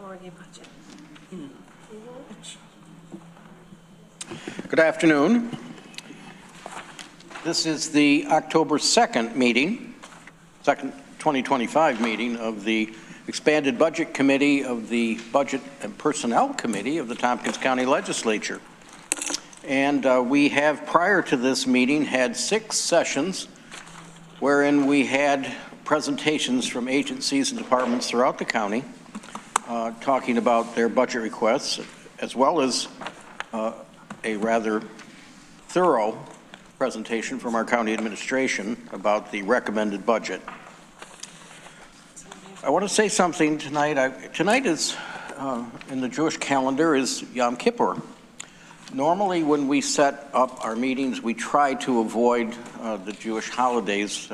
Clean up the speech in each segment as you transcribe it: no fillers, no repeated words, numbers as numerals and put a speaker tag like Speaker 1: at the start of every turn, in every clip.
Speaker 1: priority budget.
Speaker 2: Good afternoon. This is the October 2nd meeting, 2025 meeting of the Expanded Budget Committee of the Budget and Personnel Committee of the Tompkins County Legislature. And we have, prior to this meeting, had 6 sessions wherein we had presentations from agencies and departments throughout the county talking about their budget requests, as well as a rather thorough presentation from our county administration about the recommended budget. I want to say something tonight. Tonight is, in the Jewish calendar, is Yom Kippur. Normally when we set up our meetings, we try to avoid the Jewish holidays,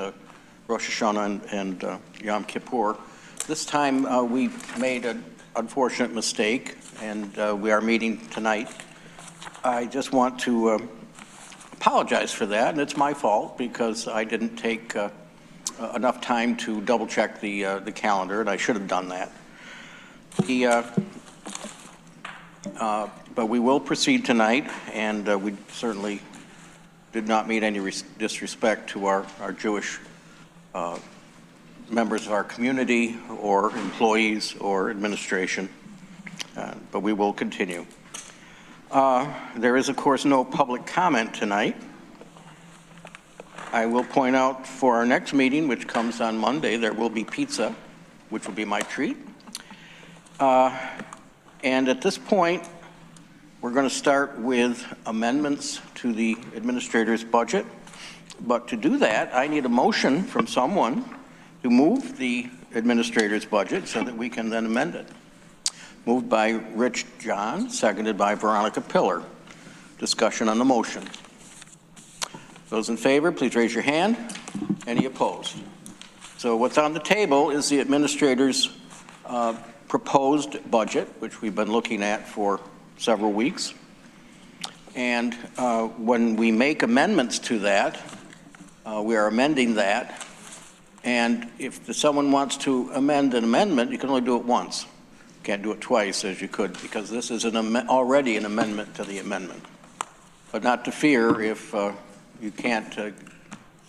Speaker 2: Rosh Hashanah and Yom Kippur. This time we made an unfortunate mistake, and we are meeting tonight. I just want to apologize for that, and it's my fault because I didn't take enough time to double check the calendar, and I should have done that. But we will proceed tonight, and we certainly did not mean any disrespect to our Jewish members of our community or employees or administration, but we will continue. There is, of course, no public comment tonight. I will point out for our next meeting, which comes on Monday, there will be pizza, which will be my treat. And at this point, we're going to start with amendments to the administrator's budget. But to do that, I need a motion from someone to move the administrator's budget so that we can then amend it. Moved by Rich John, seconded by Veronica Pillar. Discussion on the motion. Those in favor, please raise your hand. Any opposed? So what's on the table is the administrator's proposed budget, which we've been looking at for several weeks. And when we make amendments to that, we are amending that. And if someone wants to amend an amendment, you can only do it once. Can't do it twice as you could, because this is already an amendment to the amendment. But not to fear if you can't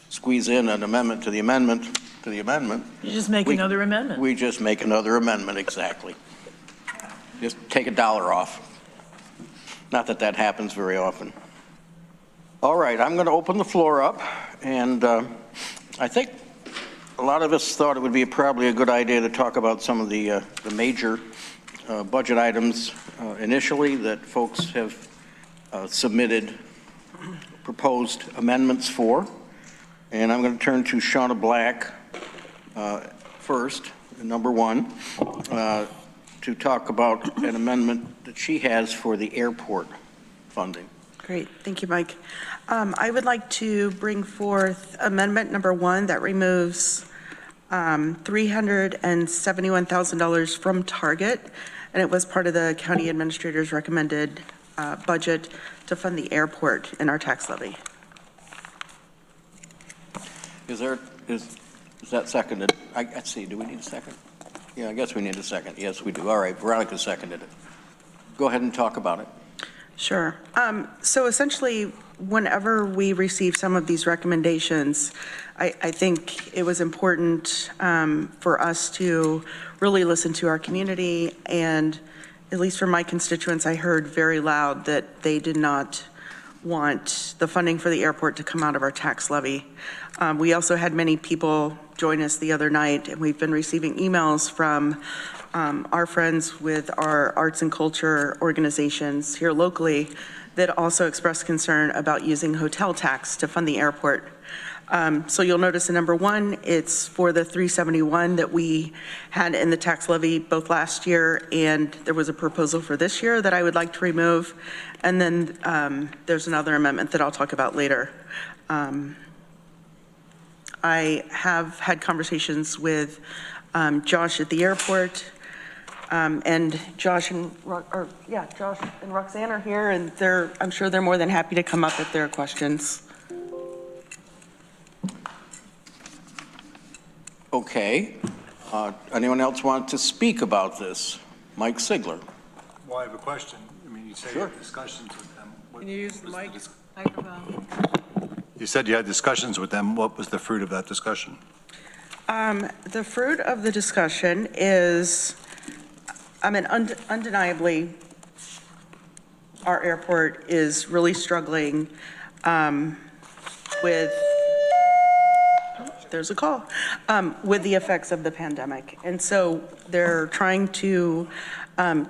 Speaker 2: squeeze in an amendment to the amendment to the amendment.
Speaker 3: You just make another amendment.
Speaker 2: We just make another amendment, exactly. Just take $1 off. Not that that happens very often. All right, I'm going to open the floor up, and I think a lot of us thought it would be probably a good idea to talk about some of the major budget items initially that folks have submitted proposed amendments for. And I'm going to turn to Shauna Black first, number 1, to talk about an amendment that she has for the airport funding.
Speaker 4: Great, thank you, Mike. I would like to bring forth amendment number 1 that removes $371,000 from Target, and it was part of the county administrator's recommended budget to fund the airport in our tax levy.
Speaker 2: Is that seconded? Let's see, do we need a second? Yeah, I guess we need a second. Yes, we do. All right, Veronica seconded it. Go ahead and talk about it.
Speaker 4: Sure. So essentially, whenever we receive some of these recommendations, I think it was important for us to really listen to our community, and at least for my constituents, I heard very loud that they did not want the funding for the airport to come out of our tax levy. We also had many people join us the other night, and we've been receiving emails from our friends with our arts and culture organizations here locally that also expressed concern about using hotel tax to fund the airport. So you'll notice in number 1, it's for the $371 that we had in the tax levy both last year, and there was a proposal for this year that I would like to remove. And then there's another amendment that I'll talk about later. I have had conversations with Josh at the airport, and Josh and Roxanne are here, and I'm sure they're more than happy to come up if there are questions.
Speaker 2: Okay. Anyone else want to speak about this? Mike Sigler.
Speaker 1: Well, I have a question. I mean, you say you had discussions with them.
Speaker 3: Can you use the microphone?
Speaker 1: You said you had discussions with them. What was the fruit of that discussion?
Speaker 4: The fruit of the discussion is, undeniably, our airport is really struggling with, there's a call, with the effects of the pandemic. And so they're trying to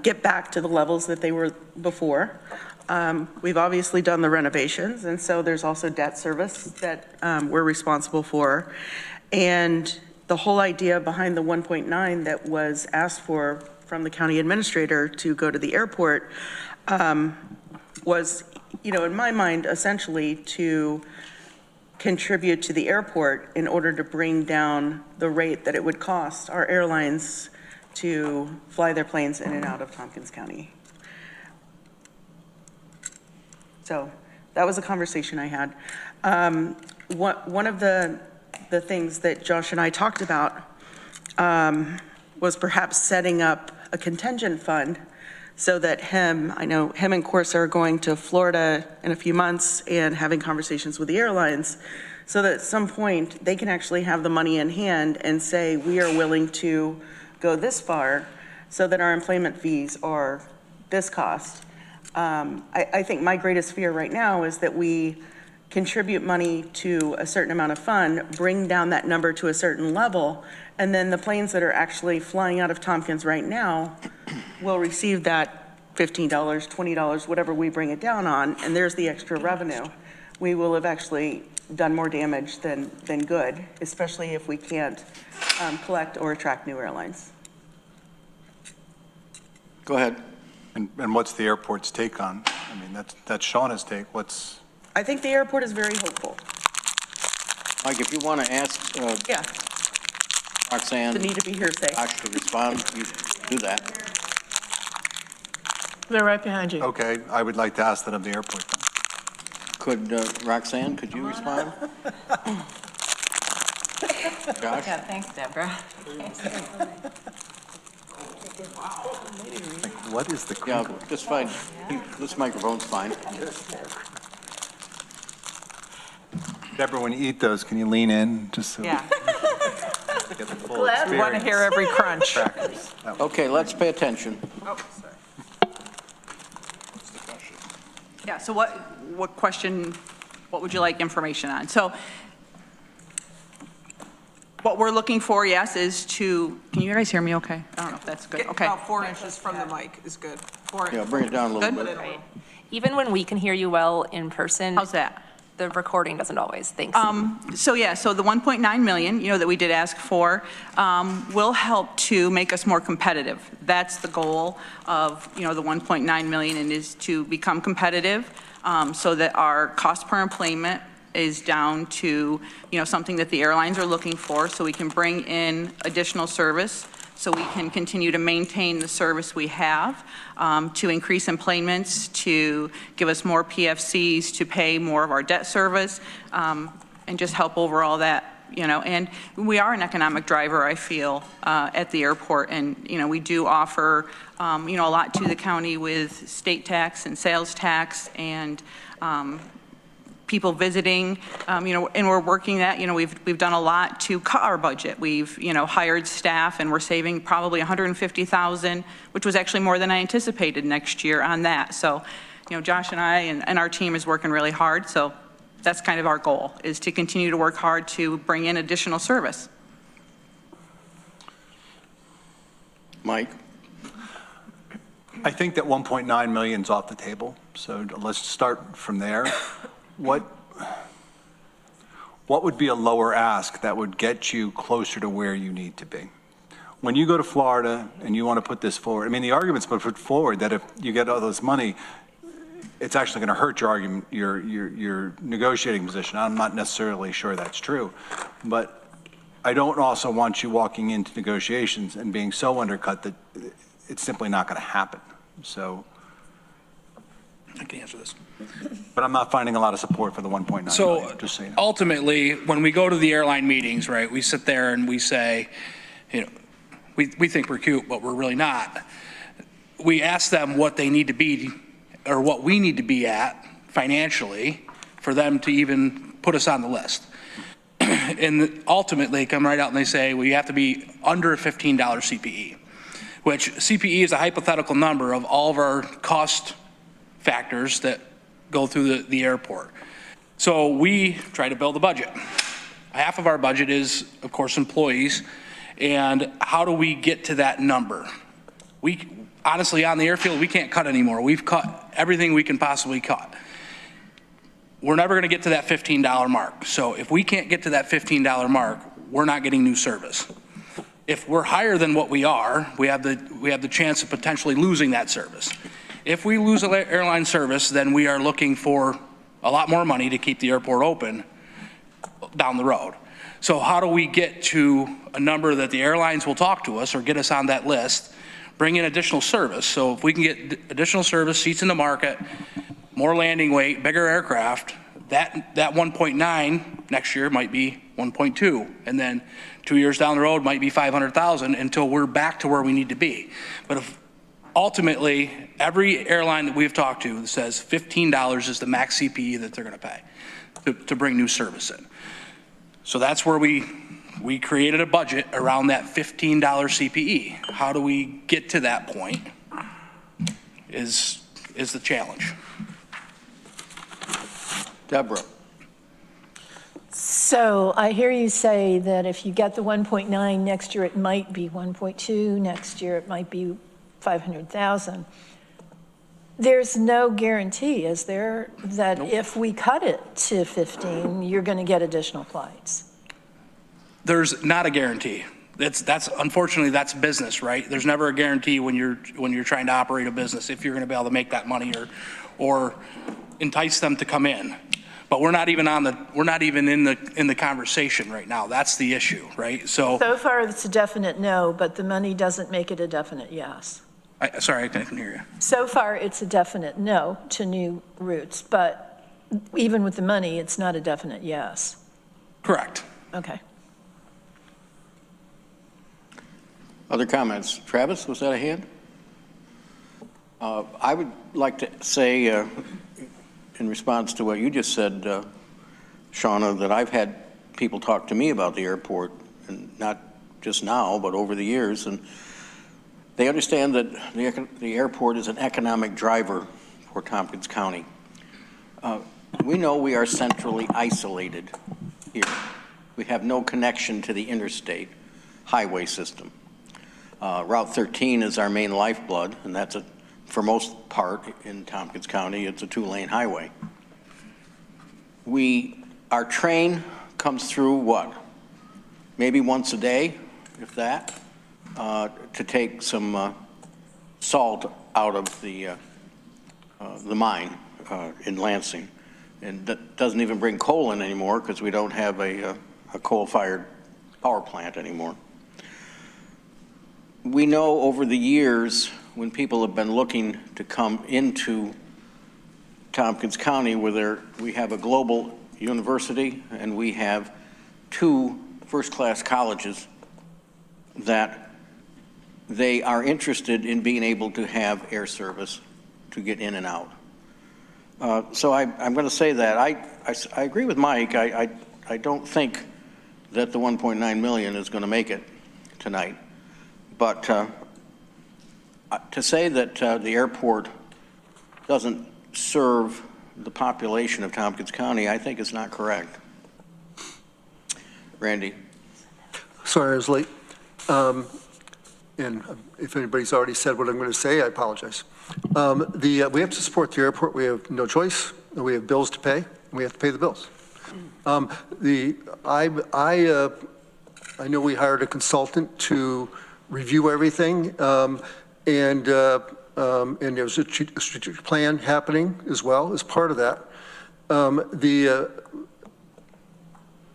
Speaker 4: get back to the levels that they were before. We've obviously done the renovations, and so there's also debt service that we're responsible for. And the whole idea behind the 1.9 that was asked for from the county administrator to go to the airport was, in my mind, essentially to contribute to the airport in order to bring down the rate that it would cost our airlines to fly their planes in and out of Tompkins County. So that was a conversation I had. One of the things that Josh and I talked about was perhaps setting up a contingent fund so that I know him and Corsa are going to Florida in a few months and having conversations with the airlines so that at some point they can actually have the money in hand and say, we are willing to go this far so that our employment fees are this cost. I think my greatest fear right now is that we contribute money to a certain amount of fund, bring down that number to a certain level, and then the planes that are actually flying out of Tompkins right now will receive that $15, $20, whatever we bring it down on, and there's the extra revenue. We will have actually done more damage than good, especially if we can't collect or attract new airlines.
Speaker 2: Go ahead.
Speaker 1: And what's the airport's take on? I mean, that's Shauna's take.
Speaker 4: I think the airport is very hopeful.
Speaker 2: Mike, if you want to ask
Speaker 4: Yeah,
Speaker 2: Roxanne
Speaker 4: the need to be hearsay.
Speaker 2: to respond, you do that.
Speaker 3: They're right behind you.
Speaker 1: Okay, I would like to ask that of the airport.
Speaker 2: Could Roxanne, could you respond? Josh?
Speaker 5: Yeah, thanks, Deborah.
Speaker 1: Like, what is the
Speaker 2: Yeah,
Speaker 1: crinkle?
Speaker 2: just fine. This microphone's fine.
Speaker 1: Deborah, when you eat those, can you lean in just so
Speaker 3: Yeah.
Speaker 1: we get the full
Speaker 3: Glad we want to hear every crunch.
Speaker 1: crackers?
Speaker 2: Okay, let's pay attention.
Speaker 3: Oh, sorry.
Speaker 6: Yeah, so what would you like information on? So what we're looking for, yes, is to, can you guys hear me okay? I don't know if that's good. Okay.
Speaker 3: About 4 inches from the mic is good. 4
Speaker 2: Yeah,
Speaker 3: inches.
Speaker 2: bring it down a little
Speaker 6: Good.
Speaker 2: bit.
Speaker 5: Right. Even when we can hear you well in person,
Speaker 6: How's that?
Speaker 5: the recording doesn't always. Thanks.
Speaker 6: So yeah, so the 1.9 million, that we did ask for, will help to make us more competitive. That's the goal of, the 1.9 million, and is to become competitive so that our cost per employment is down to, something that the airlines are looking for, so we can bring in additional service, so we can continue to maintain the service we have, to increase employments, to give us more PFCs, to pay more of our debt service, and just help overall that, and we are an economic driver, I feel, at the airport, and, we do offer, a lot to the county with state tax and sales tax and people visiting, and we're working that, we've done a lot to cut our budget. We've, hired staff, and we're saving probably $150,000, which was actually more than I anticipated next year on that. So, Josh and I and our team is working really hard. So that's kind of our goal, is to continue to work hard to bring in additional service.
Speaker 2: Mike?
Speaker 1: I think that 1.9 million is off the table, so let's start from there. What would be a lower ask that would get you closer to where you need to be? When you go to Florida and you want to put this forward, I mean, the argument's been put forward that if you get all this money, it's actually going to hurt your argument, your negotiating position. I'm not necessarily sure that's true, but I don't also want you walking into negotiations and being so undercut that it's simply not going to happen. So
Speaker 7: I can answer this.
Speaker 1: but I'm not finding a lot of support for the 1.9
Speaker 7: So
Speaker 1: million, just so you know.
Speaker 7: ultimately, when we go to the airline meetings, right, we sit there and we say, we think we're cute, but we're really not. we ask them what they need to be, or what we need to be at financially for them to even put us on the list. And ultimately, they come right out and they say, well, you have to be under a $15 CPE, which CPE is a hypothetical number of all of our cost factors that go through the airport. So we try to build a budget. Half of our budget is, of course, employees. And how do we get to that number? We honestly, on the airfield, we can't cut anymore. We've cut everything we can possibly cut. We're never going to get to that $15 mark. So if we can't get to that $15 mark, we're not getting new service. If we're higher than what we are, we have the chance of potentially losing that service. If we lose an airline service, then we are looking for a lot more money to keep the airport open down the road. So how do we get to a number that the airlines will talk to us or get us on that list, bring in additional service? So if we can get additional service, seats in the market, more landing weight, bigger aircraft, that 1.9 next year might be 1.2, and then 2 years down the road might be 500,000 until we're back to where we need to be. But if ultimately, every airline that we've talked to says $15 is the max CPE that they're going to pay to bring new service in. So that's where we created a budget around that $15 CPE. How do we get to that point is the challenge.
Speaker 2: Deborah.
Speaker 8: So I hear you say that if you get the 1.9 next year, it might be 1.2, next year it might be 500,000. There's no guarantee, is there, that if we cut it to 15, you're going to get additional flights? There's
Speaker 7: not a guarantee. That's unfortunately, that's business, right? There's never a guarantee when you're trying to operate a business if you're going to be able to make that money or entice them to come in. But we're not even in the conversation right now. That's the issue, right? So
Speaker 8: far it's a definite no, but the money doesn't make it a definite yes.
Speaker 7: Sorry, I couldn't hear you.
Speaker 8: So far it's a definite no to new routes, but even with the money, it's not a definite yes.
Speaker 7: Correct.
Speaker 8: Okay.
Speaker 2: Other comments? Travis, was that a hand? I would like to say, in response to what you just said, Shauna, that I've had people talk to me about the airport, and not just now, but over the years, and they understand that the airport is an economic driver for Tompkins County. We know we are centrally isolated here. We have no connection to the interstate highway system. Route 13 is our main lifeblood, and that's for most part in Tompkins County, it's a 2-lane highway. Our train comes through what? Maybe once a day, if that, to take some salt out of the mine in Lansing. And that doesn't even bring coal in anymore because we don't have a coal-fired power plant anymore. We know over the years when people have been looking to come into Tompkins County, where we have a global university and we have 2 first-class colleges, that they are interested in being able to have air service to get in and out. So I'm going to say that I agree with Mike. I don't think that the 1.9 million is going to make it tonight. But to say that the airport doesn't serve the population of Tompkins County, I think is not correct. Randy.
Speaker 9: Sorry I was late. And if anybody's already said what I'm going to say, I apologize. We have to support the airport. We have no choice. We have bills to pay. And we have to pay the bills. I know we hired a consultant to review everything, and there's a strategic plan happening as well as part of that.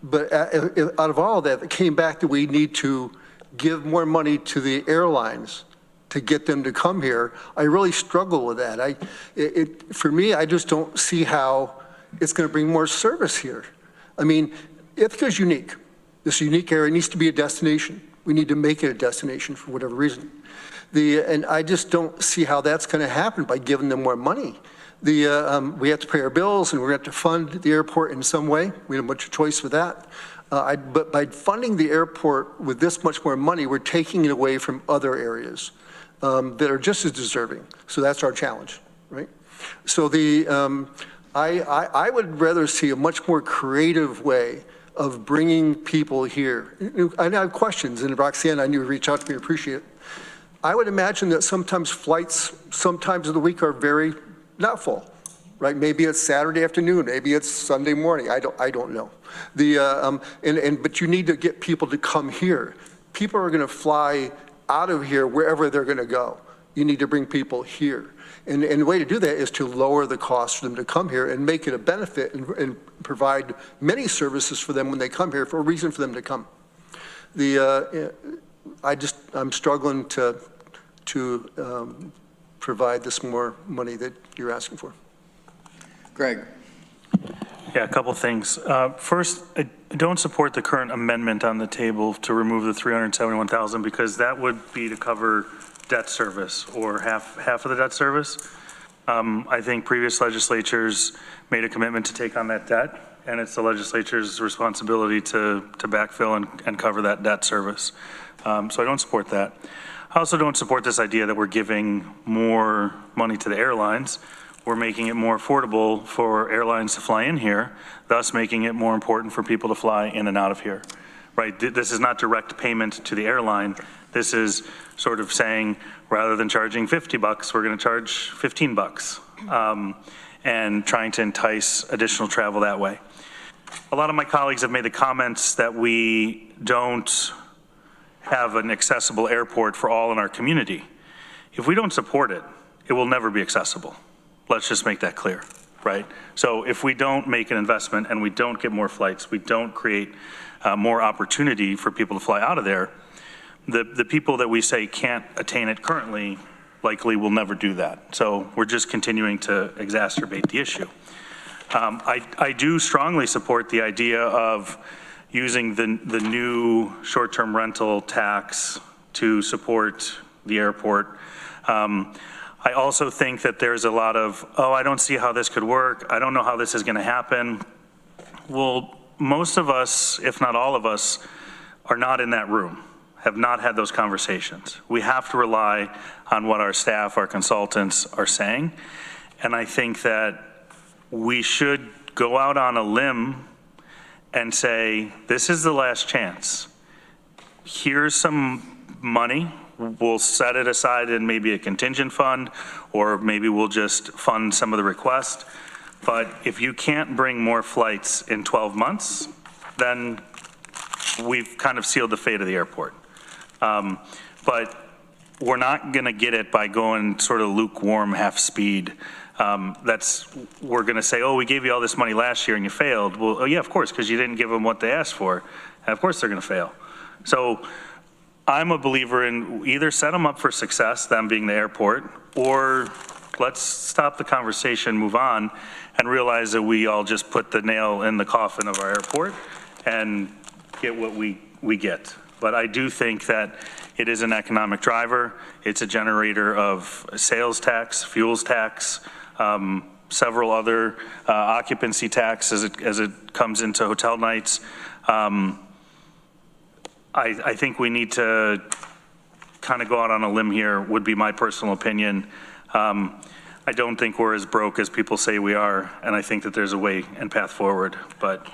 Speaker 9: But out of all of that, it came back that we need to give more money to the airlines to get them to come here. I really struggle with that. For me, I just don't see how it's going to bring more service here. I mean, Ithaca's unique. This unique area needs to be a destination. We need to make it a destination for whatever reason. And I just don't see how that's going to happen by giving them more money. We have to pay our bills, and we're going to have to fund the airport in some way. We don't have much choice with that. But by funding the airport with this much more money, we're taking it away from other areas that are just as deserving. So that's our challenge, right? So I would rather see a much more creative way of bringing people here. I have questions, and Roxanne, I knew you'd reach out to me, appreciate it. I would imagine that sometimes flights, sometimes of the week are very not full, right? Maybe it's Saturday afternoon, maybe it's Sunday morning, I don't know. But you need to get people to come here. People are gonna fly out of here wherever they're gonna go. You need to bring people here. And the way to do that is to lower the cost for them to come here and make it a benefit and provide many services for them when they come here for a reason for them to come. I'm struggling to provide this more money that you're asking for.
Speaker 2: Greg.
Speaker 10: Yeah, a couple things. First, I don't support the current amendment on the table to remove the $371,000 because that would be to cover debt service or half of the debt service. I think previous legislatures made a commitment to take on that debt, and it's the legislature's responsibility to backfill and cover that debt service. So I don't support that. I also don't support this idea that we're giving more money to the airlines. We're making it more affordable for airlines to fly in here, thus making it more important for people to fly in and out of here, right? This is not direct payment to the airline. This is sort of saying, rather than charging $50, we're gonna charge $15, and trying to entice additional travel that way. A lot of my colleagues have made the comments that we don't have an accessible airport for all in our community. If we don't support it, it will never be accessible. Let's just make that clear, right? So if we don't make an investment and we don't get more flights, we don't create more opportunity for people to fly out of there, the people that we say can't attain it currently likely will never do that. So we're just continuing to exacerbate the issue. I do strongly support the idea of using the new short-term rental tax to support the airport. I also think that there's a lot of, I don't see how this could work. I don't know how this is going to happen. Well, most of us, if not all of us, are not in that room, have not had those conversations. We have to rely on what our staff, our consultants are saying. And I think that we should go out on a limb and say, this is the last chance. Here's some money. We'll set it aside in maybe a contingent fund, or maybe we'll just fund some of the request. But if you can't bring more flights in 12 months, then we've kind of sealed the fate of the airport. But we're not gonna get it by going sort of lukewarm, half speed. We're gonna say, we gave you all this money last year and you failed. Well, yeah, of course, because you didn't give them what they asked for. And of course they're gonna fail. So I'm a believer in either set them up for success, them being the airport, or let's stop the conversation, move on, and realize that we all just put the nail in the coffin of our airport and get what we get. But I do think that it is an economic driver. It's a generator of sales tax, fuels tax, several other occupancy tax as it comes into hotel nights. I think we need to kind of go out on a limb here, would be my personal opinion. I don't think we're as broke as people say we are, and I think that there's a way and path forward. But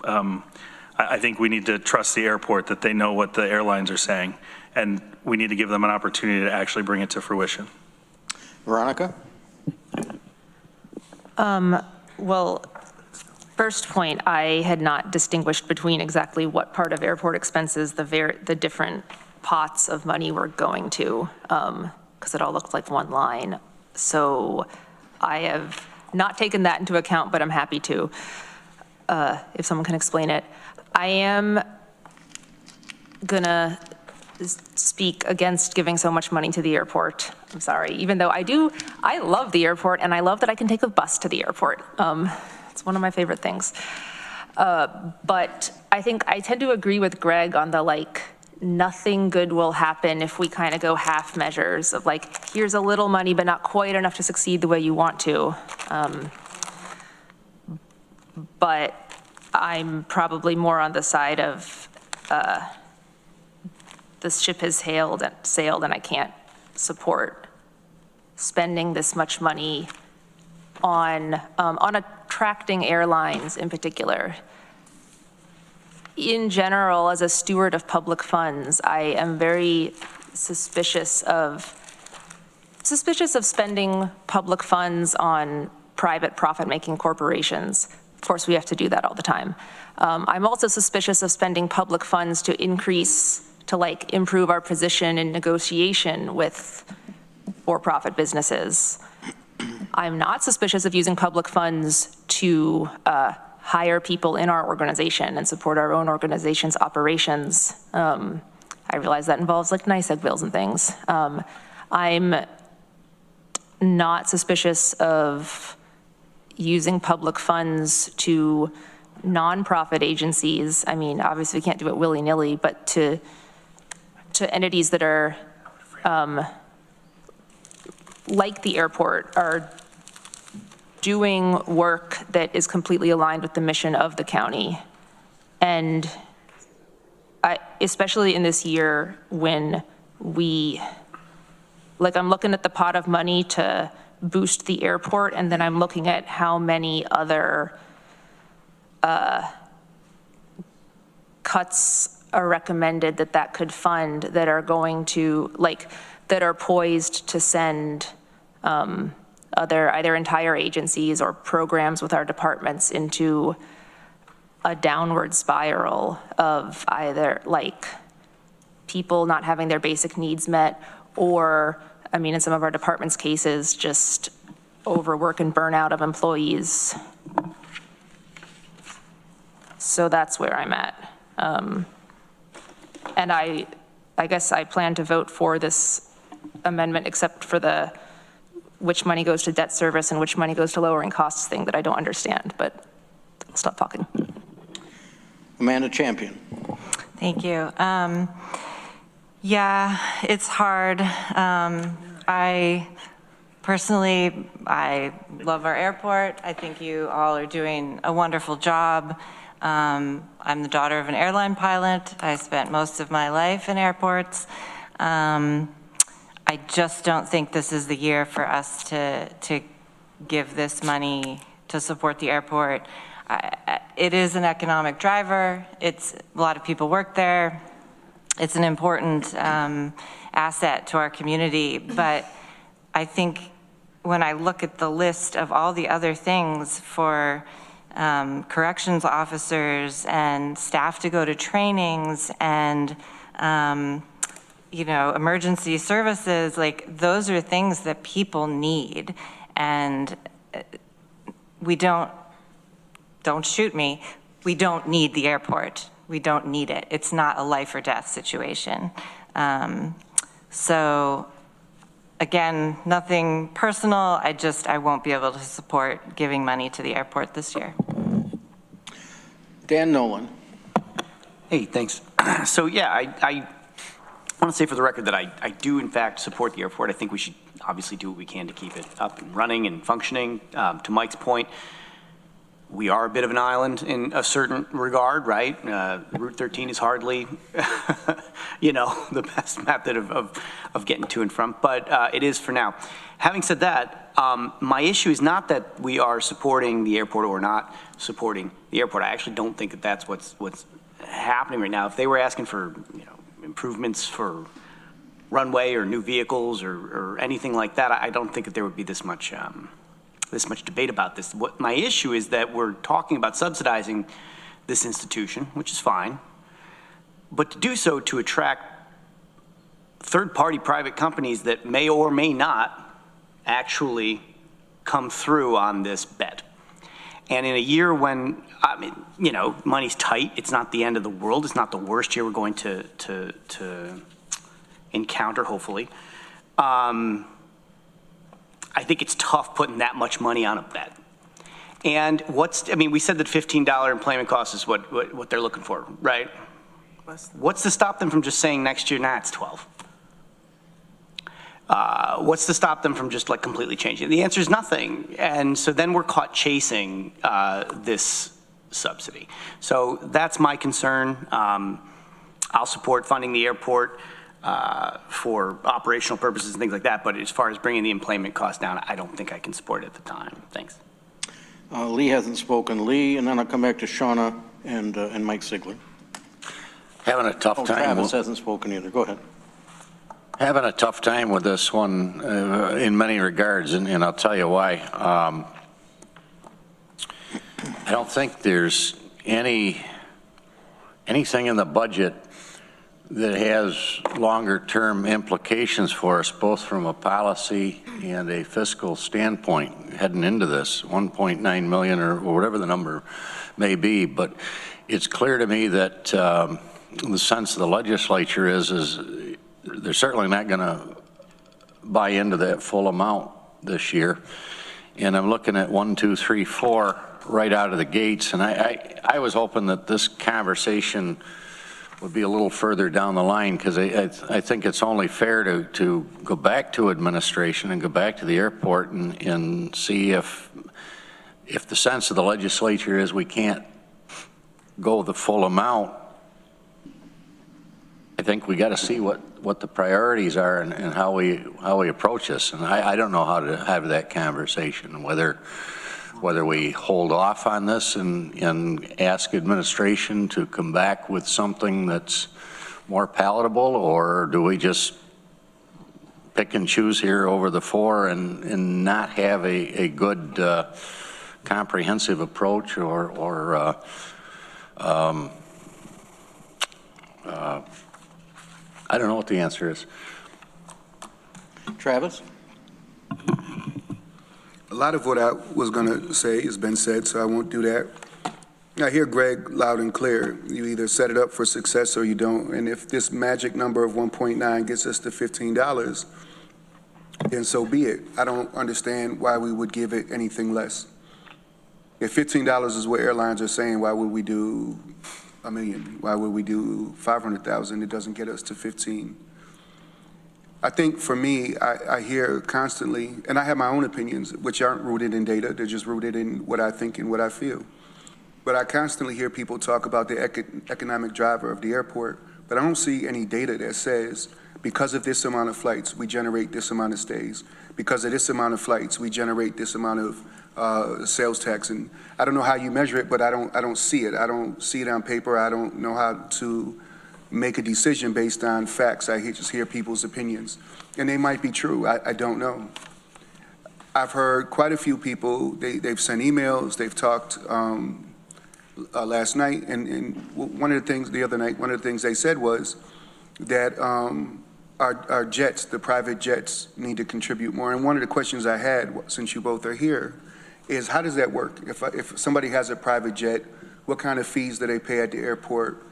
Speaker 10: I think we need to trust the airport that they know what the airlines are saying, and we need to give them an opportunity to actually bring it to fruition.
Speaker 2: Veronica?
Speaker 5: Well, first point, I had not distinguished between exactly what part of airport expenses the different pots of money were going to, because it all looked like one line. So I have not taken that into account, but I'm happy to, if someone can explain it. I am gonna speak against giving so much money to the airport. I'm sorry, even though I love the airport and I love that I can take a bus to the airport. It's one of my favorite things. But I think I tend to agree with Greg on the nothing good will happen if we kind of go half measures of like, here's a little money, but not quite enough to succeed the way you want to. But I'm probably more on the side of the ship has sailed and I can't support spending this much money on attracting airlines in particular. In general, as a steward of public funds, I am very suspicious of spending public funds on private profit-making corporations. Of course, we have to do that all the time. I'm also suspicious of spending public funds to improve our position in negotiation with for-profit businesses. I'm not suspicious of using public funds to hire people in our organization and support our own organization's operations. I realize that involves like NICEAG bills and things. I'm not suspicious of using public funds to nonprofit agencies. I mean, obviously we can't do it willy-nilly, but to entities that are like the airport are doing work that is completely aligned with the mission of the county. And especially in this year when I'm looking at the pot of money to boost the airport, and then I'm looking at how many other cuts are recommended that could fund that are going to, that are poised to send either entire agencies or programs with our departments into a downward spiral of either people not having their basic needs met, or, I mean, in some of our departments' cases, just overwork and burnout of employees. So that's where I'm at. And I guess I plan to vote for this amendment, except for which money goes to debt service and which money goes to lowering costs thing that I don't understand, but I'll stop talking.
Speaker 2: Amanda Champion.
Speaker 11: Thank you. Yeah, it's hard. I love our airport. I think you all are doing a wonderful job. I'm the daughter of an airline pilot. I spent most of my life in airports. I just don't think this is the year for us to give this money to support the airport. It is an economic driver. A lot of people work there. It's an important asset to our community. But I think when I look at the list of all the other things for corrections officers and staff to go to trainings and emergency services, those are things that people need. And we don't shoot me, we don't need the airport. We don't need it. It's not a life or death situation. So again, nothing personal. I won't be able to support giving money to the airport this year.
Speaker 2: Dan Nolan.
Speaker 12: Hey, thanks. So yeah, I want to say for the record that I do in fact support the airport. I think we should obviously do what we can to keep it up and running and functioning. To Mike's point, we are a bit of an island in a certain regard, right? Route 13 is hardly, the best method of getting to and from, but it is for now. Having said that, my issue is not that we are supporting the airport or not supporting the airport. I actually don't think that that's what's happening right now. If they were asking for, improvements for runway or new vehicles or anything like that, I don't think that there would be this much debate about this. What my issue is that we're talking about subsidizing this institution, which is fine, but to do so to attract third-party private companies that may or may not actually come through on this bet. And in a year when, money's tight, it's not the end of the world, it's not the worst year we're going to encounter, hopefully. I think it's tough putting that much money on a bet. And we said that $15 employment cost is what they're looking for, right? What's to stop them from just saying next year, nah, it's 12? What's to stop them from just like completely changing? The answer is nothing. And so then we're caught chasing this subsidy. So that's my concern. I'll support funding the airport for operational purposes and things like that. But as far as bringing the employment cost down, I don't think I can support it at the time. Thanks.
Speaker 2: Lee hasn't spoken. Lee, and then I'll come back to Shauna and Mike Sigler.
Speaker 13: Having a tough time.
Speaker 2: Travis hasn't spoken either. Go ahead.
Speaker 13: Having a tough time with this one in many regards, and I'll tell you why. I don't think there's anything in the budget that has longer-term implications for us, both from a policy and a fiscal standpoint heading into this, 1.9 million or whatever the number may be. But it's clear to me that the sense of the legislature is they're certainly not going to buy into that full amount this year. And I'm looking at 1, 2, 3, 4 right out of the gates. And I was hoping that this conversation would be a little further down the line, because I think it's only fair to go back to administration and go back to the airport and see if the sense of the legislature is we can't go the full amount. I think we got to see what the priorities are and how we approach this. And I don't know how to have that conversation, whether we hold off on this and ask administration to come back with something that's more palatable, or do we just pick and choose here over the 4 and not have a good comprehensive approach or I don't know what the answer is.
Speaker 2: Travis?
Speaker 14: A lot of what I was going to say has been said, so I won't do that. I hear Greg loud and clear. You either set it up for success or you don't. And if this magic number of 1.9 gets us to $15, then so be it. I don't understand why we would give it anything less. If $15 is what airlines are saying, why would we do $1 million? Why would we do 500,000? It doesn't get us to 15. I think for me, I hear constantly, and I have my own opinions, which aren't rooted in data. They're just rooted in what I think and what I feel. But I constantly hear people talk about the economic driver of the airport, but I don't see any data that says, because of this amount of flights, we generate this amount of stays. Because of this amount of flights, we generate this amount of sales tax. And I don't know how you measure it, but I don't see it. I don't see it on paper. I don't know how to make a decision based on facts. I just hear people's opinions, and they might be true. I don't know. I've heard quite a few people, they've sent emails, they've talked last night, and one of the things, the other night, one of the things they said was that our jets, the private jets, need to contribute more. And one of the questions I had, since you both are here, is how does that work? If somebody has a private jet, what kind of fees do they pay at the airport?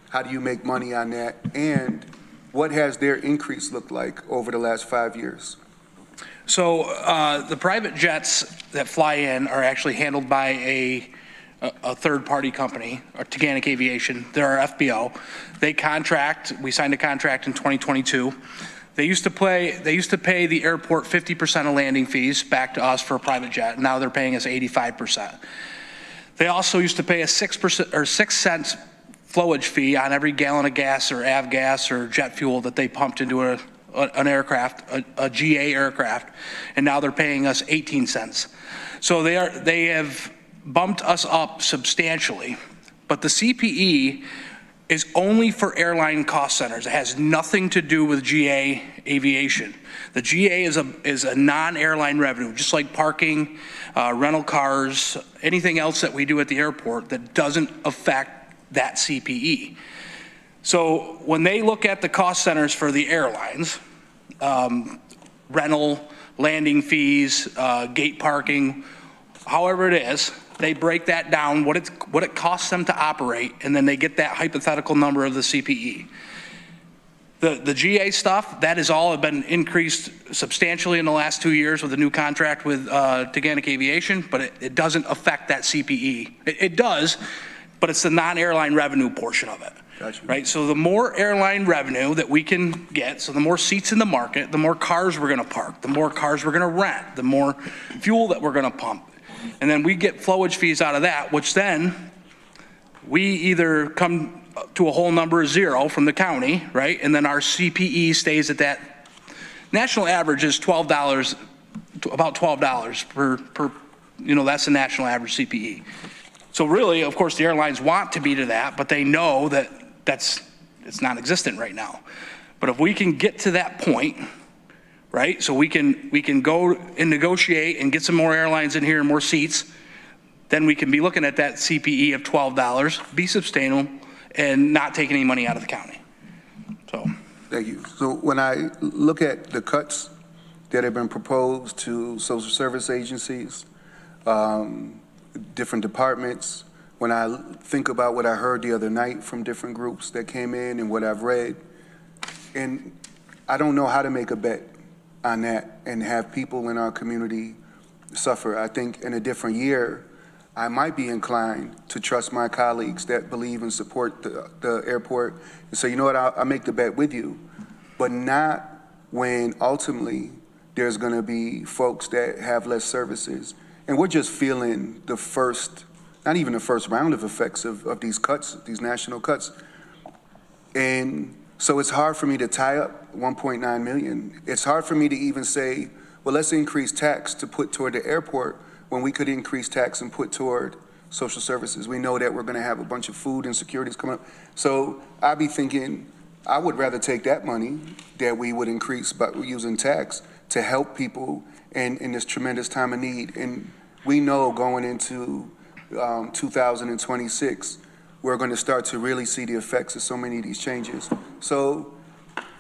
Speaker 14: How do you make money on that? And what has their increase looked like over the last 5 years?
Speaker 7: So the private jets that fly in are actually handled by a third-party company, or Teganic Aviation. They're our FBO. They contract. We signed a contract in 2022. They used to pay the airport 50% of landing fees back to us for a private jet. Now they're paying us 85%. They also used to pay a 6% or 6 cents flowage fee on every gallon of gas or avgas or jet fuel that they pumped into an aircraft, a GA aircraft, and now they're paying us 18 cents. So they have bumped us up substantially, but the CPE is only for airline cost centers. It has nothing to do with GA aviation. The GA is a non-airline revenue, just like parking, rental cars, anything else that we do at the airport that doesn't affect that CPE. So when they look at the cost centers for the airlines, rental, landing fees, gate parking, however it is, they break that down, what it costs them to operate, and then they get that hypothetical number of the CPE. The GA stuff, that has all been increased substantially in the last 2 years with a new contract with Teganic Aviation, but it doesn't affect that CPE. It does but it's the non-airline revenue portion of it.
Speaker 14: Gotcha.
Speaker 7: Right, so the more airline revenue that we can get, so the more seats in the market, the more cars we're gonna park, the more cars we're gonna rent, the more fuel that we're gonna pump. And then we get flowage fees out of that, which then we either come to a whole number of zero from the county, right? And then our CPE stays at that. National average is $12, about $12 per, that's the national average CPE. So really, of course, the airlines want to be to that, but they know that it's non-existent right now. But if we can get to that point, right? So we can go and negotiate and get some more airlines in here and more seats, then we can be looking at that CPE of $12, be sustainable, and not take any money out of the county. So.
Speaker 14: Thank you. So when I look at the cuts that have been proposed to social service agencies, different departments, when I think about what I heard the other night from different groups that came in and what I've read, and I don't know how to make a bet on that and have people in our community suffer. I think in a different year, I might be inclined to trust my colleagues that believe and support the airport and say, you know what, I'll make the bet with you, but not when ultimately there's gonna be folks that have less services. And we're just feeling the first, not even the first round of effects of these cuts, these national cuts. And so it's hard for me to tie up 1.9 million. It's hard for me to even say, well, let's increase tax to put toward the airport when we could increase tax and put toward social services. We know that we're gonna have a bunch of food insecurities coming up. So I'd be thinking, I would rather take that money that we would increase by using tax to help people in this tremendous time of need. And we know going into 2026, we're going to start to really see the effects of so many of these changes. So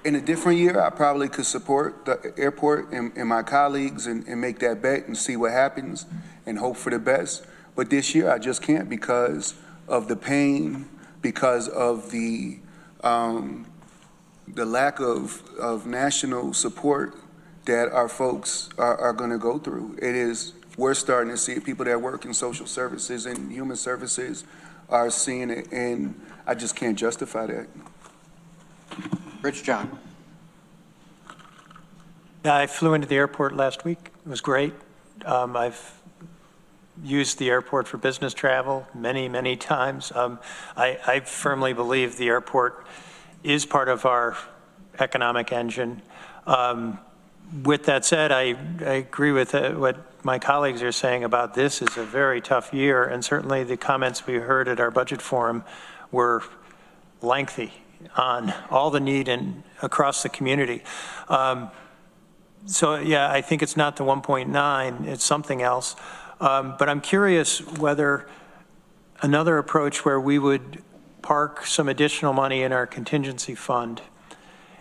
Speaker 14: in a different year, I probably could support the airport and my colleagues and make that bet and see what happens and hope for the best. But this year, I just can't because of the pain, because of the lack of national support that our folks are going to go through. We're starting to see it. People that work in social services and human services are seeing it, and I just can't justify that.
Speaker 2: Rich John.
Speaker 15: Yeah, I flew into the airport last week. It was great. I've used the airport for business travel many, many times. I firmly believe the airport is part of our economic engine. With that said, I agree with what my colleagues are saying about this is a very tough year, and certainly the comments we heard at our budget forum were lengthy on all the need across the community. So yeah, I think it's not the 1.9, it's something else. But I'm curious whether another approach where we would park some additional money in our contingency fund,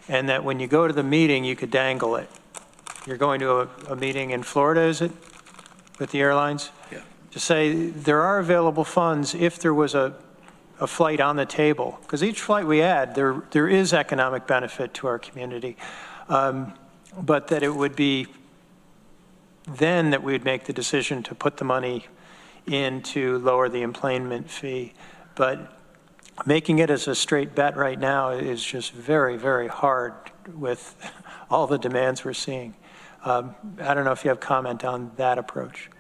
Speaker 15: and that when you go to the meeting, you could dangle it. You're going to a meeting in Florida, is it, with the airlines?
Speaker 7: Yeah.
Speaker 15: To say there are available funds if there was a flight on the table, because each flight we add, there is economic benefit to our community, but that it would be then that we'd make the decision to put the money in to lower the enplanement fee. But making it as a straight bet right now is just very, very hard with all the demands we're seeing. I don't know if you have comment on that approach.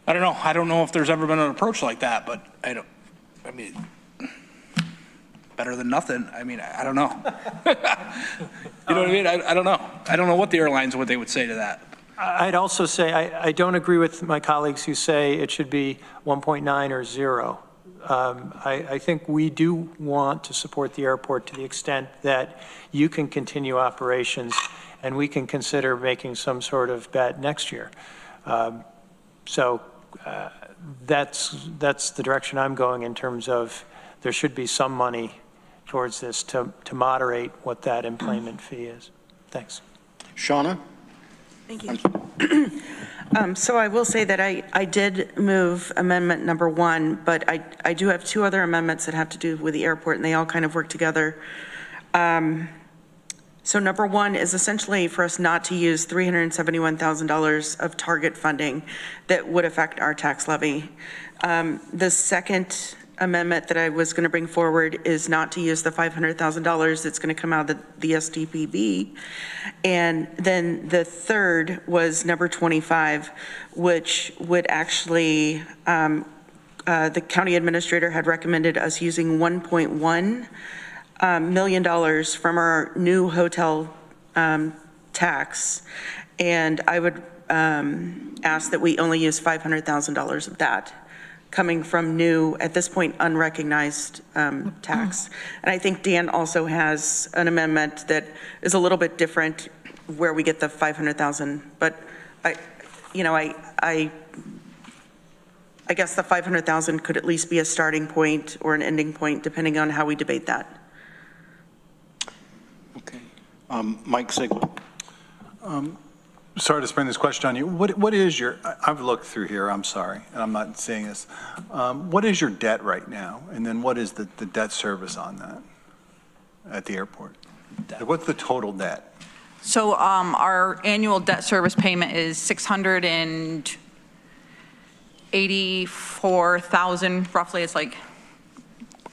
Speaker 7: I don't know. I don't know if there's ever been an approach like that, but better than nothing. I don't know. You know what I mean? I don't know. I don't know what the airlines, what they would say to that.
Speaker 15: I'd also say, I don't agree with my colleagues who say it should be 1.9 or 0. I think we do want to support the airport to the extent that you can continue operations and we can consider making some sort of bet next year. So that's the direction I'm going in terms of there should be some money towards this to moderate what that enplanement fee is. Thanks.
Speaker 2: Shauna?
Speaker 4: Thank you. So I will say that I did move amendment number 1, but I do have 2 other amendments that have to do with the airport, and they all kind of work together. So number 1 is essentially for us not to use $371,000 of target funding that would affect our tax levy. The second amendment that I was going to bring forward is not to use the $500,000 that's going to come out of the SDPB. And then the third was number 25, which would actually, the county administrator had recommended us using $1.1 million from our new hotel tax. And I would ask that we only use $500,000 of that, coming from new, at this point, unrecognized tax. And I think Dan also has an amendment that is a little bit different where we get the 500,000. But I guess the 500,000 could at least be a starting point or an ending point, depending on how we debate that.
Speaker 2: Okay. Mike Sigler.
Speaker 1: Sorry to spring this question on you. What is your, I've looked through here, I'm sorry, and I'm not saying this. What is your debt right now? And then what is the debt service on that at the airport? What's the total debt?
Speaker 6: So our annual debt service payment is $684,000 roughly. It's like,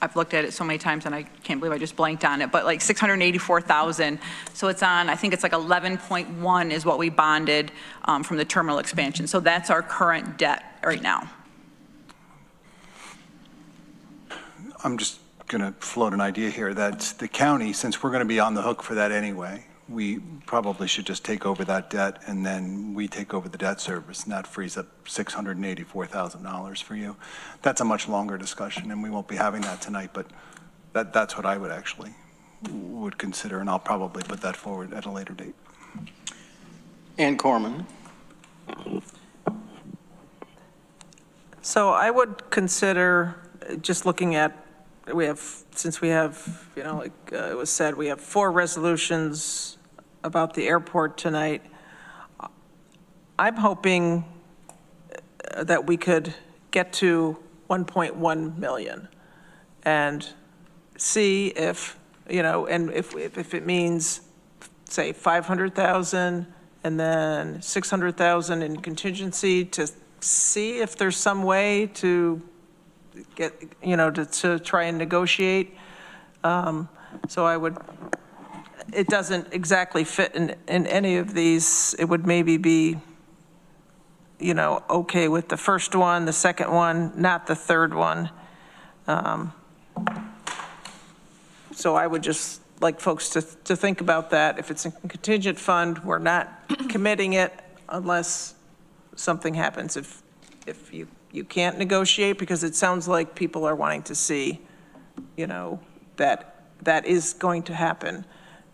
Speaker 6: I've looked at it so many times and I can't believe I just blanked on it, but like $684,000. So it's on, I think it's like 11.1 is what we bonded from the terminal expansion. So that's our current debt right now.
Speaker 1: I'm just going to float an idea here that the county, since we're going to be on the hook for that anyway, we probably should just take over that debt and then we take over the debt service, and that frees up $684,000 for you. That's a much longer discussion and we won't be having that tonight, but that's what I would consider, and I'll probably put that forward at a later date.
Speaker 2: Ann Corman.
Speaker 3: So I would consider just looking at, since we have, like it was said, we have 4 resolutions about the airport tonight. I'm hoping that we could get to 1.1 million and see if, and if it means, say, 500,000 and then 600,000 in contingency, to see if there's some way to get, to try and negotiate. So I would, it doesn't exactly fit in any of these. It would maybe be, okay with the first one, the second one, not the third one. So I would just like folks to think about that. If it's a contingent fund, we're not committing it unless something happens. If you can't negotiate, because it sounds like people are wanting to see, that is going to happen,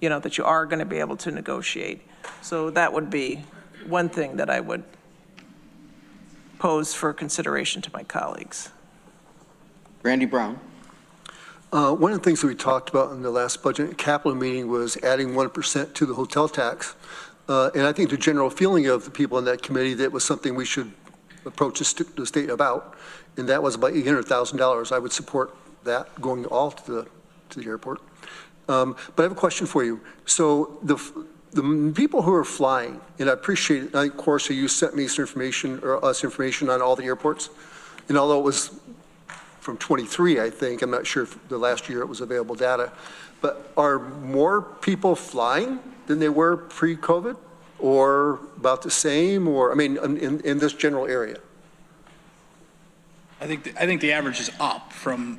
Speaker 3: that you are going to be able to negotiate. So that would be one thing that I would pose for consideration to my colleagues.
Speaker 2: Randy Brown.
Speaker 9: One of the things that we talked about in the last budget capital meeting was adding 1% to the hotel tax. And I think the general feeling of the people in that committee, that was something we should approach the state about, and that was about $800,000. I would support that going all to the airport. But I have a question for you. So the people who are flying, and I appreciate it, of course, you sent me some information, or us information on all the airports, and although it was from 23, I think, I'm not sure if the last year it was available data, but are more people flying than they were pre-COVID, or about the same, or, I mean, in this general area?
Speaker 7: I think the average is up from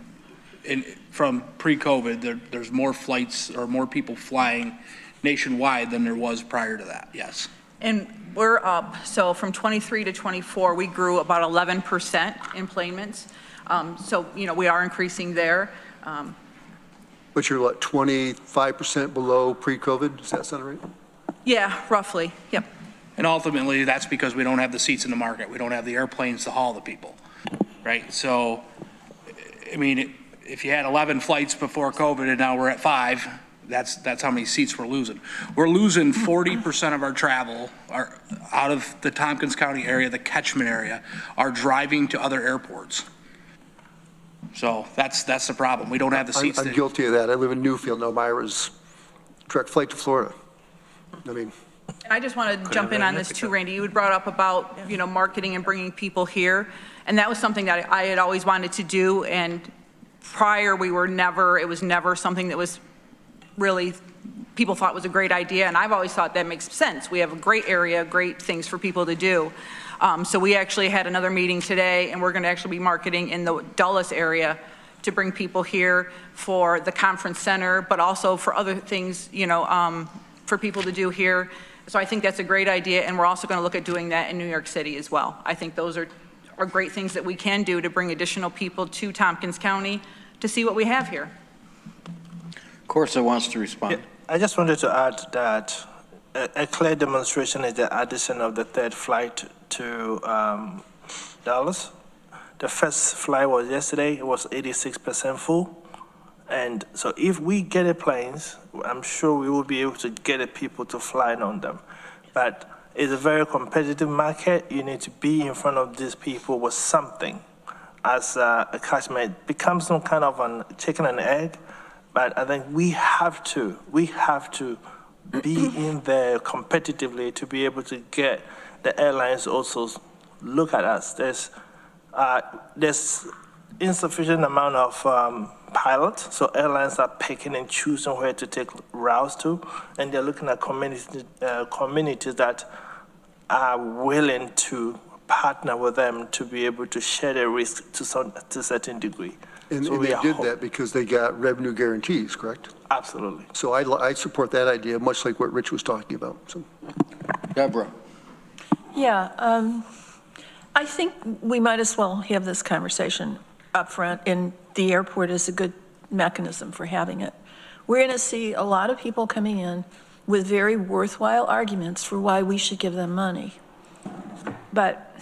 Speaker 7: pre-COVID. There's more flights or more people flying nationwide than there was prior to that, yes.
Speaker 6: And we're up, so from 23 to 24, we grew about 11% in enplanements. So, we are increasing there.
Speaker 9: But you're what, 25% below pre-COVID? Does that sound right?
Speaker 6: Yeah, roughly, yep.
Speaker 7: And ultimately, that's because we don't have the seats in the market. We don't have the airplanes to haul the people, right? So, I mean, if you had 11 flights before COVID and now we're at 5, that's how many seats we're losing. We're losing 40% of our travel out of the Tompkins County area, the catchment area, are driving to other airports. So that's the problem. We don't have the seats.
Speaker 9: I'm guilty of that. I live in Newfield. Now Myra's direct flight to Florida. I mean,
Speaker 6: And I just want to jump in on this too, Randy. You had brought up about, marketing and bringing people here. And that was something that I had always wanted to do. And prior, it was never something that was really, people thought was a great idea. And I've always thought that makes sense. We have a great area, great things for people to do. So we actually had another meeting today, and we're going to actually be marketing in the Dulles area to bring people here for the conference center, but also for other things, for people to do here. So I think that's a great idea, and we're also going to look at doing that in New York City as well. I think those are great things that we can do to bring additional people to Tompkins County to see what we have here.
Speaker 2: Corsa wants to respond.
Speaker 16: Yeah, I just wanted to add that a clear demonstration is the addition of the third flight to Dallas. The first flight was yesterday. It was 86% full. And so if we get the planes, I'm sure we will be able to get the people to fly on them. But it's a very competitive market. You need to be in front of these people with something. As a customer, it becomes some kind of a chicken and egg. But I think we have to be in there competitively to be able to get the airlines also look at us. There's insufficient amount of pilots, so airlines are picking and choosing where to take routes to, and they're looking at communities that are willing to partner with them to be able to share the risk to a certain degree.
Speaker 9: And
Speaker 16: So
Speaker 9: they
Speaker 16: we are
Speaker 9: did that because they got revenue guarantees, correct?
Speaker 16: Absolutely.
Speaker 9: So I support that idea, much like what Rich was talking about. So,
Speaker 2: Deborah.
Speaker 8: Yeah, I think we might as well have this conversation up front, and the airport is a good mechanism for having it. We're going to see a lot of people coming in with very worthwhile arguments for why we should give them money. But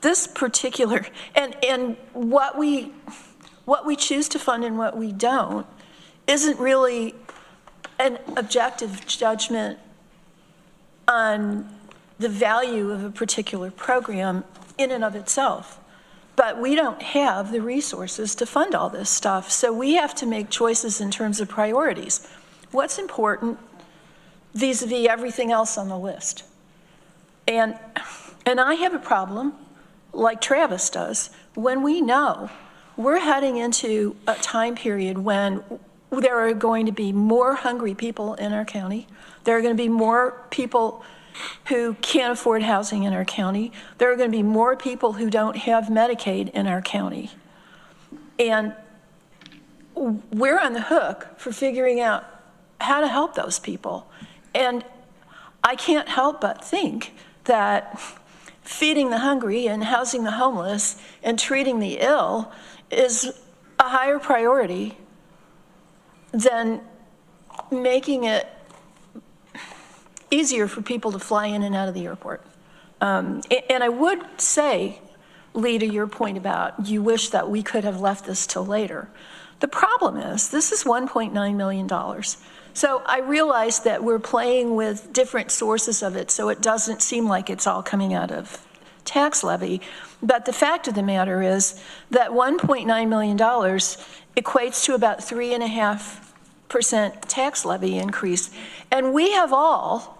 Speaker 8: this particular, and what we choose to fund and what we don't isn't really an objective judgment on the value of a particular program in and of itself. But we don't have the resources to fund all this stuff. So we have to make choices in terms of priorities. What's important vis-a-vis everything else on the list? And I have a problem, like Travis does, when we know we're heading into a time period when there are going to be more hungry people in our county. There are going to be more people who can't afford housing in our county. There are going to be more people who don't have Medicaid in our county. And we're on the hook for figuring out how to help those people. And I can't help but think that feeding the hungry and housing the homeless and treating the ill is a higher priority than making it easier for people to fly in and out of the airport. And I would say, Lee, to your point about you wish that we could have left this till later. The problem is this is $1.9 million. So I realize that we're playing with different sources of it, so it doesn't seem like it's all coming out of tax levy. But the fact of the matter is that $1.9 million equates to about 3.5% tax levy increase. And we have all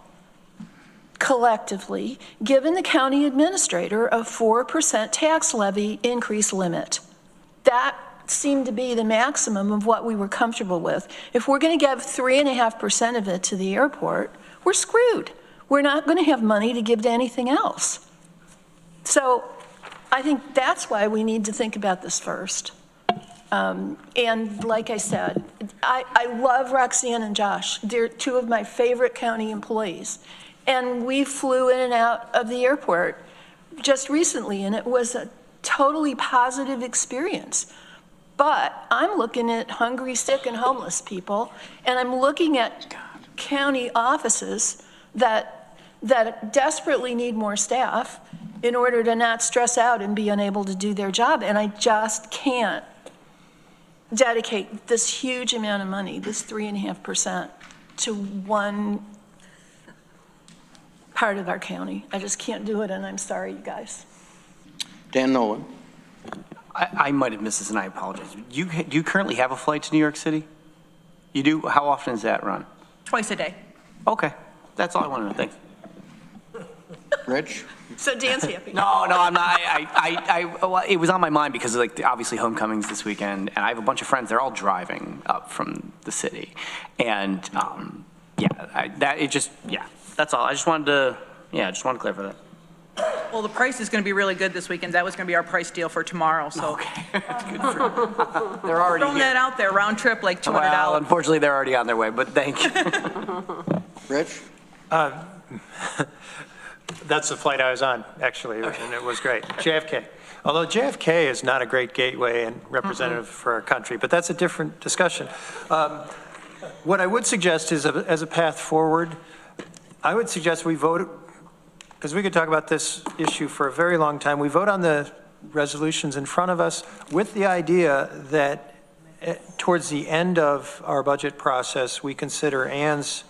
Speaker 8: collectively given the county administrator a 4% tax levy increase limit. That seemed to be the maximum of what we were comfortable with. If we're going to give 3.5% of it to the airport, we're screwed. We're not going to have money to give to anything else. So I think that's why we need to think about this first. And like I said, I love Roxanne and Josh. They're two of my favorite county employees. And we flew in and out of the airport just recently, and it was a totally positive experience. But I'm looking at hungry, sick, and homeless people, and I'm looking at county offices that desperately need more staff in order to not stress out and be unable to do their job. And I just can't dedicate this huge amount of money, this 3.5%, to one part of our county. I just can't do it, and I'm sorry, you guys.
Speaker 2: Dan Nolan.
Speaker 12: I might have missed this, and I apologize. Do you currently have a flight to New York City? You do? How often does that run?
Speaker 6: Twice a day.
Speaker 12: Okay. That's all I wanted to thank.
Speaker 2: Rich?
Speaker 3: So Dan's happy.
Speaker 12: No, I'm not. Well, it was on my mind because like obviously homecoming's this weekend, and I have a bunch of friends. They're all driving up from the city, and that's all. I just wanted to clarify that.
Speaker 6: Well, the price is going to be really good this weekend. That was going to be our price deal for tomorrow, so.
Speaker 12: Okay, good for you. They're already
Speaker 6: Throwing
Speaker 12: here.
Speaker 6: that out there, round trip, like $200.
Speaker 12: Well, unfortunately, they're already on their way, but thank you.
Speaker 2: Rich?
Speaker 15: That's the flight I was on, actually, and it was great. JFK. Although JFK is not a great gateway and representative for our country, but that's a different discussion. What I would suggest is, as a path forward, I would suggest we vote, because we could talk about this issue for a very long time. We vote on the resolutions in front of us with the idea that towards the end of our budget process, we consider Ann's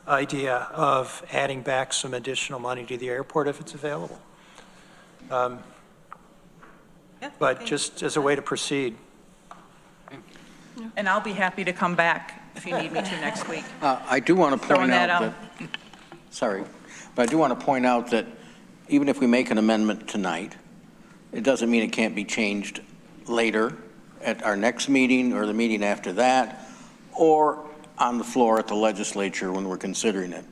Speaker 15: idea of adding back some additional money to the airport if it's available. But just as a way to proceed.
Speaker 6: And I'll be happy to come back if you need me to next week.
Speaker 2: I do want to point out that, sorry, but I do want to point out that even if we make an amendment tonight, it doesn't mean it can't be changed later at our next meeting or the meeting after that, or on the floor at the legislature when we're considering it.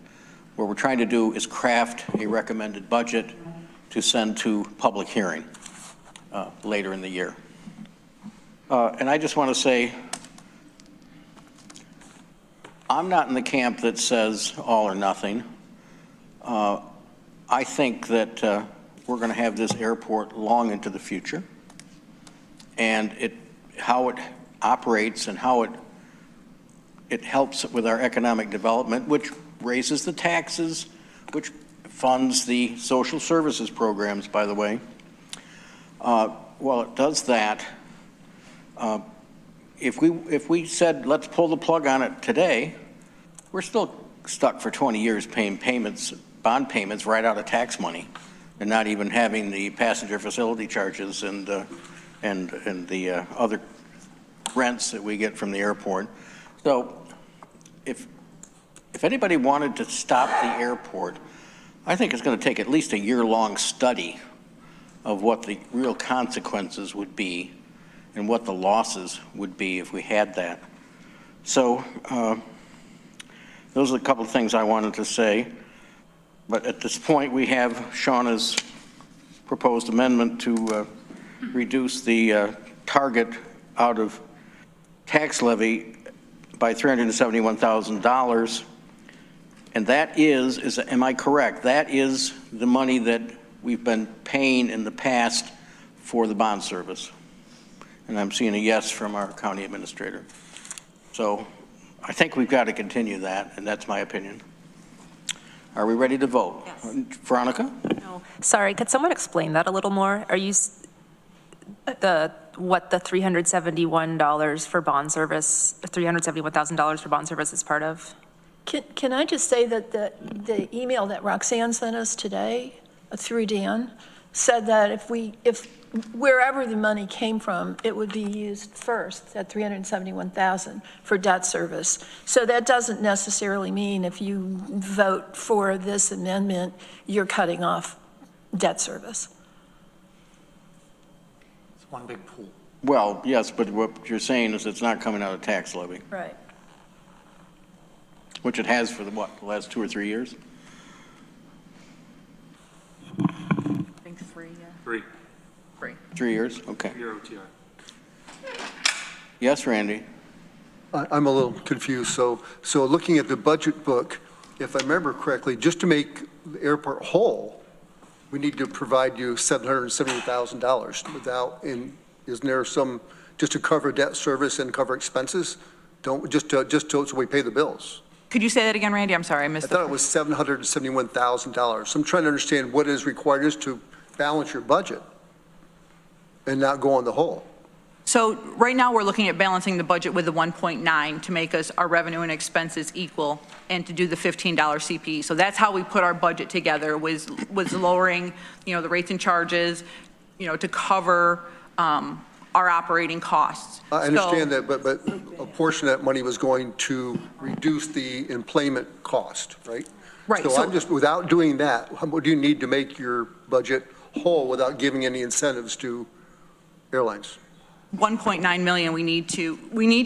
Speaker 2: What we're trying to do is craft a recommended budget to send to public hearing later in the year. And I just want to say, I'm not in the camp that says all or nothing. I think that we're going to have this airport long into the future, and how it operates and how it helps with our economic development, which raises the taxes, which funds the social services programs, by the way. Well, it does that. If we said, let's pull the plug on it today, we're still stuck for 20 years paying bond payments right out of tax money, and not even having the passenger facility charges and the other rents that we get from the airport. So if anybody wanted to stop the airport, I think it's going to take at least a year-long study of what the real consequences would be and what the losses would be if we had that. So those are a couple of things I wanted to say. But at this point, we have Shauna's proposed amendment to reduce the target out of tax levy by $371,000. And that is, am I correct? That is the money that we've been paying in the past for the bond service. And I'm seeing a yes from our county administrator. So I think we've got to continue that, and that's my opinion. Are we ready to vote?
Speaker 5: Yes.
Speaker 2: Veronica?
Speaker 5: No. Sorry, could someone explain that a little more? Are you, what the $371 for bond service, $371,000 for bond service is part of?
Speaker 8: Can I just say that the email that Roxanne sent us today through Dan said that if wherever the money came from, it would be used first, that $371,000 for debt service. So that doesn't necessarily mean if you vote for this amendment, you're cutting off debt service.
Speaker 13: It's one big pool.
Speaker 2: Well, yes, but what you're saying is it's not coming out of tax levy,
Speaker 8: Right.
Speaker 2: which it has for the last 2 or 3 years?
Speaker 6: I think 3, yeah.
Speaker 10: 3.
Speaker 2: 3 years? Okay.
Speaker 10: Your OTR.
Speaker 2: Yes, Randy?
Speaker 9: I'm a little confused. So looking at the budget book, if I remember correctly, just to make the airport whole, we need to provide you $770,000 without, isn't there some, just to cover debt service and cover expenses? Just so we pay the bills.
Speaker 6: Could you say that again, Randy? I'm sorry, I
Speaker 9: I
Speaker 6: missed
Speaker 9: thought it was $771,000. I'm trying to understand what is required just to balance your budget and not go on the hole.
Speaker 6: So right now, we're looking at balancing the budget with the 1.9 to make us our revenue and expenses equal and to do the $15 CPE. So that's how we put our budget together, was lowering, the rates and charges, to cover our operating costs.
Speaker 9: I understand that, but a portion of that money was going to reduce the employment cost, right?
Speaker 6: Right,
Speaker 9: So I'm just, without doing that, what do you need to make your budget whole without giving any incentives to airlines?
Speaker 6: 1.9 million, we need to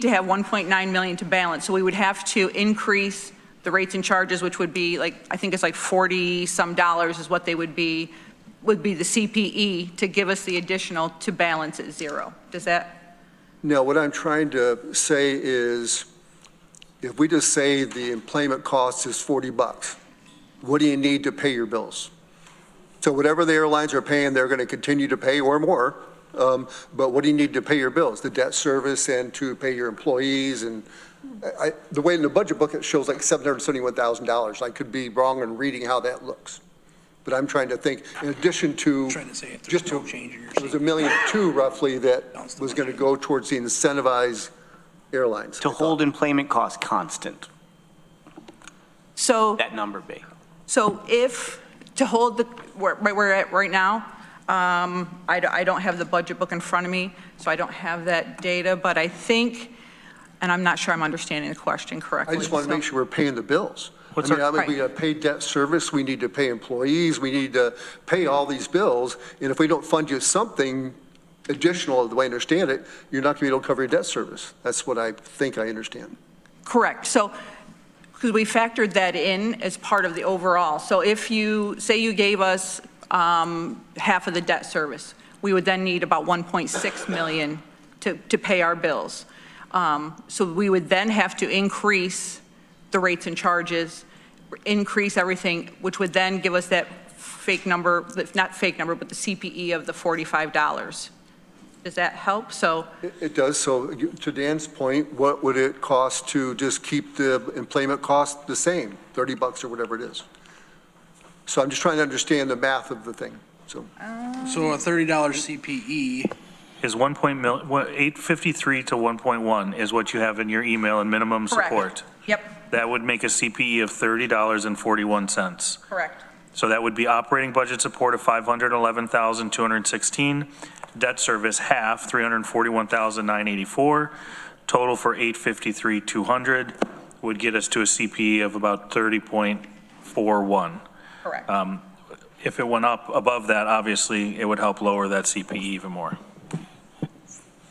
Speaker 6: have 1.9 million to balance. So we would have to increase the rates and charges, which would be like, I think it's like 40 some dollars is what they would be the CPE to give us the additional to balance at zero. Does that?
Speaker 9: No, what I'm trying to say is, if we just say the employment cost is $40, what do you need to pay your bills? So whatever the airlines are paying, they're going to continue to pay or more. But what do you need to pay your bills? The debt service and to pay your employees. And the way in the budget book, it shows like $771,000. I could be wrong in reading how that looks. But I'm trying to think, in addition to, it was $1.2 million roughly that was going to go towards the incentivized airlines.
Speaker 12: To hold employment costs constant,
Speaker 6: So,
Speaker 12: that number be.
Speaker 6: so if, to hold the, where we're at right now, I don't have the budget book in front of me, so I don't have that data, but I think, and I'm not sure I'm understanding the question correctly.
Speaker 9: I just want to make sure we're paying the bills. We got to pay debt service, we need to pay employees, we need to pay all these bills, and if we don't fund you something additional, the way I understand it, you're not going to be able to cover your debt service. That's what I think I understand.
Speaker 6: Correct. So, because we factored that in as part of the overall. So if you, say you gave us half of the debt service, we would then need about 1.6 million to pay our bills. So we would then have to increase the rates and charges, increase everything, which would then give us that fake number, not fake number, but the CPE of the $45. Does that help? So
Speaker 9: it does. So to Dan's point, what would it cost to just keep the employment cost the same, $30 or whatever it is? So I'm just trying to understand the math of the thing. So
Speaker 7: So a $30 CPE
Speaker 10: is 853 to 1.1 is what you have in your email and minimum
Speaker 6: correct.
Speaker 10: support.
Speaker 6: Yep.
Speaker 10: That would make a CPE of $30.41.
Speaker 6: Correct.
Speaker 10: So that would be operating budget support of $511,216, debt service half, $341,984, total for $853,200 would get us to a CPE of about 30.41.
Speaker 6: Correct.
Speaker 10: If it went up above that, obviously, it would help lower that CPE even more.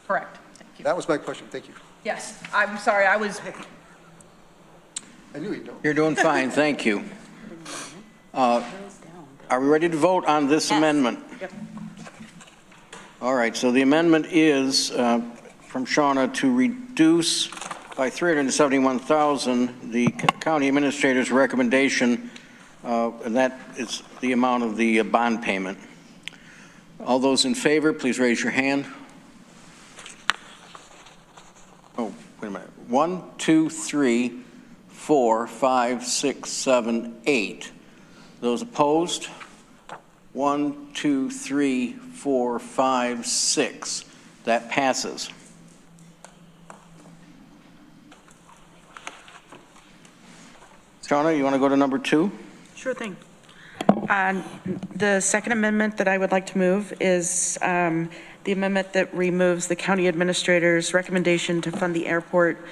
Speaker 6: Correct. Thank you.
Speaker 9: that was my question. Thank you.
Speaker 6: Yes. I'm sorry. I
Speaker 9: knew you'd know.
Speaker 2: You're doing fine, thank you. Are we ready to vote on this amendment?
Speaker 6: Yep.
Speaker 2: All right, so the amendment is from Shauna to reduce by $371,000 the county administrator's recommendation, and that is the amount of the bond payment. All those in favor, please raise your hand. Oh, wait a minute. 1, 2, 3, 4, 5, 6, 7, 8. Those opposed? 1, 2, 3, 4, 5, 6. That passes. Shauna, you want to go to number 2?
Speaker 4: Sure thing. The second amendment that I would like to move is the amendment that removes the county administrator's recommendation to fund the airport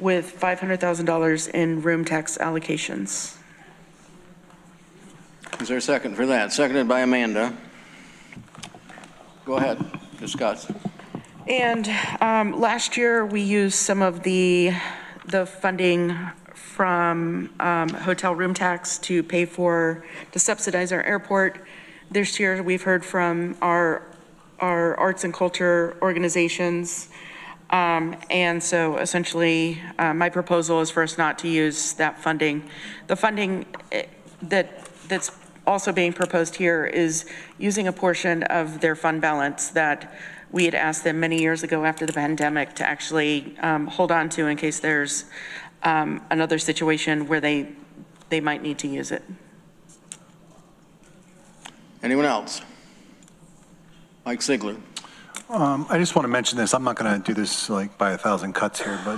Speaker 4: with $500,000 in room tax allocations.
Speaker 2: Is there a second for that? Seconded by Amanda. Go ahead, discuss.
Speaker 4: And last year, we used some of the funding from hotel room tax to pay for, to subsidize our airport. This year, we've heard from our arts and culture organizations. And so essentially, my proposal is for us not to use that funding. The funding that's also being proposed here is using a portion of their fund balance that we had asked them many years ago after the pandemic to actually hold on to in case there's another situation where they might need to use it.
Speaker 2: Anyone else? Mike Ziegler.
Speaker 1: I just want to mention this. I'm not going to do this like by 1,000 cuts here, but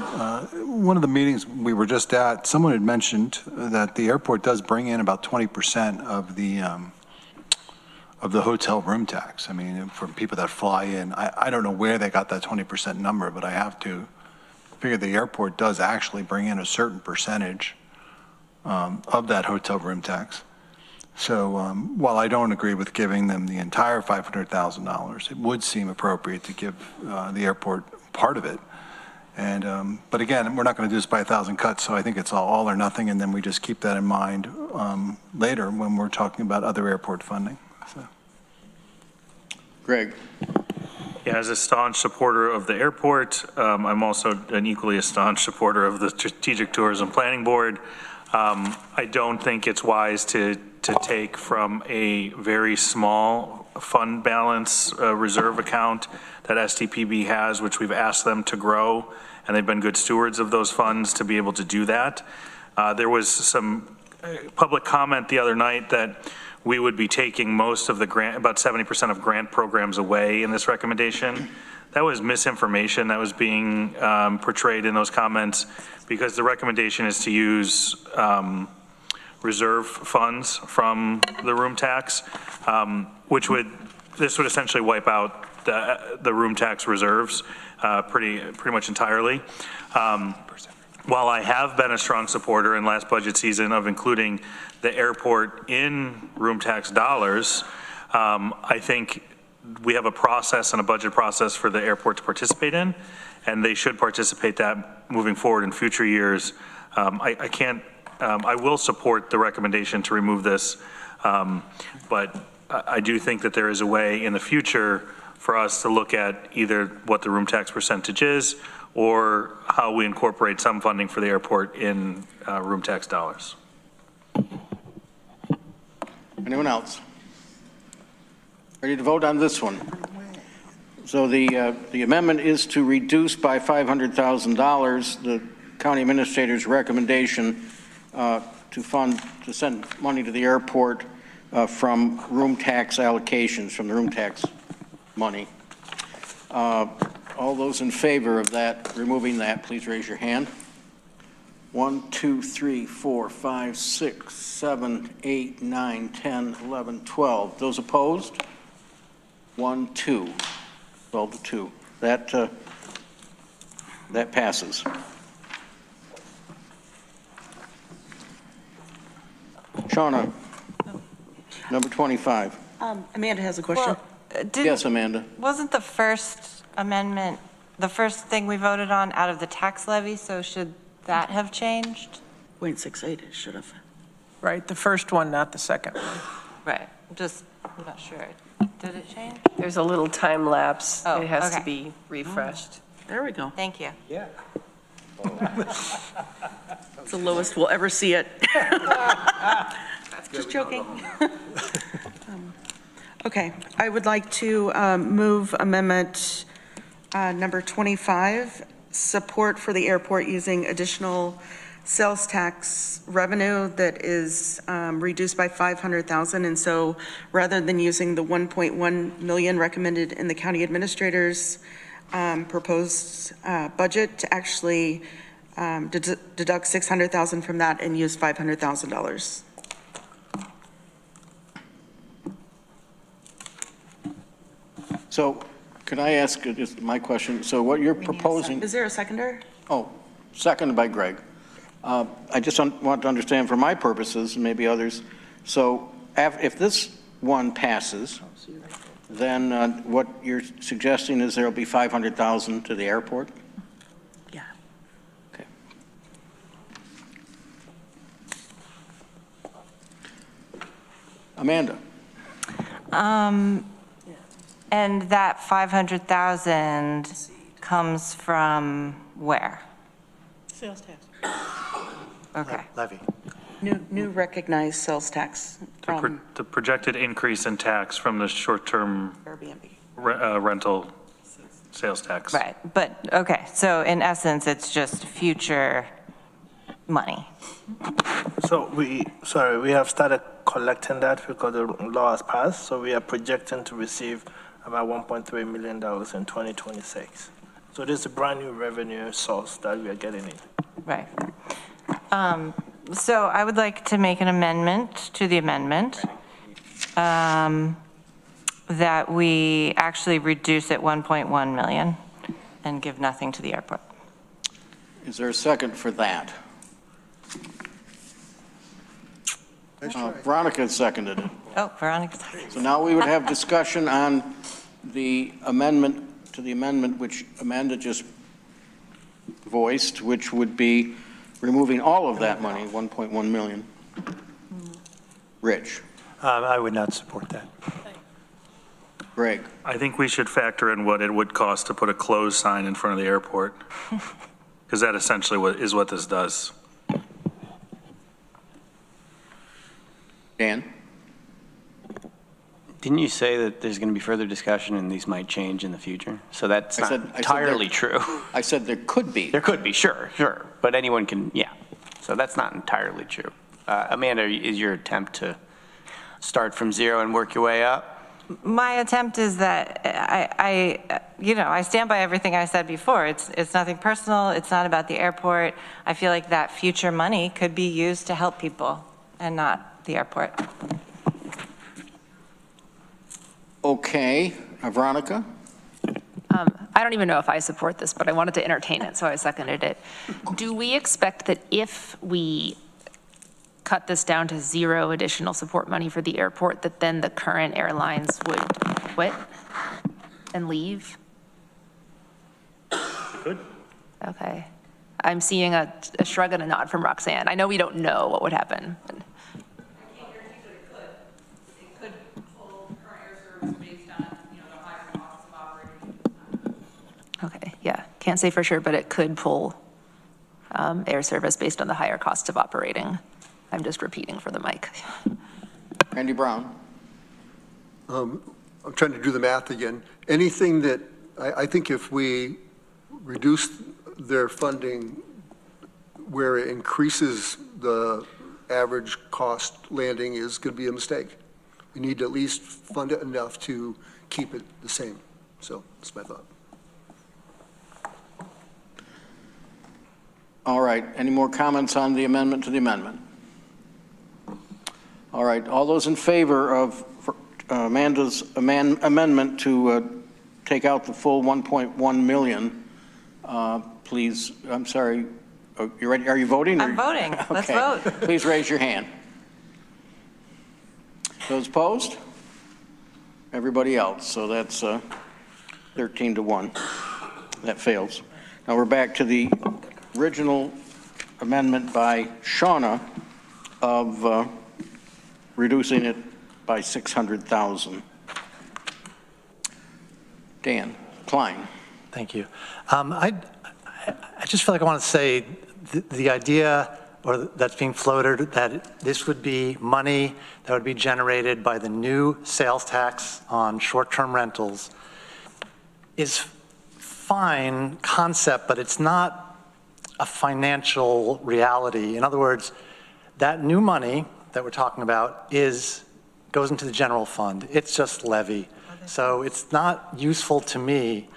Speaker 1: one of the meetings we were just at, someone had mentioned that the airport does bring in about 20% of the hotel room tax. I mean, for people that fly in, I don't know where they got that 20% number, but I have to figure the airport does actually bring in a certain percentage of that hotel room tax. So while I don't agree with giving them the entire $500,000, it would seem appropriate to give the airport part of it. And but again, we're not going to do this by 1,000 cuts, so I think it's all or nothing, and then we just keep that in mind later when we're talking about other airport funding. So.
Speaker 2: Greg.
Speaker 10: Yeah, as a staunch supporter of the airport, I'm also an equally a staunch supporter of the Strategic Tourism Planning Board. I don't think it's wise to take from a very small fund balance reserve account that STPB has, which we've asked them to grow, and they've been good stewards of those funds to be able to do that. There was some public comment the other night that we would be taking most of the grant, about 70% of grant programs away in this recommendation. That was misinformation that was being portrayed in those comments, because the recommendation is to use reserve funds from the room tax, this would essentially wipe out the room tax reserves pretty much entirely. While I have been a strong supporter in last budget season of including the airport in room tax dollars, I think we have a process and a budget process for the airport to participate in, and they should participate that moving forward in future years. I will support the recommendation to remove this, but I do think that there is a way in the future for us to look at either what the room tax percentage is or how we incorporate some funding for the airport in room tax dollars.
Speaker 2: Anyone else? Ready to vote on this one? So the amendment is to reduce by $500,000 the county administrator's recommendation to send money to the airport from room tax allocations, from the room tax money. All those in favor of that, removing that, please raise your hand. 1, 2, 3, 4, 5, 6, 7, 8, 9, 10, 11, 12. Those opposed? 1, 2. 12 to 2. That passes. Shauna, number 25.
Speaker 4: Amanda has a question.
Speaker 2: Yes, Amanda.
Speaker 11: Wasn't the first amendment, the first thing we voted on out of the tax levy, so should that have changed?
Speaker 4: 0.68, it should have.
Speaker 3: Right, the first one, not the second one.
Speaker 11: Right, I'm not sure. Did it change?
Speaker 17: There's a little time lapse.
Speaker 11: Oh,
Speaker 17: it has to
Speaker 11: okay.
Speaker 17: be refreshed.
Speaker 4: There we go.
Speaker 11: Thank you.
Speaker 10: Yeah.
Speaker 4: It's the lowest we'll ever see it. Just joking. Okay, I would like to move amendment number 25, support for the airport using additional sales tax revenue that is reduced by $500,000. And so rather than using the 1.1 million recommended in the county administrator's proposed budget, to actually deduct $600,000 from that and use $500,000.
Speaker 2: So could I ask just my question? So what you're proposing,
Speaker 4: Is there a seconder?
Speaker 2: oh, seconded by Greg. I just want to understand for my purposes, and maybe others, so if this one passes, then what you're suggesting is there'll be $500,000 to the airport?
Speaker 4: Yeah.
Speaker 2: Okay. Amanda?
Speaker 11: And that 500,000 comes from where?
Speaker 4: Sales tax.
Speaker 11: Okay.
Speaker 15: Levy.
Speaker 4: New recognized sales tax from
Speaker 10: The projected increase in tax from the short-term
Speaker 4: Airbnb.
Speaker 10: rental sales tax.
Speaker 11: Right, but, okay, so in essence, it's just future money.
Speaker 16: So we have started collecting that because the law has passed, so we are projecting to receive about $1.3 million in 2026. So this is a brand new revenue source that we are getting in.
Speaker 11: Right. So I would like to make an amendment to the amendment that we actually reduce it 1.1 million and give nothing to the airport.
Speaker 2: Is there a second for that? Veronica seconded it.
Speaker 11: Oh, Veronica.
Speaker 2: So now we would have discussion on the amendment to the amendment which Amanda just voiced, which would be removing all of that money, 1.1 million. Rich.
Speaker 15: I would not support that.
Speaker 2: Greg.
Speaker 10: I think we should factor in what it would cost to put a closed sign in front of the airport, because that essentially is what this does.
Speaker 2: Dan?
Speaker 12: Didn't you say that there's going to be further discussion and these might change in the future? So that's not entirely true.
Speaker 2: I said there could be.
Speaker 12: There could be, sure. But anyone can, yeah. So that's not entirely true. Amanda, is your attempt to start from zero and work your way up?
Speaker 11: My attempt is that I stand by everything I said before. It's nothing personal. It's not about the airport. I feel like that future money could be used to help people and not the airport.
Speaker 2: Okay, Veronica?
Speaker 5: I don't even know if I support this, but I wanted to entertain it, so I seconded it. Do we expect that if we cut this down to zero additional support money for the airport, that then the current airlines would quit and leave?
Speaker 10: Good.
Speaker 5: Okay. I'm seeing a shrug and a nod from Roxanne. I know we don't know what would happen. Okay, yeah, can't say for sure, but it could pull air service based on the higher cost of operating. I'm just repeating for the mic.
Speaker 2: Randy Brown.
Speaker 9: I'm trying to do the math again. Anything that, I think if we reduce their funding where it increases the average cost landing is going to be a mistake. We need to at least fund it enough to keep it the same. So that's my thought.
Speaker 2: All right, any more comments on the amendment to the amendment? All right, all those in favor of Amanda's amendment to take out the full 1.1 million, please, I'm sorry, you ready? Are you voting?
Speaker 11: I'm voting. Let's vote.
Speaker 2: Please raise your hand. Those opposed? Everybody else, so that's 13 to 1. That fails. Now we're back to the original amendment by Shauna of reducing it by 600,000. Dan Klein.
Speaker 15: Thank you. I just feel like I want to say the idea that's being floated that this would be money that would be generated by the new sales tax on short-term rentals is fine concept, but it's not a financial reality. In other words, that new money that we're talking about goes into the general fund. It's just levy. So it's not useful to me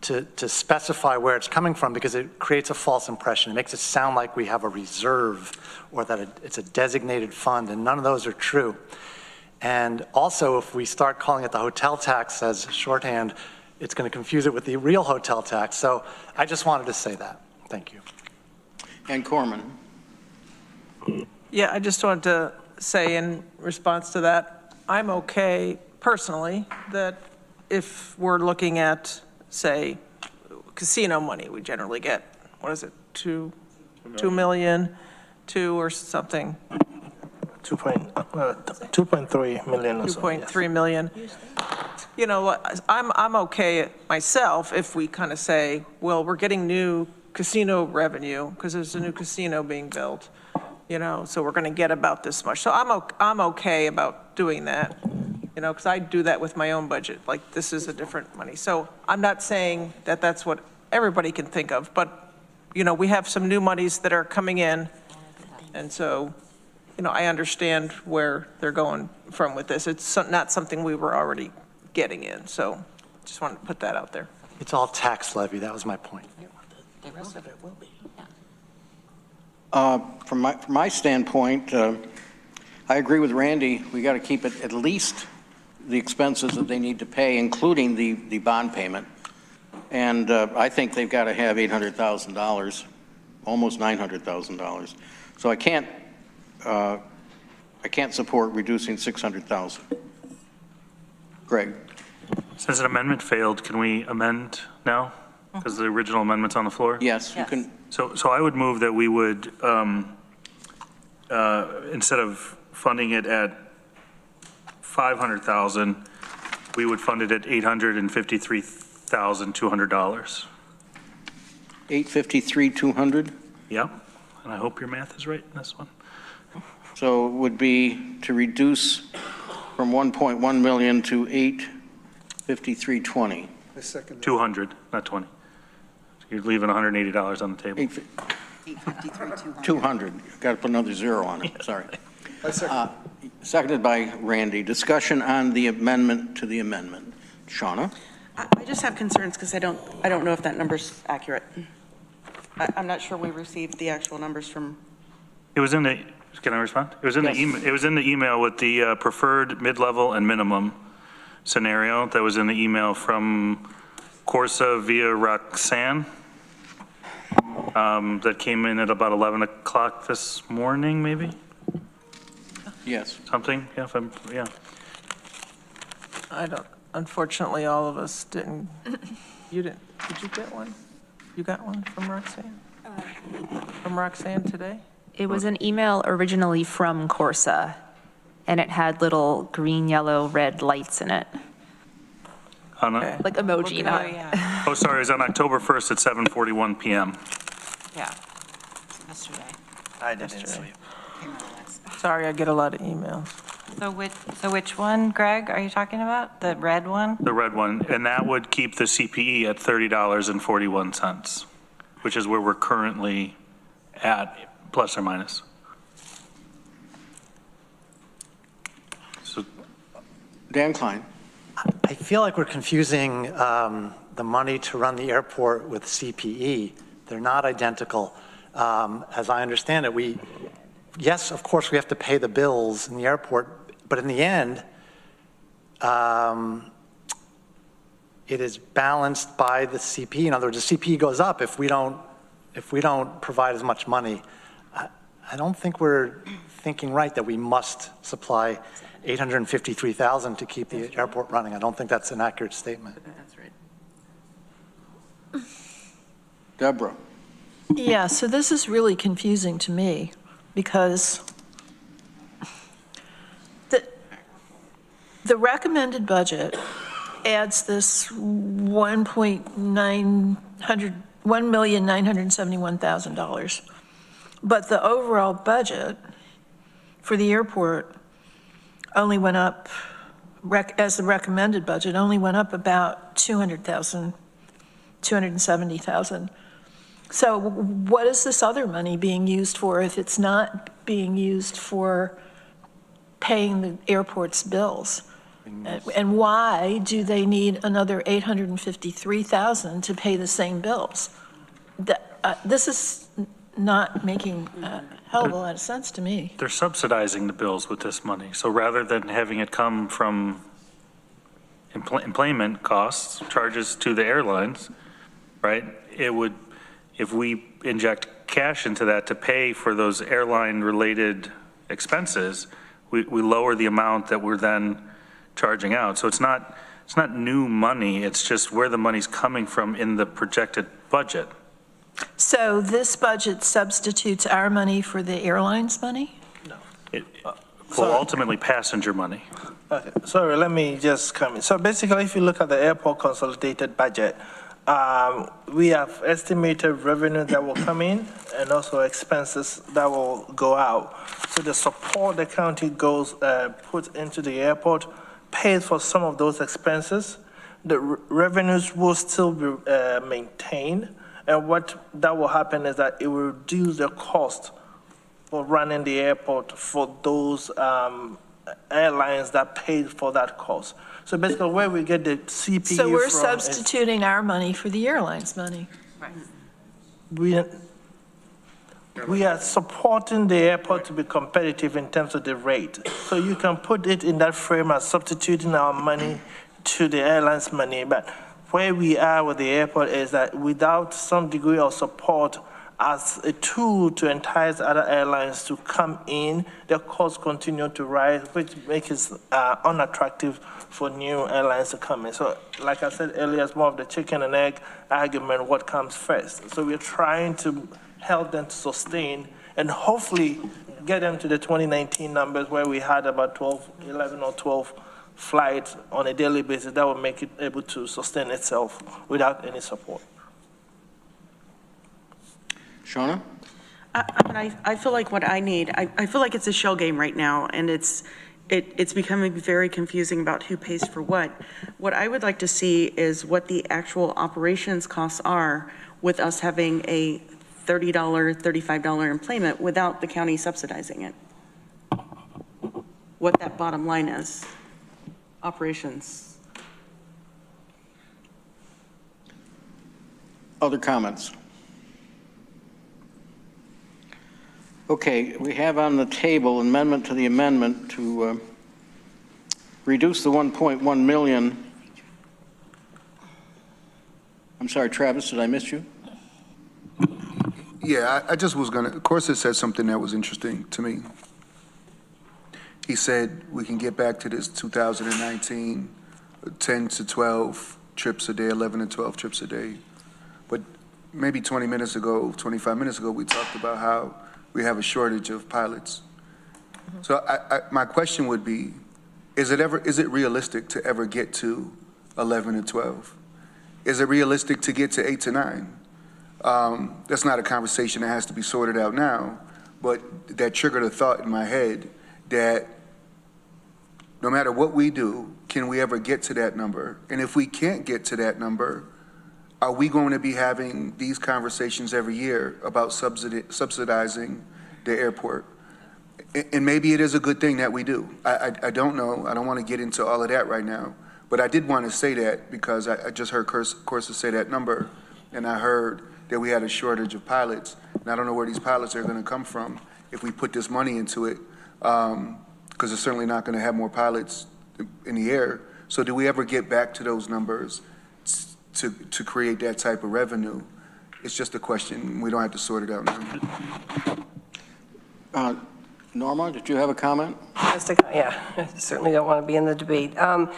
Speaker 15: to specify where it's coming from because it creates a false impression. It makes it sound like we have a reserve or that it's a designated fund, and none of those are true. And also, if we start calling it the hotel tax as shorthand, it's going to confuse it with the real hotel tax. So I just wanted to say that. Thank you.
Speaker 2: And Corman.
Speaker 3: Yeah, I just wanted to say in response to that, I'm okay personally that if we're looking at, say, casino money, we generally get, what is it, 2 million, 2 or something?
Speaker 16: 2.3 million or so.
Speaker 3: 2.3 million. You know, I'm okay myself if we kind of say, well, we're getting new casino revenue because there's a new casino being built, you know, so we're going to get about this much. So I'm okay about doing that, you know, because I do that with my own budget. Like, this is a different money. So I'm not saying that that's what everybody can think of, but, you know, we have some new monies that are coming in. And so, you know, I understand where they're going from with this. It's not something we were already getting in. So just wanted to put that out there.
Speaker 15: It's all tax levy. That was my point.
Speaker 2: From my standpoint, I agree with Randy. We got to keep it at least the expenses that they need to pay, including the bond payment. And I think they've got to have $800,000, almost $900,000. So I can't I can't support reducing 600,000. Greg?
Speaker 10: Since an amendment failed, can we amend now? Because the original amendment's on the floor?
Speaker 2: Yes, you can.
Speaker 10: So I would move that we would, instead of funding it at 500,000, we would fund it at $853,200.
Speaker 2: 853,200?
Speaker 10: Yep, and I hope your math is right in this one.
Speaker 2: So it would be to reduce from 1.1 million to 853,20.
Speaker 10: 200, not 20. You're leaving $180 on the table.
Speaker 2: 200. Got to put another zero on it, sorry. Seconded by Randy. Discussion on the amendment to the amendment. Shauna?
Speaker 4: I just have concerns because I don't know if that number's accurate. I'm not sure we received the actual numbers from.
Speaker 10: It was in the, can I respond? It was in the email. It was in the email with the preferred, mid-level, and minimum scenario that was in the email from Corsa via Roxanne. That came in at about 11 o'clock this morning, maybe?
Speaker 2: Yes.
Speaker 10: Something, yeah, yeah.
Speaker 3: I don't, unfortunately, all of us didn't, you didn't, did you get one? You got one from Roxanne? From Roxanne today?
Speaker 5: It was an email originally from Corsa, and it had little green, yellow, red lights in it.
Speaker 3: Okay.
Speaker 5: Like emoji, not.
Speaker 10: Oh, sorry, it was on October 1st at 7:41 PM.
Speaker 11: Yeah. Yesterday.
Speaker 16: I didn't see it.
Speaker 3: Sorry, I get a lot of emails.
Speaker 11: So which one, Greg, are you talking about? The red one?
Speaker 10: The red one, and that would keep the CPE at $30.41, which is where we're currently at, plus or minus. So,
Speaker 2: Dan Klein.
Speaker 15: I feel like we're confusing the money to run the airport with CPE. They're not identical. As I understand it, yes, of course, we have to pay the bills in the airport, but in the end, it is balanced by the CPE. In other words, the CPE goes up if we don't provide as much money. I don't think we're thinking right that we must supply $853,000 to keep the airport running. I don't think that's an accurate statement.
Speaker 4: That's right.
Speaker 2: Deborah.
Speaker 8: Yeah, so this is really confusing to me because the recommended budget adds this $1,971,000. But the overall budget for the airport only went up, as the recommended budget, only went up about $200,000, $270,000. So what is this other money being used for if it's not being used for paying the airport's bills? And why do they need another $853,000 to pay the same bills? This is not making a hell of a lot of sense to me.
Speaker 10: they're subsidizing the bills with this money. So rather than having it come from employment costs, charges to the airlines, right? It would, if we inject cash into that to pay for those airline-related expenses, we lower the amount that we're then charging out. So it's not new money, it's just where the money's coming from in the projected budget.
Speaker 8: So this budget substitutes our money for the airline's money?
Speaker 10: Well, ultimately passenger money.
Speaker 16: Okay, sorry, let me just come in. So basically, if you look at the airport consolidated budget, we have estimated revenue that will come in and also expenses that will go out. So the support the county puts into the airport pays for some of those expenses. The revenues will still be maintained. And what that will happen is that it will reduce the cost for running the airport for those airlines that paid for that cost. So basically where we get the CPE
Speaker 8: So we're
Speaker 16: from
Speaker 8: substituting our money for the airline's money.
Speaker 16: We are supporting the airport to be competitive in terms of the rate. So you can put it in that frame as substituting our money to the airline's money. But where we are with the airport is that without some degree of support as a tool to entice other airlines to come in. Their costs continue to rise, which makes it unattractive for new airlines to come in. So like I said earlier, it's more of the chicken and egg argument, what comes first. So we're trying to help them to sustain and hopefully get them to the 2019 numbers where we had about 11 or 12 flights on a daily basis. That will make it able to sustain itself without any support.
Speaker 2: Shauna?
Speaker 4: I feel like what I need, I feel like it's a shell game right now, and it's becoming very confusing about who pays for what. What I would like to see is what the actual operations costs are with us having a $30, $35 employment without the county subsidizing it. What that bottom line is, operations.
Speaker 2: Other comments? Okay, we have on the table amendment to the amendment to reduce the 1.1 million. I'm sorry, Travis, did I miss you?
Speaker 14: Yeah, I just was gonna, Corsa said something that was interesting to me. He said we can get back to this 2019, 10 to 12 trips a day, 11 to 12 trips a day. But maybe 20 minutes ago, 25 minutes ago, we talked about how we have a shortage of pilots. So my question would be, is it realistic to ever get to 11 and 12? Is it realistic to get to 8 to 9? That's not a conversation that has to be sorted out now, but that triggered a thought in my head that no matter what we do, can we ever get to that number? And if we can't get to that number, are we going to be having these conversations every year about subsidizing the airport? And maybe it is a good thing that we do. I don't know. I don't want to get into all of that right now. But I did want to say that because I just heard Corsa say that number, and I heard that we had a shortage of pilots. And I don't know where these pilots are going to come from if we put this money into it, because it's certainly not going to have more pilots in the air. So do we ever get back to those numbers to create that type of revenue? It's just a question. We don't have to sort it out now.
Speaker 2: Norma, did you have a comment?
Speaker 17: Yeah, I certainly don't want to be in the debate. Come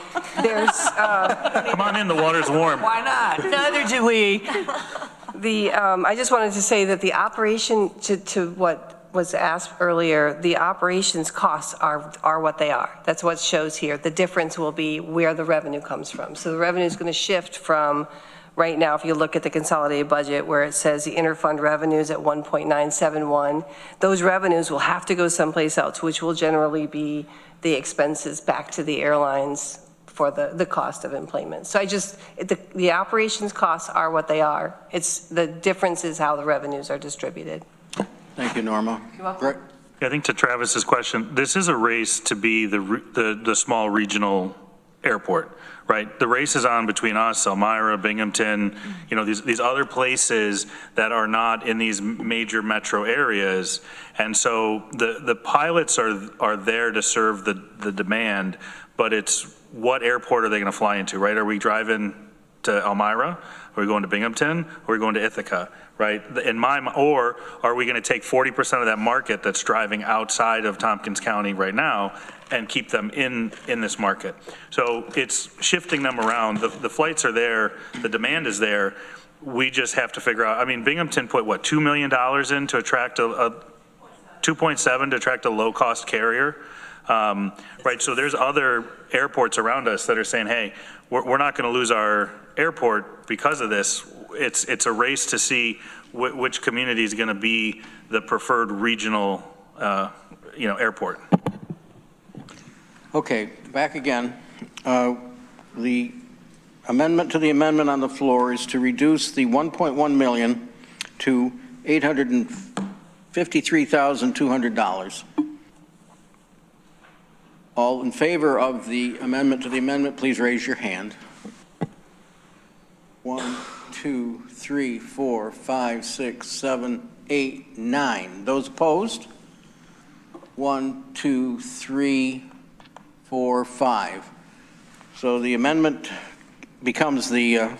Speaker 10: on in, the water's warm.
Speaker 17: Why not? Neither do we. I just wanted to say that the operation, to what was asked earlier, the operations costs are what they are. That's what shows here. The difference will be where the revenue comes from. So the revenue is going to shift from, right now, if you look at the consolidated budget where it says the interfund revenues at 1.971, those revenues will have to go someplace else, which will generally be the expenses back to the airlines for the cost of employment. So the operations costs are what they are. The difference is how the revenues are distributed.
Speaker 2: Thank you, Norma.
Speaker 17: You're welcome.
Speaker 10: I think to Travis's question, this is a race to be the small regional airport, right? The race is on between us, Elmira, Binghamton, these other places that are not in these major metro areas. And so the pilots are there to serve the demand, but it's what airport are they going to fly into, right? Are we driving to Elmira? Are we going to Binghamton? Or are we going to Ithaca, right? Or are we going to take 40% of that market that's driving outside of Tompkins County right now and keep them in this market? So it's shifting them around. The flights are there. The demand is there. We just have to figure out, Binghamton put what, $2 million in to attract a 2.7 to attract a low-cost carrier, right? So there's other airports around us that are saying, hey, we're not going to lose our airport because of this. It's a race to see which community is going to be the preferred regional, airport.
Speaker 2: Okay, back again. The amendment to the amendment on the floor is to reduce the 1.1 million to $853,200. All in favor of the amendment to the amendment, please raise your hand. 1, 2, 3, 4, 5, 6, 7, 8, 9. Those opposed? 1, 2, 3, 4, 5. So the amendment becomes the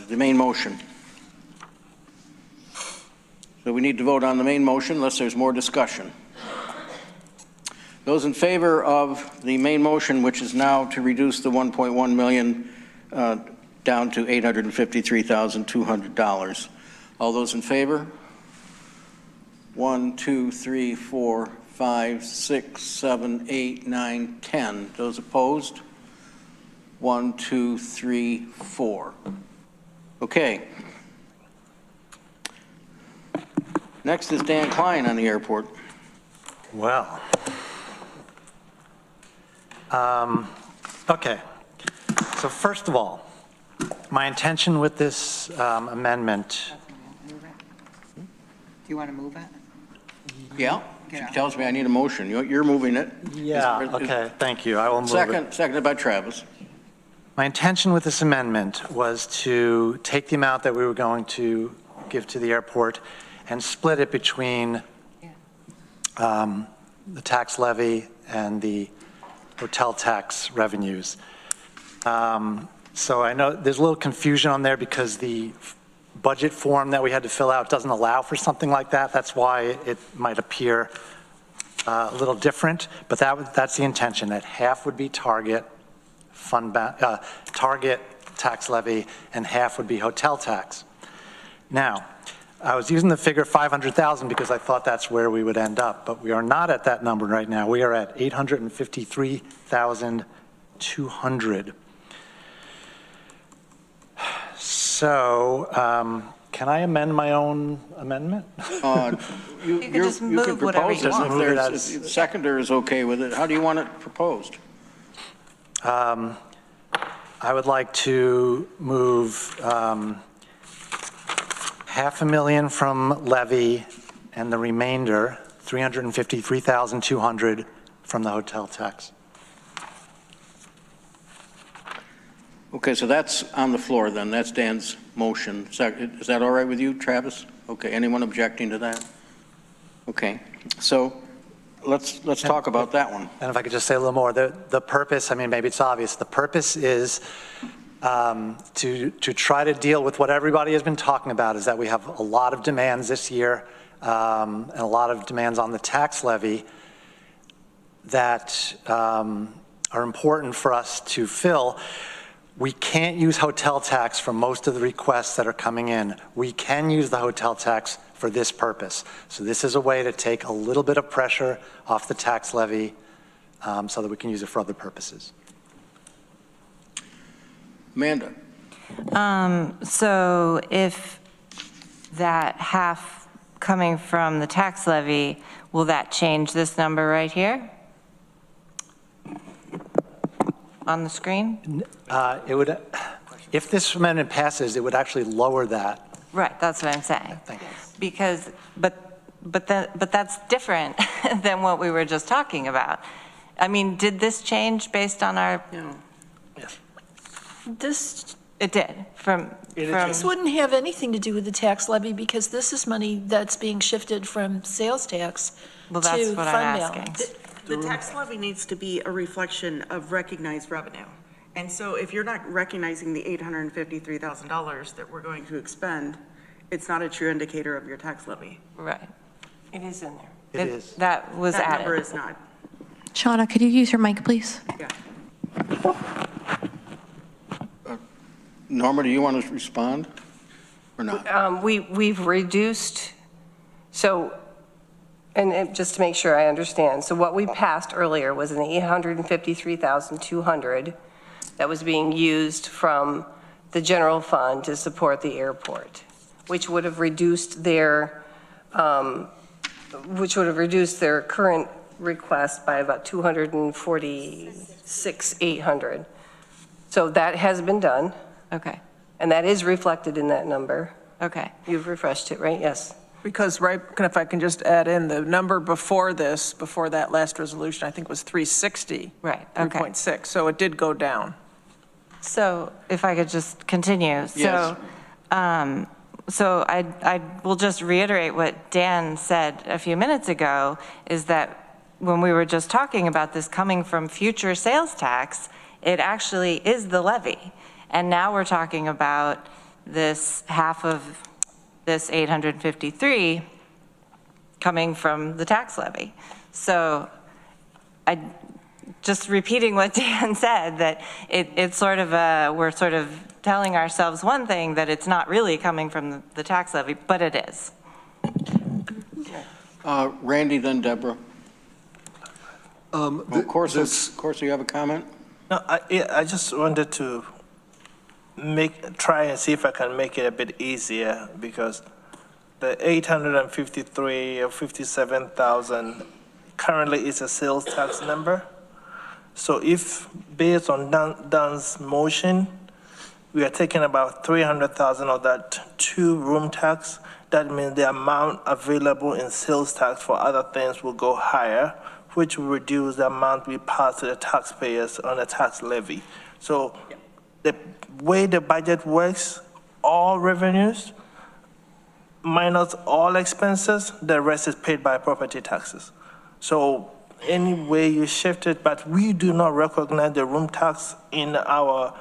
Speaker 2: main motion. So we need to vote on the main motion unless there's more discussion. Those in favor of the main motion, which is now to reduce the 1.1 million down to $853,200. All those in favor? 1, 2, 3, 4, 5, 6, 7, 8, 9, 10. Those opposed? 1, 2, 3, 4. Okay. Next is Dan Klein on the airport.
Speaker 15: Well. Okay. So first of all, my intention with this amendment.
Speaker 4: Do you want to move it?
Speaker 2: Yeah. She tells me I need a motion. You're moving it.
Speaker 15: Yeah, okay, thank you. I will move it.
Speaker 2: Seconded by Travis.
Speaker 15: My intention with this amendment was to take the amount that we were going to give to the airport and split it between the tax levy and the hotel tax revenues. So I know there's a little confusion on there because the budget form that we had to fill out doesn't allow for something like that. That's why it might appear a little different, but that's the intention, that half would be target tax levy and half would be hotel tax. Now, I was using the figure 500,000 because I thought that's where we would end up, but we are not at that number right now. We are at 853,200. So, can I amend my own amendment?
Speaker 2: You
Speaker 17: can just move whatever you want.
Speaker 2: If the seconder is okay with it, how do you want it proposed?
Speaker 15: I would like to move $500,000 from levy and the remainder, $353,200 from the hotel tax.
Speaker 2: Okay, so that's on the floor then. That's Dan's motion. Is that all right with you, Travis? Okay, anyone objecting to that? Okay, so let's talk about that one.
Speaker 15: And if I could just say a little more, the purpose, I mean, maybe it's obvious, the purpose is to try to deal with what everybody has been talking about, is that we have a lot of demands this year and a lot of demands on the tax levy that are important for us to fill. We can't use hotel tax for most of the requests that are coming in. We can use the hotel tax for this purpose. So this is a way to take a little bit of pressure off the tax levy so that we can use it for other purposes.
Speaker 2: Amanda.
Speaker 11: So if that half coming from the tax levy, will that change this number right here on the screen?
Speaker 15: It would, if this amendment passes, it would actually lower that.
Speaker 11: Right, that's what I'm saying. Because, but that's different than what we were just talking about. I mean, did this change based on our?
Speaker 4: No.
Speaker 15: Yes.
Speaker 11: It did.
Speaker 8: This wouldn't have anything to do with the tax levy because this is money that's being shifted from sales tax to fund balance.
Speaker 11: Well, that's what I'm asking.
Speaker 4: The tax levy needs to be a reflection of recognized revenue. And so if you're not recognizing the $853,000 that we're going to expend, it's not a true indicator of your tax levy.
Speaker 11: Right.
Speaker 17: It is in there.
Speaker 15: It is.
Speaker 11: That was
Speaker 4: That
Speaker 11: added.
Speaker 4: number is not.
Speaker 18: Shauna, could you use your mic, please?
Speaker 4: Yeah.
Speaker 2: Norma, do you want to respond or not?
Speaker 17: We've reduced, so, and just to make sure I understand, so what we passed earlier was an $853,200 that was being used from the general fund to support the airport, which would have reduced their current request by about $246,800. So that has been done.
Speaker 11: Okay.
Speaker 17: And that is reflected in that number.
Speaker 11: Okay.
Speaker 17: You've refreshed it, right? Yes.
Speaker 3: Because, right, if I can just add in, the number before this, before that last resolution, I think was 360.
Speaker 11: Right, okay.
Speaker 3: 3.6, so it did go down.
Speaker 11: So if I could just continue.
Speaker 2: Yes.
Speaker 11: So I will just reiterate what Dan said a few minutes ago, is that when we were just talking about this coming from future sales tax, it actually is the levy. And now we're talking about this half of this 853 coming from the tax levy. So just repeating what Dan said, that it's sort of we're sort of telling ourselves one thing, that it's not really coming from the tax levy, but it is.
Speaker 2: Randy, then Deborah. Of course, you have a comment?
Speaker 16: No, I just wanted to try and see if I can make it a bit easier, because the 853 or 57,000 currently is a sales tax number. So if, based on Dan's motion, we are taking about 300,000 of that to room tax, that means the amount available in sales tax for other things will go higher, which will reduce the amount we pass to the taxpayers on the tax levy. So the way the budget works, all revenues minus all expenses, the rest is paid by property taxes. So any way you shift it, but we do not recognize the room tax in our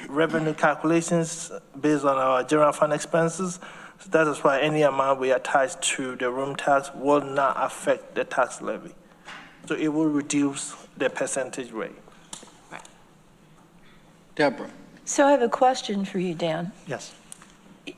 Speaker 16: revenue calculations based on our general fund expenses. So that is why any amount we attach to the room tax will not affect the tax levy. So it will reduce the percentage rate.
Speaker 2: Deborah.
Speaker 8: So I have a question for you, Dan.
Speaker 15: Yes.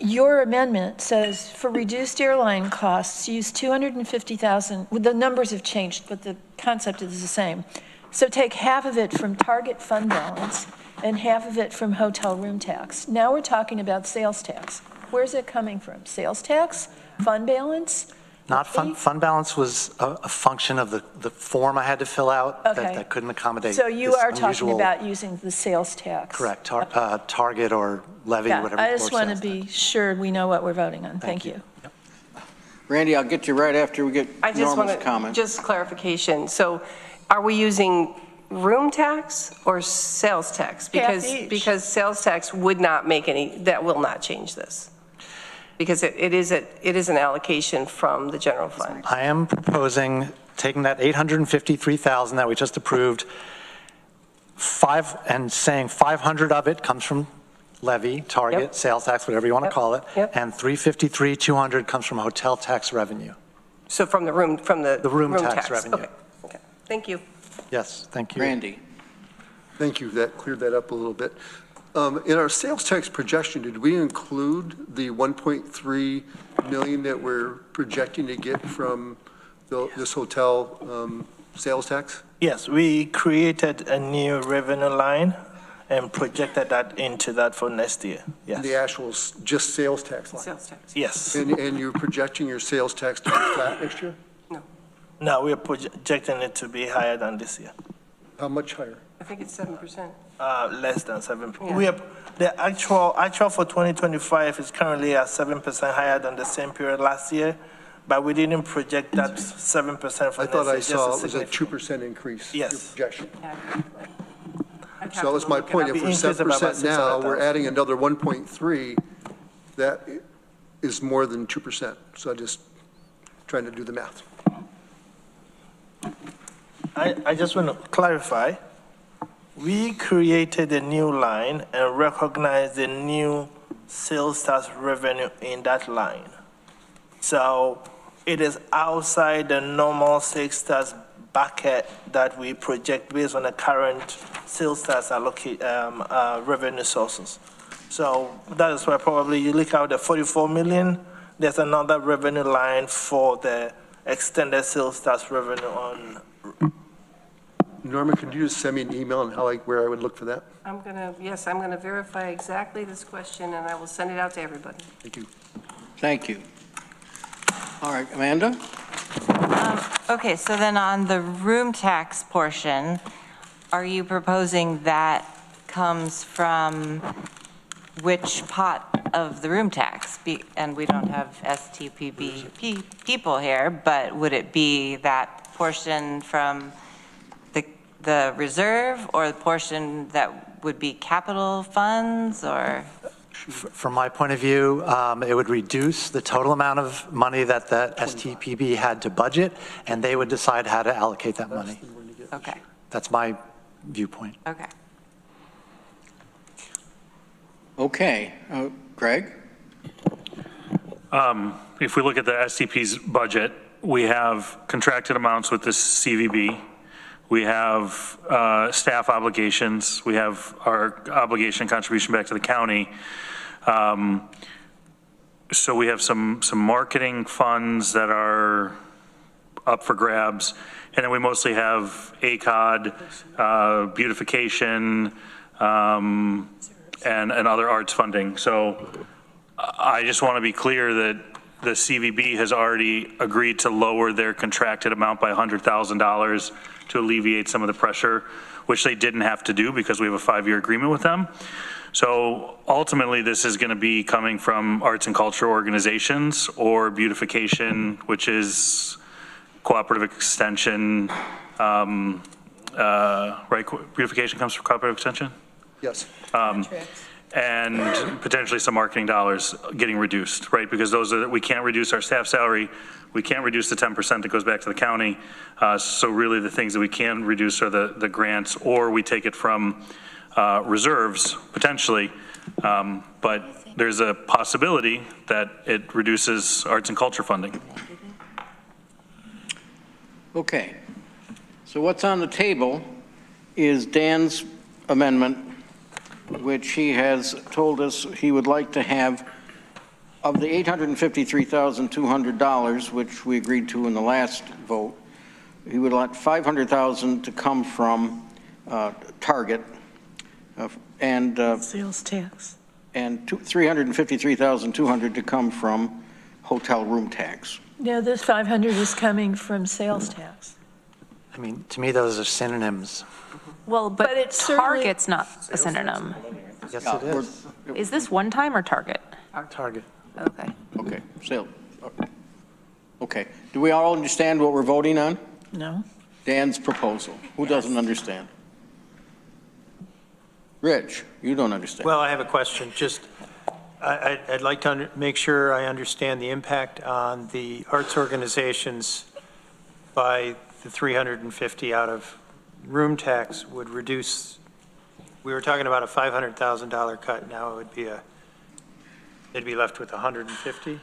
Speaker 8: Your amendment says for reduced airline costs, use 250,000. The numbers have changed, but the concept is the same. So take half of it from target fund balance and half of it from hotel room tax. Now we're talking about sales tax. Where's it coming from? Sales tax? Fund balance?
Speaker 19: Not fund balance was a function of the form I had to fill out that couldn't accommodate.
Speaker 8: So you
Speaker 19: this
Speaker 8: are talking
Speaker 19: unusual-
Speaker 8: about using the sales tax?
Speaker 19: Correct, target or levy,
Speaker 8: Yeah,
Speaker 19: whatever.
Speaker 8: I just
Speaker 19: or
Speaker 8: want to
Speaker 19: sales
Speaker 8: be sure we know what we're voting on. Thank you.
Speaker 19: Yep.
Speaker 2: Randy, I'll get you right after we get
Speaker 17: I just want
Speaker 2: Norma's comment.
Speaker 17: just clarification. So are we using room tax or sales tax? Because sales tax would not make any, that will not change this. Because it is an allocation from the general fund.
Speaker 19: I am proposing taking that 853,000 that we just approved, and saying 500 of it comes from levy, target, sales tax, whatever you want to call it, and 353,200 comes from hotel tax revenue.
Speaker 17: So from the room
Speaker 19: tax revenue.
Speaker 17: Okay. Thank you.
Speaker 19: Yes, thank you.
Speaker 2: Randy.
Speaker 9: Thank you. That cleared that up a little bit. In our sales tax projection, did we include the 1.3 million that we're projecting to get from this hotel sales tax?
Speaker 16: Yes, we created a new revenue line and projected that into that for next year. Yes.
Speaker 9: The actual just sales tax line?
Speaker 17: Sales tax.
Speaker 16: Yes.
Speaker 9: And you're projecting your sales tax to be flat next year?
Speaker 16: No, we're projecting it to be higher than this year.
Speaker 9: How much higher?
Speaker 17: I think it's 7%.
Speaker 16: Less than 7%.
Speaker 17: Yeah.
Speaker 16: We have the actual for 2025 is currently at 7% higher than the same period last year, but we didn't project that 7% for next year.
Speaker 9: I thought I saw it was a 2% increase.
Speaker 16: Yes.
Speaker 9: Your projection.
Speaker 17: I'd have
Speaker 9: So that's my point. If we're 7% now, we're adding another 1.3. That is more than 2%. So I'm just trying to do the math.
Speaker 16: I just want to clarify. We created a new line and recognized the new sales tax revenue in that line. So it is outside the normal sales tax bucket that we project based on the current sales tax revenue sources. So that is why probably you look at the 44 million, there's another revenue line for the extended sales tax revenue on.
Speaker 9: Norma, could you just send me an email on where I would look for that?
Speaker 17: I'm going to verify exactly this question, and I will send it out to everybody.
Speaker 9: Thank you.
Speaker 2: Thank you. All right, Amanda?
Speaker 11: Okay, so then on the room tax portion, are you proposing that comes from which pot of the room tax? And we don't have STPB people here, but would it be that portion from the reserve, or the portion that would be capital funds, or?
Speaker 19: From my point of view, it would reduce the total amount of money that the STPB had to budget, and they would decide how to allocate that money.
Speaker 11: Okay.
Speaker 19: That's my viewpoint.
Speaker 11: Okay.
Speaker 2: Okay. Greg?
Speaker 10: If we look at the STP's budget, we have contracted amounts with the CVB. We have staff obligations. We have our obligation contribution back to the county. So we have some marketing funds that are up for grabs. And then we mostly have ACOD, beautification, and other arts funding. So I just want to be clear that the CVB has already agreed to lower their contracted amount by $100,000 to alleviate some of the pressure, which they didn't have to do because we have a 5-year agreement with them. So ultimately, this is going to be coming from arts and culture organizations or beautification, which is cooperative extension, right? Beautification comes from cooperative extension?
Speaker 9: Yes.
Speaker 10: And potentially some marketing dollars getting reduced, right? Because those are, we can't reduce our staff salary. We can't reduce the 10% that goes back to the county. So really the things that we can reduce are the grants, or we take it from reserves potentially. But there's a possibility that it reduces arts and culture funding.
Speaker 2: Okay. So what's on the table is Dan's amendment, which he has told us he would like to have of the $853,200, which we agreed to in the last vote. He would like $500,000 to come from Target and
Speaker 8: sales tax,
Speaker 2: and $353,200 to come from hotel room tax.
Speaker 8: No, this 500 is coming from sales tax.
Speaker 19: I mean, to me, those are synonyms.
Speaker 5: Well, but
Speaker 8: it's certainly-
Speaker 5: Target's not a synonym.
Speaker 19: Yes, it is.
Speaker 5: Is this one time or Target?
Speaker 19: Target.
Speaker 5: Okay.
Speaker 2: Okay, sale. Okay. Do we all understand what we're voting on?
Speaker 8: No.
Speaker 2: Dan's proposal. Who doesn't understand? Rich, you don't understand.
Speaker 15: Well, I have a question. Just, I'd like to make sure I understand the impact on the arts organizations by the 350 out of room tax would reduce. We were talking about a $500,000 cut. Now it would be they'd be left with 150?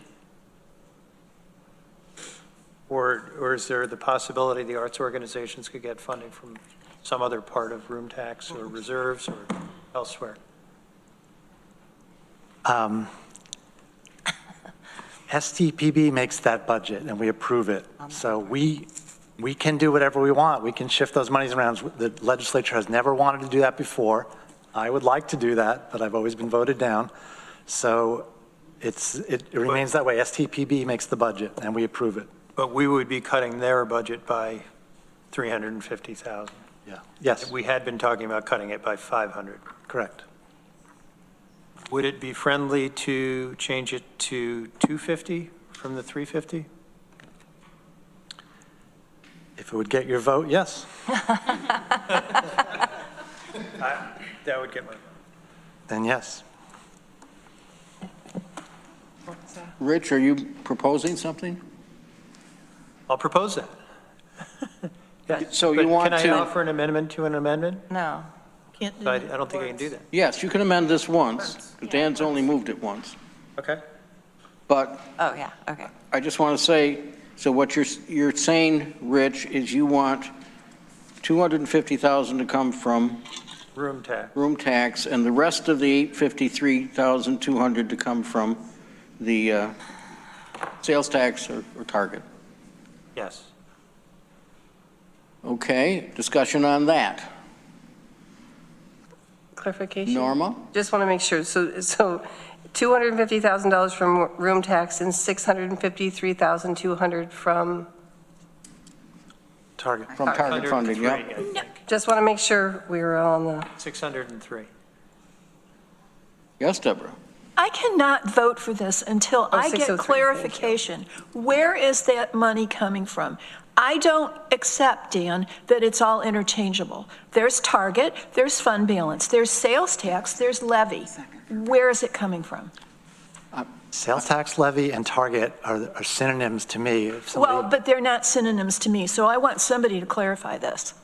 Speaker 15: Or is there the possibility the arts organizations could get funding from some other part of room tax or reserves or elsewhere?
Speaker 19: STPB makes that budget and we approve it. So we can do whatever we want. We can shift those monies around. The legislature has never wanted to do that before. I would like to do that, but I've always been voted down. So it remains that way. STPB makes the budget and we approve it.
Speaker 15: But we would be cutting their budget by 350,000.
Speaker 19: Yeah. Yes.
Speaker 15: We had been talking about cutting it by 500.
Speaker 19: Correct.
Speaker 15: Would it be friendly to change it to 250 from the 350?
Speaker 19: If it would get your vote, yes.
Speaker 15: That would get my vote.
Speaker 19: Then yes.
Speaker 2: Rich, are you proposing something?
Speaker 15: I'll propose that.
Speaker 2: So you want
Speaker 15: Can
Speaker 2: to?
Speaker 15: I offer an amendment to an amendment?
Speaker 11: No.
Speaker 8: Can't do
Speaker 15: I
Speaker 8: that.
Speaker 15: don't think I can do that.
Speaker 2: Yes, you can amend this once. Dan's only moved it once.
Speaker 15: Okay.
Speaker 2: But
Speaker 11: Oh, yeah, okay.
Speaker 2: I just want to say, so what you're saying, Rich, is you want $250,000 to come from
Speaker 15: Room tax.
Speaker 2: room tax, and the rest of the $853,200 to come from the sales tax or Target.
Speaker 15: Yes.
Speaker 2: Okay, discussion on that.
Speaker 17: Clarification?
Speaker 2: Norma?
Speaker 17: Just want to make sure. So $250,000 from room tax and $653,200 from,
Speaker 19: Target.
Speaker 2: From Target funding, yeah.
Speaker 15: 603, I think.
Speaker 17: just want to make sure we were on the,
Speaker 15: 603.
Speaker 2: Yes, Deborah?
Speaker 8: I cannot vote for this until I get
Speaker 17: 603,
Speaker 8: clarification. Where is that money coming from? I don't accept, Dan, that it's all interchangeable. There's Target, there's fund balance, there's sales tax, there's levy. Where is it coming from?
Speaker 19: Sales tax levy and Target are synonyms to me. If somebody-
Speaker 8: Well, but they're not synonyms to me, so I want somebody to clarify this.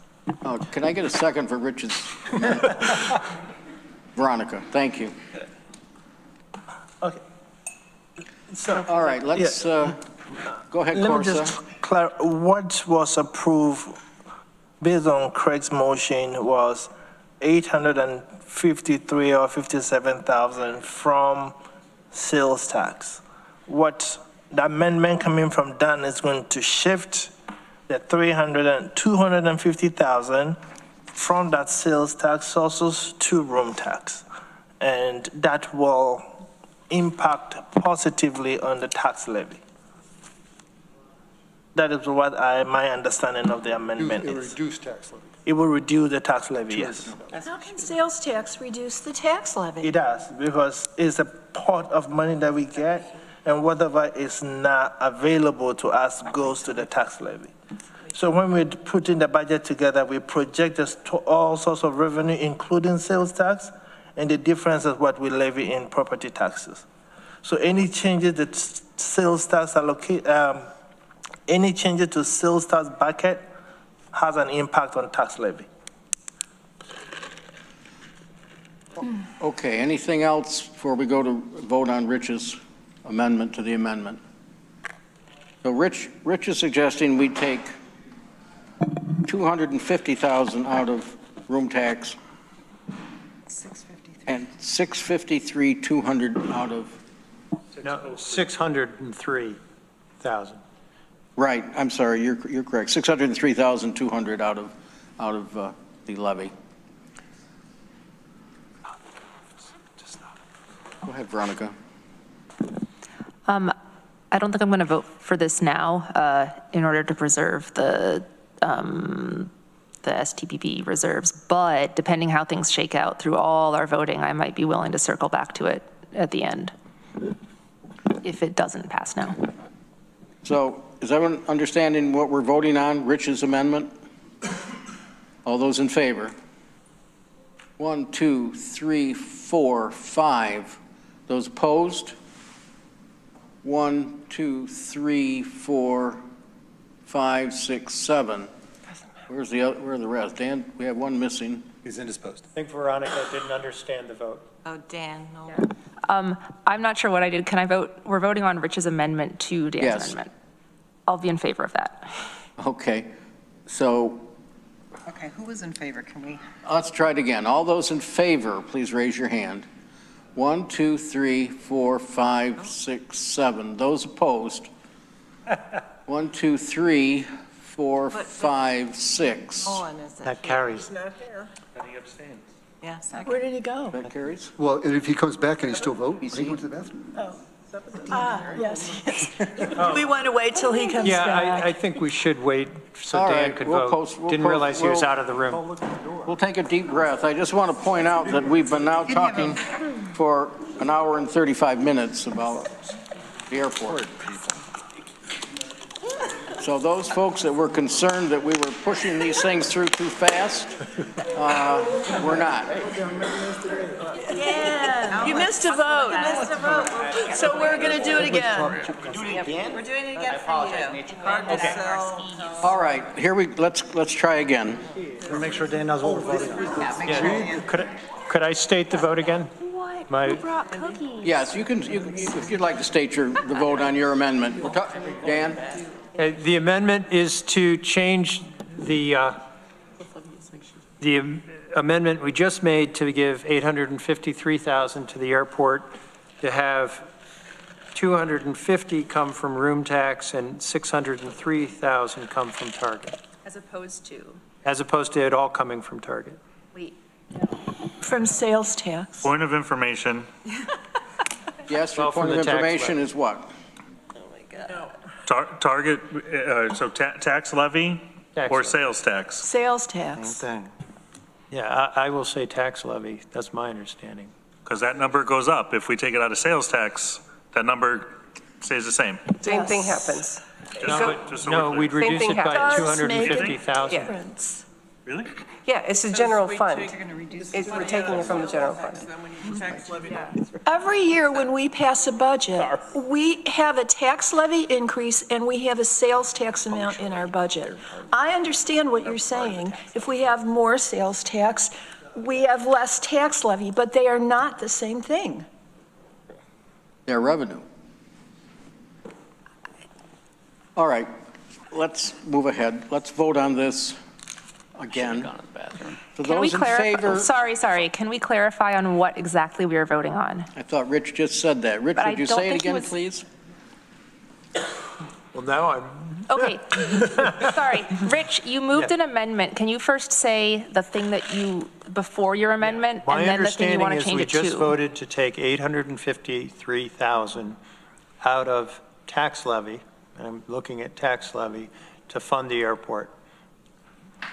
Speaker 2: Can I get a second for Rich's? Veronica, thank you.
Speaker 15: Okay.
Speaker 2: All right, let's, go ahead,
Speaker 16: Let me
Speaker 2: Corsa.
Speaker 16: just clarify, what was approved based on Craig's motion was 853 or 57,000 from sales tax. What the amendment coming from Dan is going to shift the 250,000 from that sales tax sources to room tax. And that will impact positively on the tax levy. That is what my understanding of the amendment
Speaker 9: It
Speaker 16: is.
Speaker 9: reduced tax levy.
Speaker 16: It will reduce the tax levy, yes.
Speaker 8: How can sales tax reduce the tax levy?
Speaker 16: It does, because it's a pot of money that we get, and whatever is not available to us goes to the tax levy. So when we put in the budget together, we project all sorts of revenue, including sales tax, and the difference is what we levy in property taxes. So any changes that sales tax any changes to sales tax bucket has an impact on tax levy.
Speaker 2: Okay, anything else before we go to vote on Rich's amendment to the amendment? So Rich is suggesting we take 250,000 out of room tax and 653,200 out of.
Speaker 15: No, 603,000.
Speaker 2: Right, I'm sorry, you're correct. 603,200 out of the levy. Go ahead, Veronica.
Speaker 5: I don't think I'm going to vote for this now in order to preserve the STPP reserves, but depending how things shake out through all our voting, I might be willing to circle back to it at the end if it doesn't pass now.
Speaker 2: So is everyone understanding what we're voting on, Rich's amendment? All those in favor? 1, 2, 3, 4, 5. Those opposed? 1, 2, 3, 4, 5, 6, 7. Where are the rest? Dan, we have one missing.
Speaker 1: He's indisposed.
Speaker 15: I think Veronica didn't understand the vote.
Speaker 11: Oh, Dan, no.
Speaker 5: I'm not sure what I did. Can I vote? We're voting on Rich's amendment to Dan's
Speaker 2: Yes.
Speaker 5: amendment. I'll be in favor of that.
Speaker 2: Okay, so
Speaker 3: Okay, who was in favor? Can we?
Speaker 2: let's try it again. All those in favor, please raise your hand. 1, 2, 3, 4, 5, 6, 7. Those opposed? 1, 2, 3, 4, 5, 6.
Speaker 19: That carries.
Speaker 3: Not here.
Speaker 10: And he abstains.
Speaker 11: Yes.
Speaker 8: Where did he go?
Speaker 2: That carries?
Speaker 9: Well, and if he comes back, can he still vote? He went to the bathroom.
Speaker 8: Yes, yes. Do we want to wait till he comes
Speaker 15: Yeah,
Speaker 8: back?
Speaker 15: I think we should wait so
Speaker 2: All
Speaker 15: Dan
Speaker 2: right,
Speaker 15: could
Speaker 2: we'll
Speaker 15: vote. Didn't realize he was out of the room.
Speaker 2: We'll take a deep breath. I just want to point out that we've been now talking for an hour and 35 minutes about the airport. So those folks that were concerned that we were pushing these things through too fast, we're not.
Speaker 8: Yeah, you missed a vote. So we're going to do it again.
Speaker 12: Do it again?
Speaker 3: We're doing it
Speaker 12: I
Speaker 3: again for
Speaker 12: apologize,
Speaker 3: you.
Speaker 12: Nature.
Speaker 3: Hard to sell.
Speaker 2: All right, let's try again.
Speaker 15: Make sure Dan knows what we're voting on.
Speaker 3: Yeah, make sure you.
Speaker 15: Could I state the vote again?
Speaker 8: What?
Speaker 15: My-
Speaker 8: Who brought cookies?
Speaker 2: Yes, you can, if you'd like to state the vote on your amendment. Dan?
Speaker 15: The amendment is to change the amendment we just made to give 853,000 to the airport, to have 250 come from room tax and 603,000 come from Target,
Speaker 5: As opposed to,
Speaker 15: as opposed to it all coming from Target.
Speaker 5: wait.
Speaker 8: From sales tax.
Speaker 10: Point of information,
Speaker 2: Yes, your
Speaker 15: Well, from
Speaker 2: point of
Speaker 15: the tax
Speaker 2: information
Speaker 15: levy.
Speaker 2: is what?
Speaker 10: Target, so tax levy
Speaker 15: Tax
Speaker 10: or
Speaker 15: levy.
Speaker 10: sales tax?
Speaker 8: Sales
Speaker 19: Same
Speaker 8: tax.
Speaker 19: thing.
Speaker 15: Yeah, I will say tax levy. That's my understanding.
Speaker 10: Because that number goes up. If we take it out of sales tax, that number stays the same.
Speaker 17: Same thing happens.
Speaker 10: Just so
Speaker 15: No,
Speaker 10: we're
Speaker 15: we'd
Speaker 10: clear.
Speaker 15: reduce
Speaker 17: thing
Speaker 15: it by
Speaker 8: happens. Does make a
Speaker 15: 250,000.
Speaker 8: difference.
Speaker 10: Really?
Speaker 17: Yeah, it's a general fund.
Speaker 3: You're going to reduce.
Speaker 17: We're taking it from the general fund.
Speaker 3: Then when you tax levy.
Speaker 8: Every year when we pass a budget, we have a tax levy increase and we have a sales tax amount in our budget. I understand what you're saying. If we have more sales tax, we have less tax levy, but they are not the same thing.
Speaker 2: Their revenue. All right, let's move ahead. Let's vote on this again. For
Speaker 5: Can we
Speaker 2: those in
Speaker 5: clarify?
Speaker 2: favor,
Speaker 5: Sorry. Can we clarify on what exactly we are voting on?
Speaker 2: I thought Rich just said that. Rich,
Speaker 5: But I
Speaker 2: would you
Speaker 5: don't
Speaker 2: say it
Speaker 5: think he
Speaker 2: again,
Speaker 5: was-
Speaker 2: please?
Speaker 15: Well, now I'm,
Speaker 5: Okay, sorry. Rich, you moved an amendment. Can you first say the thing that you, before your amendment,
Speaker 15: my
Speaker 5: and then the thing you
Speaker 15: understanding
Speaker 5: want to
Speaker 15: is
Speaker 5: change
Speaker 15: we
Speaker 5: it to?
Speaker 15: just voted to take 853,000 out of tax levy, and I'm looking at tax levy, to fund the airport.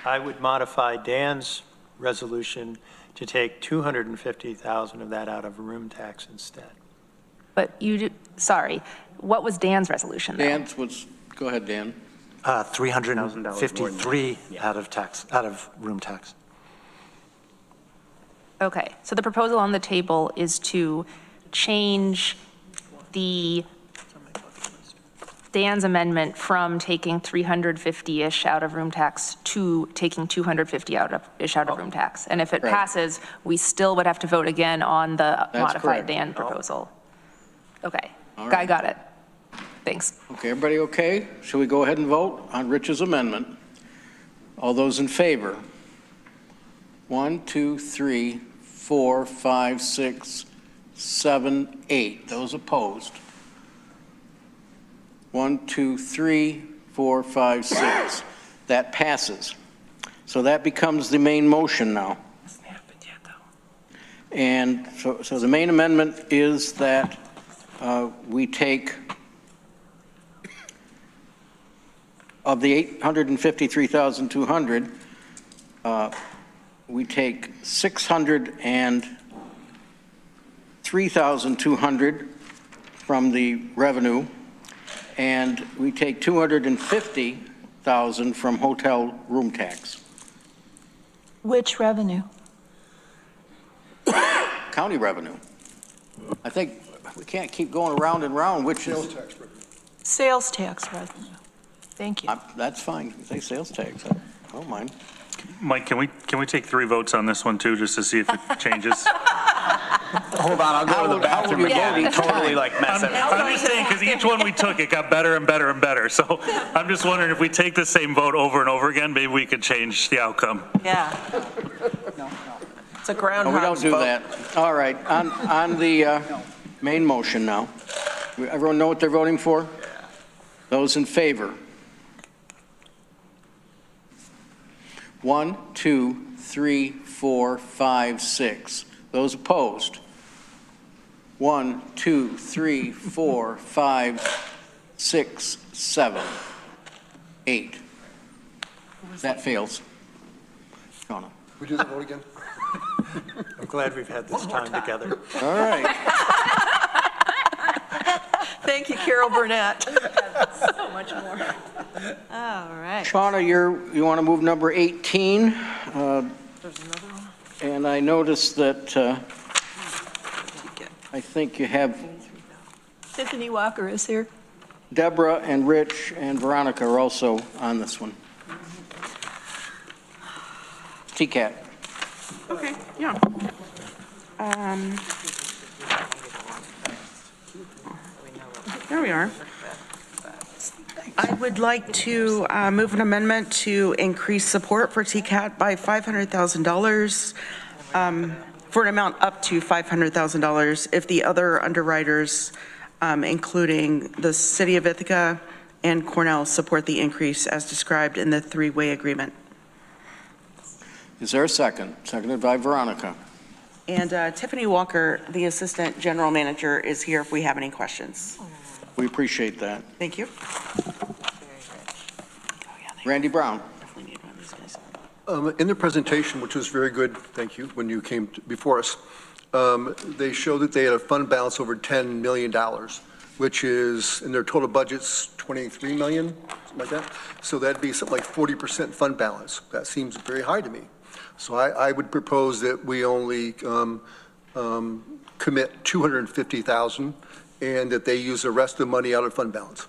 Speaker 15: I would modify Dan's resolution to take 250,000 of that out of room tax instead.
Speaker 5: But sorry, what was Dan's resolution, though?
Speaker 2: Dan's was, go ahead, Dan.
Speaker 19: 353 out of room tax.
Speaker 5: Okay, so the proposal on the table is to change Dan's amendment from taking 350-ish out of room tax to taking 250 out of room tax. And if it
Speaker 2: Correct.
Speaker 5: passes, we still would have to vote again on the modified
Speaker 2: correct.
Speaker 5: Dan proposal. Okay,
Speaker 2: All
Speaker 5: Guy
Speaker 2: right.
Speaker 5: got it. Thanks.
Speaker 2: Okay, everybody okay? Shall we go ahead and vote on Rich's amendment? All those in favor? 1, 2, 3, 4, 5, 6, 7, 8. Those opposed? 1, 2, 3, 4, 5, 6. That passes. So that becomes the main motion now. And so the main amendment is that we take, of the 853,200, we take 603,200 from the revenue, and we take 250,000 from hotel room tax.
Speaker 8: Which revenue?
Speaker 2: County revenue. I think we can't keep going around and around, which is,
Speaker 8: Sales tax revenue. Thank you.
Speaker 2: that's fine, say sales tax, I don't mind.
Speaker 10: Mike, can we take 3 votes on this one too, just to see if it changes?
Speaker 12: Hold on, I'll go to the bathroom
Speaker 2: would you
Speaker 12: again
Speaker 2: vote
Speaker 12: and
Speaker 2: each
Speaker 12: totally
Speaker 2: time?
Speaker 12: like mess it up.
Speaker 10: I'm just saying, because each one we took, it got better and better and better. So I'm just wondering if we take the same vote over and over again, maybe we could change the outcome.
Speaker 17: Yeah. It's a
Speaker 2: No,
Speaker 17: groundhog
Speaker 2: we don't do
Speaker 17: vote.
Speaker 2: that. All right, on the main motion now. Everyone know what they're voting for? Those in favor? 1, 2, 3, 4, 5, 6. Those opposed? 1, 2, 3, 4, 5, 6, 7, 8. That fails. Shawna.
Speaker 9: We do the vote again?
Speaker 15: I'm glad we've had this time together.
Speaker 2: All right.
Speaker 17: Thank you, Carol Burnett.
Speaker 5: So much more.
Speaker 17: All right.
Speaker 2: Shawna, you want to move number 18? And I noticed that I think you have
Speaker 8: Tiffany Walker is here.
Speaker 2: Deborah and Rich and Veronica are also on this one. TCAT.
Speaker 4: Okay, yeah. There we are. I would like to move an amendment to increase support for TCAT by $500,000, for an amount up to $500,000 if the other underwriters, including the City of Ithaca and Cornell, support the increase as described in the three-way agreement.
Speaker 2: Is there a second? Seconded by Veronica.
Speaker 4: And Tiffany Walker, the Assistant General Manager, is here if we have any questions.
Speaker 2: We appreciate that.
Speaker 4: Thank you.
Speaker 2: Randy Brown.
Speaker 9: In the presentation, which was very good, thank you, when you came before us, they showed that they had a fund balance over $10 million, which is, in their total budget's $23 million, something like that. So that'd be something like 40% fund balance. That seems very high to me. So I would propose that we only commit $250,000 and that they use the rest of the money out of fund balance.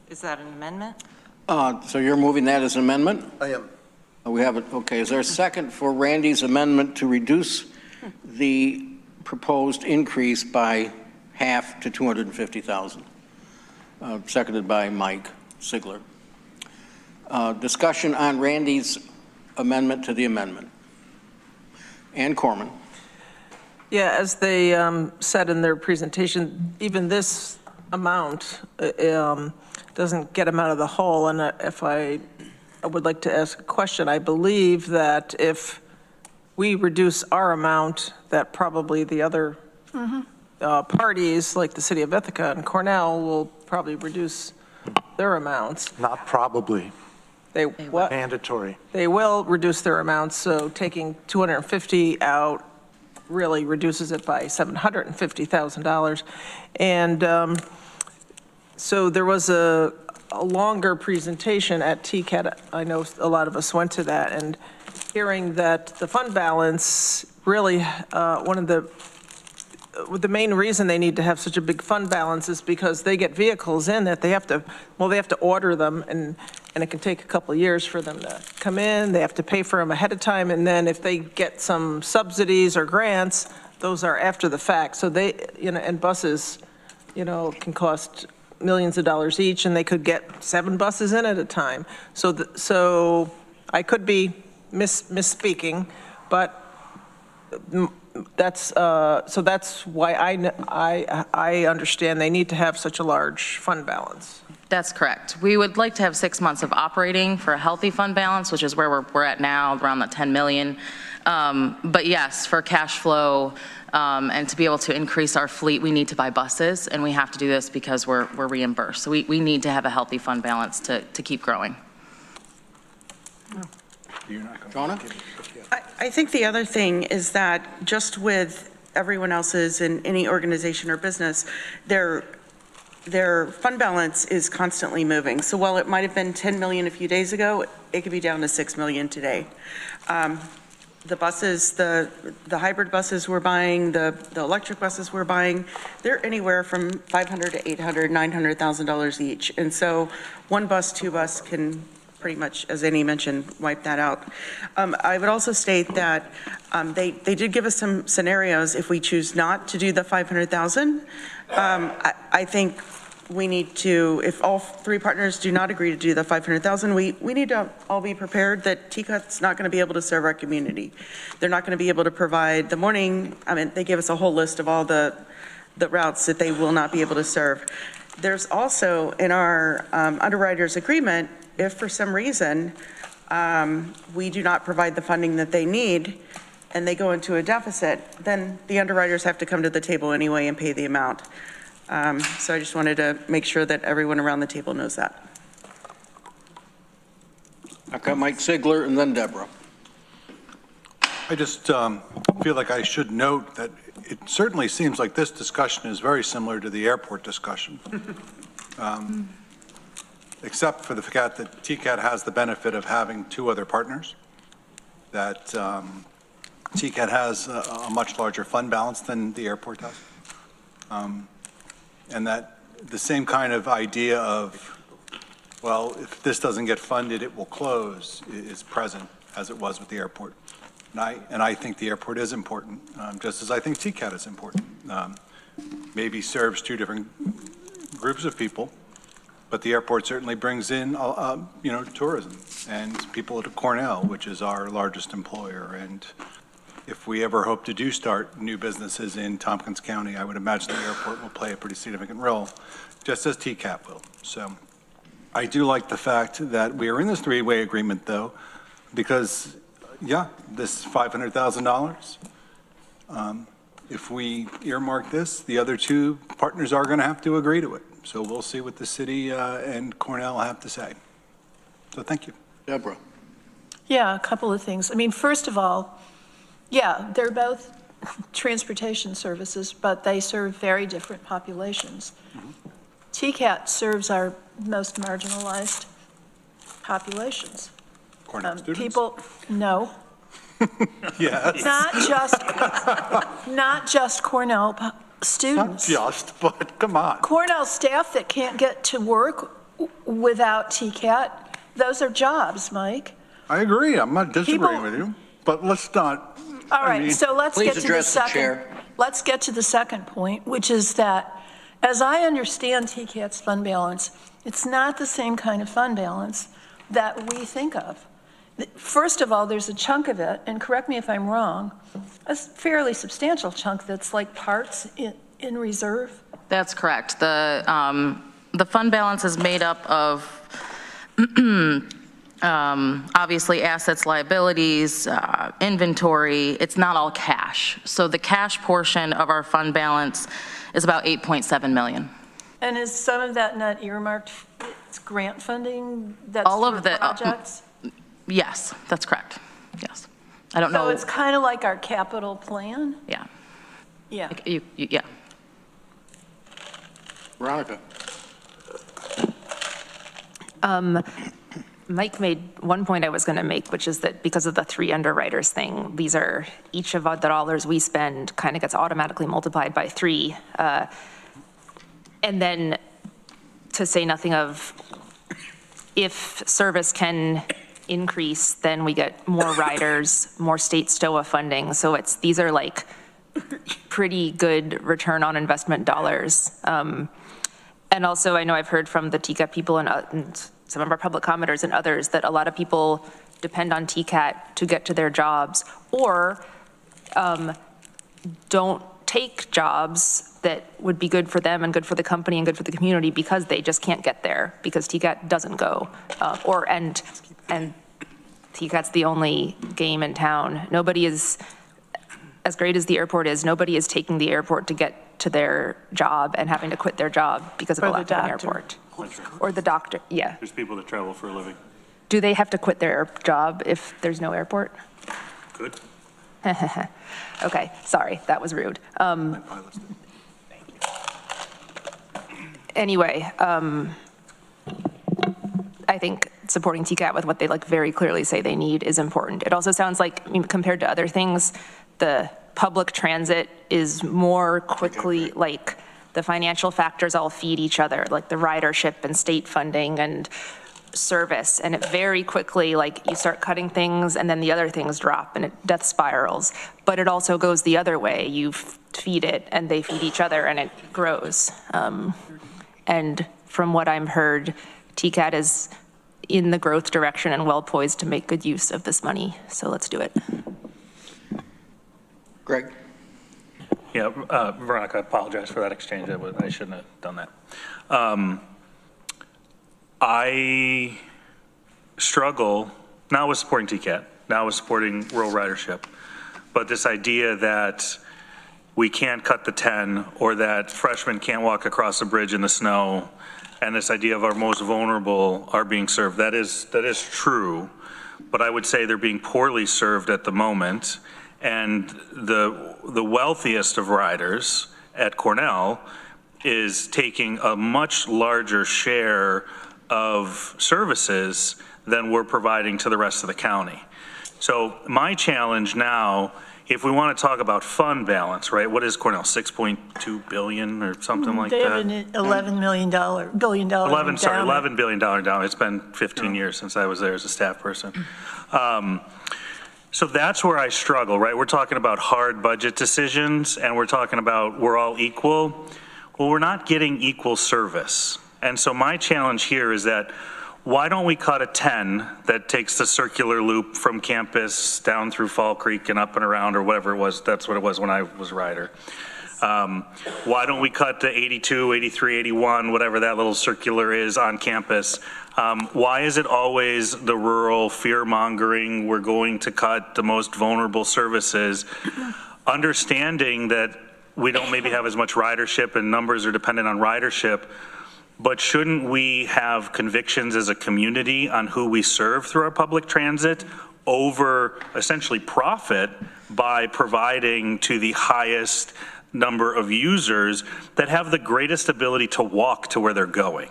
Speaker 11: Is that an amendment?
Speaker 2: So you're moving that as an amendment?
Speaker 9: I am.
Speaker 2: We have it, okay. Is there a second for Randy's amendment to reduce the proposed increase by half to $250,000? seconded by Mike Sigler. Discussion on Randy's amendment to the amendment. Ann Corman.
Speaker 3: Yeah, as they said in their presentation, even this amount doesn't get them out of the hole. And if I would like to ask a question, I believe that if we reduce our amount, that probably the other parties, like the city of Ithaca and Cornell, will probably reduce their amounts.
Speaker 19: Not probably.
Speaker 3: They what?
Speaker 19: Mandatory.
Speaker 3: They will reduce their amounts, so taking 250 out really reduces it by $750,000. And so there was a longer presentation at TCAT. I know a lot of us went to that, and hearing that the fund balance really, one of the main reason they need to have such a big fund balance is because they get vehicles in that they have to order them, and it can take a couple of years for them to come in. They have to pay for them ahead of time, and then if they get some subsidies or grants, those are after the fact. So they, and buses, can cost millions of dollars each, and they could get 7 buses in at a time. So I could be misspeaking, but that's why I understand they need to have such a large fund balance.
Speaker 20: That's correct. We would like to have 6 months of operating for a healthy fund balance, which is where we're at now, around that 10 million. But yes, for cash flow and to be able to increase our fleet, we need to buy buses, and we have to do this because we're reimbursed. So we need to have a healthy fund balance to keep growing.
Speaker 2: Jonah?
Speaker 4: I think the other thing is that just with everyone else's in any organization or business, their fund balance is constantly moving. So while it might have been 10 million a few days ago, it could be down to 6 million today. The buses, the hybrid buses we're buying, the electric buses we're buying, they're anywhere from $500,000 to $800,000, $900,000 each. And so 1 bus, 2 bus can pretty much, as Annie mentioned, wipe that out. I would also state that they did give us some scenarios if we choose not to do the 500,000. I think we need to, if all 3 partners do not agree to do the 500,000, we need to all be prepared that TCAT's not going to be able to serve our community. They're not going to be able to provide the morning. I mean, they gave us a whole list of all the routes that they will not be able to serve. There's also in our underwriters agreement, if for some reason we do not provide the funding that they need and they go into a deficit, then the underwriters have to come to the table anyway and pay the amount. So I just wanted to make sure that everyone around the table knows that.
Speaker 2: I've got Mike Sigler and then Deborah.
Speaker 1: I just feel like I should note that it certainly seems like this discussion is very similar to the airport discussion. Except for the fact that TCAT has the benefit of having 2 other partners, that TCAT has a much larger fund balance than the airport does, and that the same kind of idea of, well, if this doesn't get funded, it will close, is present as it was with the airport. And I think the airport is important, just as I think TCAT is important. Maybe serves 2 different groups of people, but the airport certainly brings in, tourism and people at Cornell, which is our largest employer. And if we ever hope to start new businesses in Tompkins County, I would imagine the airport will play a pretty significant role, just as TCAT will. So I do like the fact that we are in this 3-way agreement, though, because, yeah, this $500,000, if we earmark this, the other 2 partners are going to have to agree to it. So we'll see what the city and Cornell have to say. So thank you.
Speaker 2: Deborah.
Speaker 8: Yeah, a couple of things. I mean, first of all, yeah, they're both transportation services, but they serve very different populations. TCAT serves our most marginalized populations.
Speaker 1: Cornell students?
Speaker 8: People, no.
Speaker 1: Yes.
Speaker 8: Not just Cornell students.
Speaker 1: Not just, but come on.
Speaker 8: Cornell staff that can't get to work without TCAT, those are jobs, Mike.
Speaker 1: I agree. I'm not disagreeing with you, but let's not.
Speaker 8: All right, so let's get to the
Speaker 2: Please address the chair.
Speaker 8: Let's get to the second point, which is that As I understand TCAT's fund balance, it's not the same kind of fund balance that we think of. First of all, there's a chunk of it, and correct me if I'm wrong, a fairly substantial chunk that's like parts in reserve.
Speaker 20: That's correct. The fund balance is made up of obviously assets, liabilities, inventory. It's not all cash. So the cash portion of our fund balance is about 8.7 million.
Speaker 8: And is some of that not earmarked? It's grant funding? That's
Speaker 20: all of the
Speaker 8: projects?
Speaker 20: Yes, that's correct. Yes. I don't know.
Speaker 8: So it's kind of like our capital plan?
Speaker 20: Yeah.
Speaker 8: Yeah.
Speaker 20: Yeah.
Speaker 2: Veronica.
Speaker 5: Mike made one point I was going to make, which is that because of the 3 underwriters thing, these are each of the dollars we spend kind of gets automatically multiplied by 3. And then to say nothing of if service can increase, then we get more riders, more state STOA funding. So these are like pretty good return on investment dollars. And also I know I've heard from the TCAT people and some of our public commenters and others that a lot of people depend on TCAT to get to their jobs or don't take jobs that would be good for them and good for the company and good for the community because they just can't get there because TCAT doesn't go. And TCAT's the only game in town. Nobody is, as great as the airport is, nobody is taking the airport to get to their job and having to quit their job because of a lack of an airport. Or the doctor, yeah.
Speaker 10: There's people that travel for a living.
Speaker 5: Do they have to quit their job if there's no airport?
Speaker 10: Good.
Speaker 5: Okay, sorry, that was rude. Anyway, I think supporting TCAT with what they like very clearly say they need is important. It also sounds like compared to other things, the public transit is more quickly like the financial factors all feed each other, like the ridership and state funding and service. And it very quickly, like you start cutting things and then the other things drop and it death spirals. But it also goes the other way. You feed it and they feed each other and it grows. And from what I've heard, TCAT is in the growth direction and well poised to make good use of this money. So let's do it.
Speaker 2: Greg?
Speaker 10: Yeah, Veronica, I apologize for that exchange. I shouldn't have done that. I struggle, not with supporting TCAT, now with supporting rural ridership, but this idea that we can't cut the 10 or that freshmen can't walk across a bridge in the snow and this idea of our most vulnerable are being served, that is true, but I would say they're being poorly served at the moment. And the wealthiest of riders at Cornell is taking a much larger share of services than we're providing to the rest of the county. So my challenge now, if we want to talk about fund balance, right? What is Cornell, 6.2 billion or something like that?
Speaker 8: They have an $11 billion
Speaker 10: $11 billion down. It's been 15 years since I was there as a staff person. So that's where I struggle, right? We're talking about hard budget decisions and we're talking about we're all equal. Well, we're not getting equal service. And so my challenge here is that why don't we cut a 10 that takes the circular loop from campus down through Fall Creek and up and around or whatever it was, that's what it was when I was a rider. Why don't we cut the 82, 83, 81, whatever that little circular is on campus? Why is it always the rural fear-mongering, we're going to cut the most vulnerable services, understanding that we don't maybe have as much ridership and numbers are dependent on ridership, but shouldn't we have convictions as a community on who we serve through our public transit over essentially profit by providing to the highest number of users that have the greatest ability to walk to where they're going?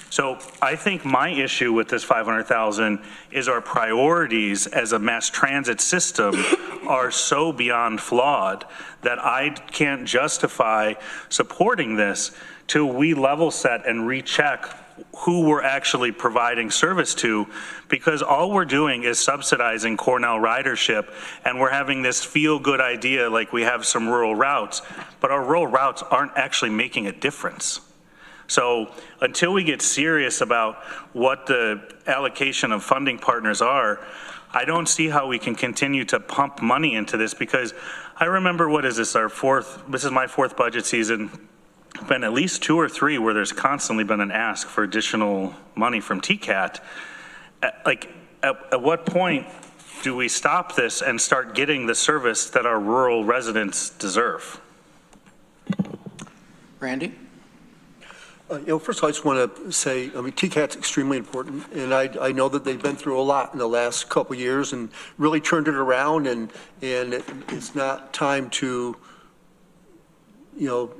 Speaker 10: So I think my issue with this 500,000 is our priorities as a mass transit system are so beyond flawed that I can't justify supporting this till we level set and recheck who we're actually providing service to, because all we're doing is subsidizing Cornell ridership, and we're having this feel-good idea like we have some rural routes, but our rural routes aren't actually making a difference. So until we get serious about what the allocation of funding partners are, I don't see how we can continue to pump money into this, because I remember, what is this, this is my fourth budget season, been at least 2 or 3 where there's constantly been an ask for additional money from TCAT. At what point do we stop this and start getting the service that our rural residents deserve?
Speaker 2: Randy?
Speaker 9: First of all, I just want to say, TCAT's extremely important, and I know that they've been through a lot in the last couple of years and really turned it around, and it's not time to,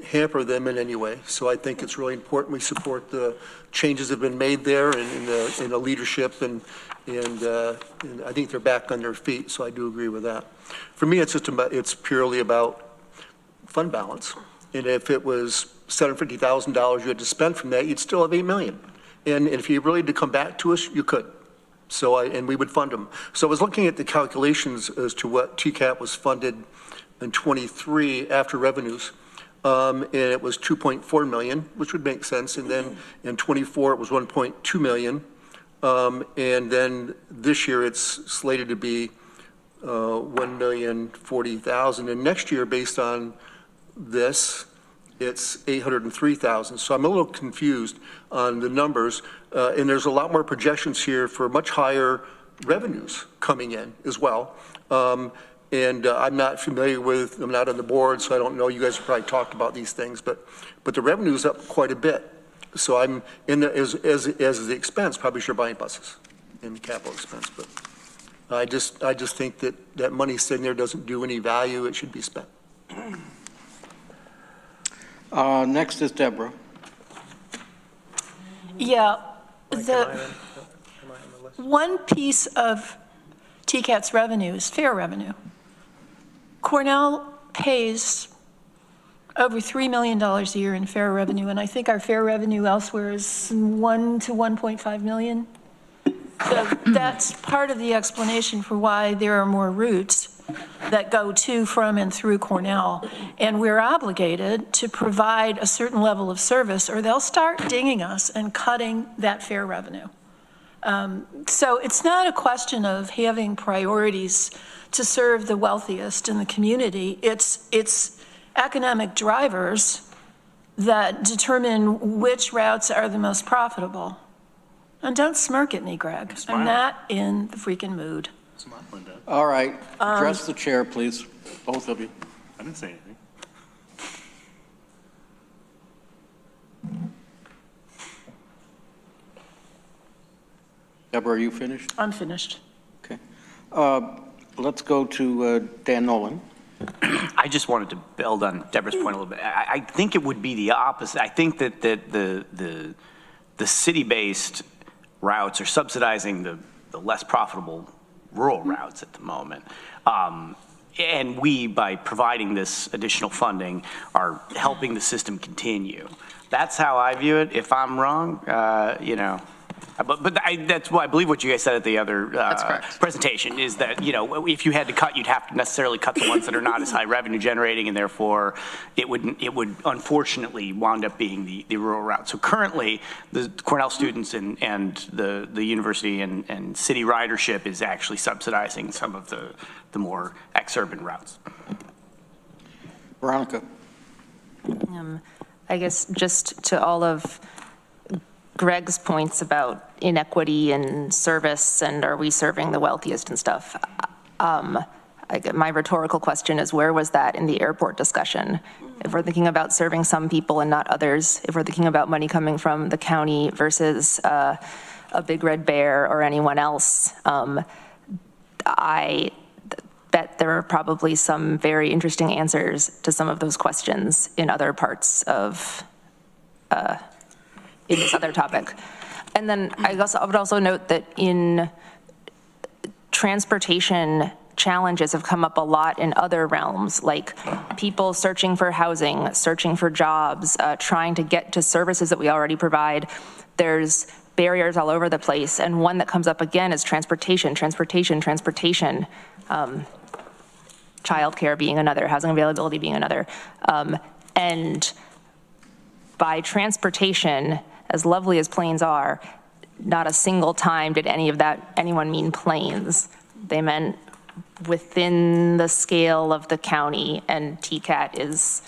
Speaker 9: hamper them in any way. So I think it's really important we support the changes that have been made there in the leadership, and I think they're back on their feet, so I do agree with that. For me, it's purely about fund balance, and if it was $750,000 you had to spend from that, you'd still have $8 million. And if you really had to come back to us, you could. And we would fund them. So I was looking at the calculations as to what TCAT was funded in 23 after revenues. And it was 2.4 million, which would make sense. And then in 24, it was 1.2 million. And then this year, it's slated to be 1,040,000. And next year, based on this, it's 803,000. So I'm a little confused on the numbers. And there's a lot more projections here for much higher revenues coming in as well. And I'm not familiar with, I'm not on the board, so I don't know. You guys have probably talked about these things, but the revenue's up quite a bit. So I'm in the, as the expense, probably should buy buses in the capital expense. But I just think that money sitting there doesn't do any value. It should be spent.
Speaker 2: Next is Deborah.
Speaker 8: Yeah, one piece of TCAT's revenue is fare revenue. Cornell pays over $3 million a year in fare revenue, and I think our fare revenue elsewhere is 1 to 1.5 million. So that's part of the explanation for why there are more routes that go to, from, and through Cornell. And we're obligated to provide a certain level of service, or they'll start dinging us and cutting that fare revenue. So it's not a question of having priorities to serve the wealthiest in the community. It's economic drivers that determine which routes are the most profitable. And don't smirk at me, Greg. I'm not in the freaking mood.
Speaker 2: All right, address the chair, please, both of you.
Speaker 10: I didn't say anything.
Speaker 2: Deborah, are you finished?
Speaker 8: I'm finished.
Speaker 2: Okay. Let's go to Dan Nolan.
Speaker 12: I just wanted to build on Deborah's point a little bit. I think it would be the opposite. I think that the city-based routes are subsidizing the less profitable rural routes at the moment. And we, by providing this additional funding, are helping the system continue. That's how I view it. If I'm wrong, but that's why I believe what you guys said at the other presentation is that, if you had to cut, you'd have to necessarily cut the ones that are not as high revenue generating, and therefore it would unfortunately wound up being the rural route. So currently, the Cornell students and the university and city ridership is actually subsidizing some of the more exurban routes.
Speaker 2: Veronica.
Speaker 5: I guess just to all of Greg's points about inequity and service and are we serving the wealthiest and stuff, my rhetorical question is, where was that in the airport discussion? If we're thinking about serving some people and not others, if we're thinking about money coming from the county versus a Big Red Bear or anyone else, I bet there are probably some very interesting answers to some of those questions in other parts of in this other topic. And then I guess I would also note that in transportation challenges have come up a lot in other realms, like people searching for housing, searching for jobs, trying to get to services that we already provide. There's barriers all over the place, and one that comes up again is transportation. Childcare being another, housing availability being another. And by transportation, as lovely as planes are, not a single time did anyone mean planes. They meant within the scale of the county, and TCAT is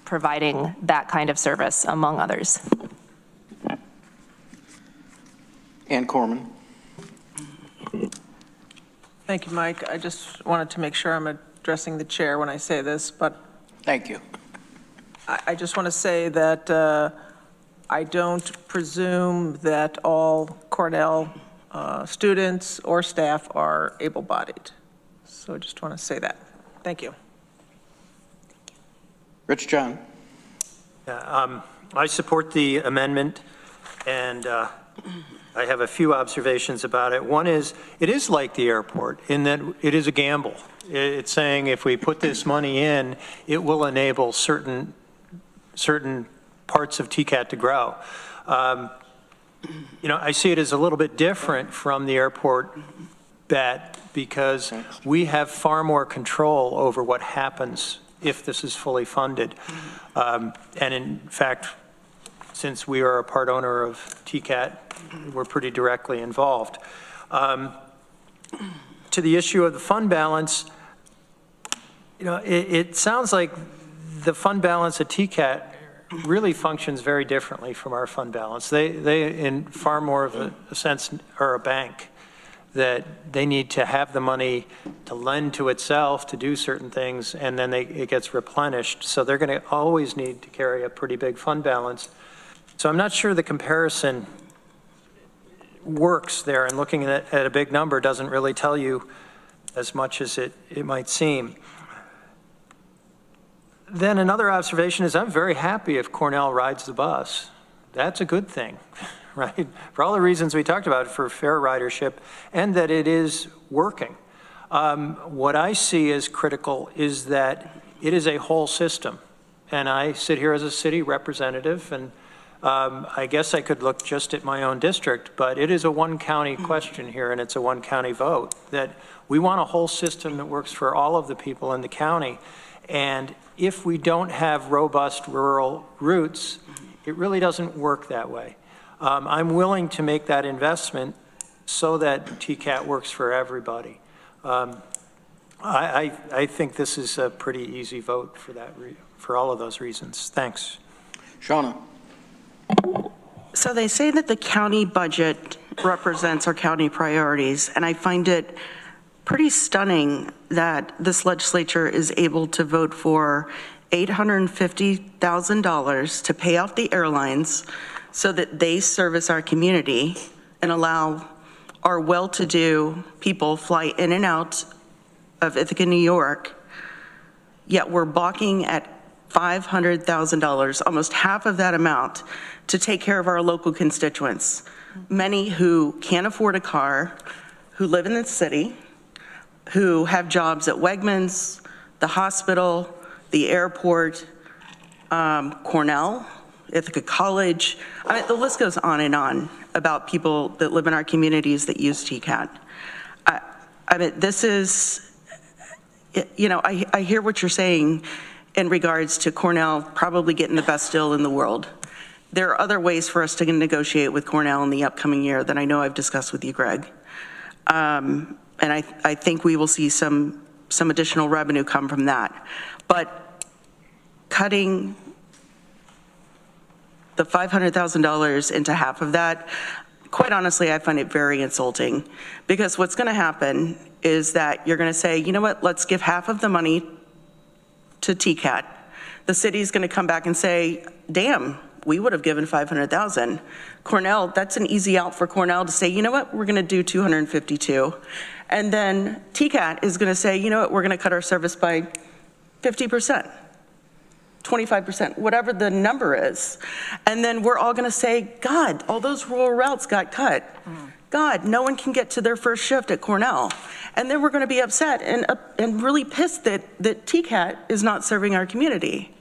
Speaker 5: providing that kind of service, among others.
Speaker 2: Ann Corman.
Speaker 3: Thank you, Mike. I just wanted to make sure I'm addressing the chair when I say this, but
Speaker 2: thank you.
Speaker 3: I just want to say that I don't presume that all Cornell students or staff are able-bodied. So I just want to say that. Thank you.
Speaker 2: Rich John.
Speaker 15: Yeah, I support the amendment, and I have a few observations about it. One is, it is like the airport in that it is a gamble. It's saying if we put this money in, it will enable certain parts of TCAT to grow. You know, I see it as a little bit different from the airport bet because we have far more control over what happens if this is fully funded. And in fact, since we are a part owner of TCAT, we're pretty directly involved. To the issue of the fund balance, you know, it sounds like the fund balance at TCAT really functions very differently from our fund balance. They in far more of a sense, are a bank, that they need to have the money to lend to itself to do certain things, and then it gets replenished. So they're going to always need to carry a pretty big fund balance. So I'm not sure the comparison works there, and looking at a big number doesn't really tell you as much as it might seem. Then another observation is I'm very happy if Cornell rides the bus. That's a good thing, right? For all the reasons we talked about, for fair ridership, and that it is working. What I see as critical is that it is a whole system. And I sit here as a city representative, and I guess I could look just at my own district, but it is a one county question here, and it's a one county vote, that we want a whole system that works for all of the people in the county. And if we don't have robust rural routes, it really doesn't work that way. I'm willing to make that investment so that TCAT works for everybody. I think this is a pretty easy vote for that, for all of those reasons. Thanks.
Speaker 2: Shauna.
Speaker 4: So they say that the county budget represents our county priorities, and I find it pretty stunning that this legislature is able to vote for $850,000 to pay off the airlines so that they service our community and allow our well-to-do people fly in and out of Ithaca, New York, yet we're balking at $500,000, almost half of that amount, to take care of our local constituents, many who can't afford a car, who live in the city, who have jobs at Wegmans, the hospital, the airport, Cornell, Ithaca College. I mean, the list goes on and on about people that live in our communities that use TCAT. I mean, this is, you know, I hear what you're saying in regards to Cornell probably getting the best deal in the world. There are other ways for us to negotiate with Cornell in the upcoming year that I know I've discussed with you, Greg. And I think we will see some additional revenue come from that. But cutting the $500,000 into half of that, quite honestly, I find it very insulting, because what's going to happen is that you're going to say, you know what, let's give half of the money to TCAT. The city's going to come back and say, damn, we would have given $500,000. Cornell, that's an easy out for Cornell to say, you know what, we're going to do $252. And then TCAT is going to say, you know what, we're going to cut our service by 50%, 25%, whatever the number is. And then we're all going to say, God, all those rural routes got cut. God, no one can get to their first shift at Cornell. And then we're going to be upset and really pissed that TCAT is not serving our community.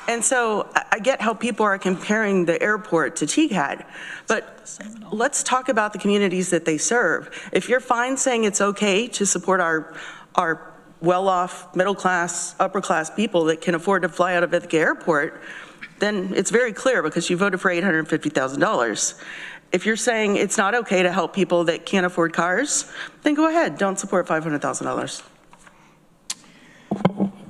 Speaker 4: And so I get how people are comparing the airport to TCAT, but let's talk about the communities that they serve. If you're fine saying it's okay to support our well-off, middle-class, upper-class people that can afford to fly out of Ithaca Airport, then it's very clear because you voted for $850,000. If you're saying it's not okay to help people that can't afford cars, then go ahead, don't support $500,000.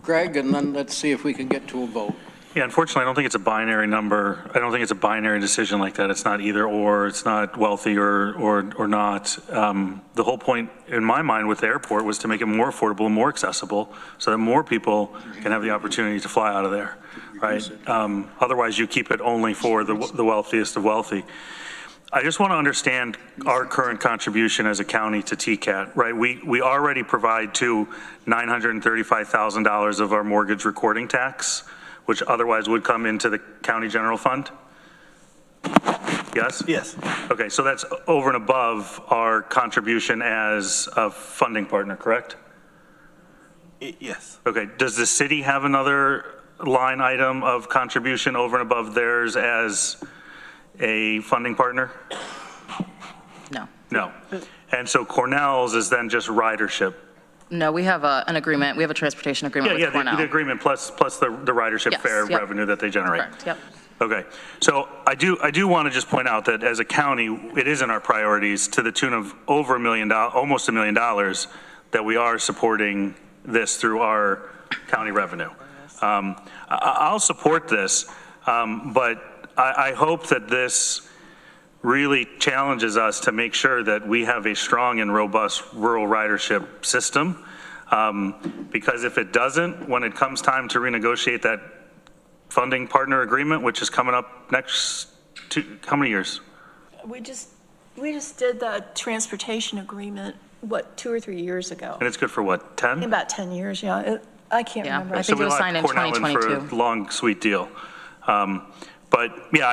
Speaker 2: Greg, and then let's see if we can get to a vote.
Speaker 10: Yeah, unfortunately, I don't think it's a binary number. I don't think it's a binary decision like that. It's not either or, it's not wealthy or not. The whole point in my mind with the airport was to make it more affordable and more accessible so that more people can have the opportunity to fly out of there, right? Otherwise, you keep it only for the wealthiest of wealthy. I just want to understand our current contribution as a county to TCAT, right? We already provide to $935,000 of our mortgage recording tax, which otherwise would come into the county general fund? Yes?
Speaker 16: Yes.
Speaker 10: Okay, so that's over and above our contribution as a funding partner, correct?
Speaker 16: Yes.
Speaker 10: Okay, does the city have another line item of contribution over and above theirs as a funding partner?
Speaker 20: No.
Speaker 10: No. And so Cornell's is then just ridership?
Speaker 20: No, we have an agreement. We have a transportation agreement with Cornell.
Speaker 10: The agreement plus the ridership
Speaker 20: Yes,
Speaker 10: fare
Speaker 20: yep.
Speaker 10: revenue that they generate.
Speaker 20: Correct, yep.
Speaker 10: Okay, so I do want to just point out that as a county, it is in our priorities to the tune of over $1 million, almost $1 million, that we are supporting this through our county revenue. I'll support this, but I hope that this really challenges us to make sure that we have a strong and robust rural ridership system. Because if it doesn't, when it comes time to renegotiate that funding partner agreement, which is coming up next how many years?
Speaker 8: We just did the transportation agreement, what, 2 or 3 years ago?
Speaker 10: And it's good for what, 10?
Speaker 8: About 10 years, yeah. I can't remember.
Speaker 20: I think it was signed in 2022.
Speaker 10: For a long, sweet deal. But yeah,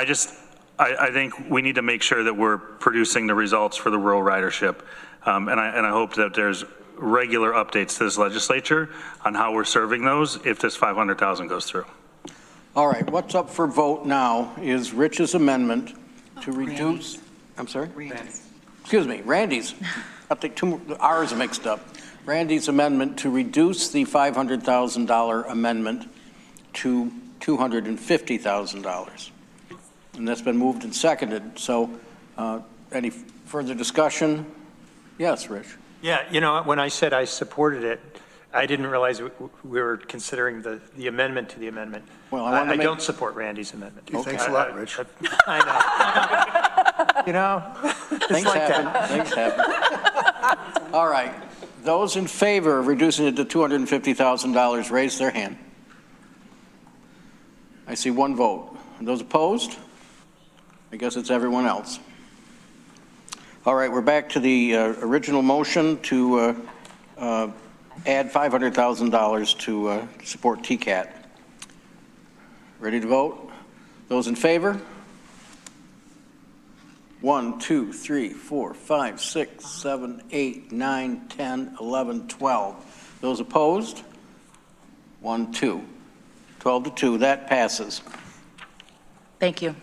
Speaker 10: I think we need to make sure that we're producing the results for the rural ridership. And I hope that there's regular updates to this legislature on how we're serving those if this 500,000 goes through.
Speaker 2: All right, what's up for vote now is Rich's amendment to reduce, I'm sorry? Randy's. Excuse me, Randy's. I think two R's mixed up. Randy's amendment to reduce the $500,000 amendment to $250,000. And that's been moved and seconded. So any further discussion? Yes, Rich.
Speaker 15: Yeah, you know, when I said I supported it, I didn't realize we were considering the amendment to the amendment.
Speaker 2: Well,
Speaker 15: I don't support Randy's amendment.
Speaker 14: Okay. Thanks a lot, Rich.
Speaker 15: I know. You know,
Speaker 2: Things
Speaker 15: like
Speaker 2: happen.
Speaker 15: that.
Speaker 2: Things happen. All right. Those in favor of reducing it to $250,000, raise their hand. I see one vote. And those opposed? I guess it's everyone else. All right, we're back to the original motion to add $500,000 to support TCAT. Ready to vote? Those in favor? 1, 2, 3, 4, 5, 6, 7, 8, 9, 10, 11, 12. Those opposed? 1, 2. 12 to 2, that passes.
Speaker 20: Thank you.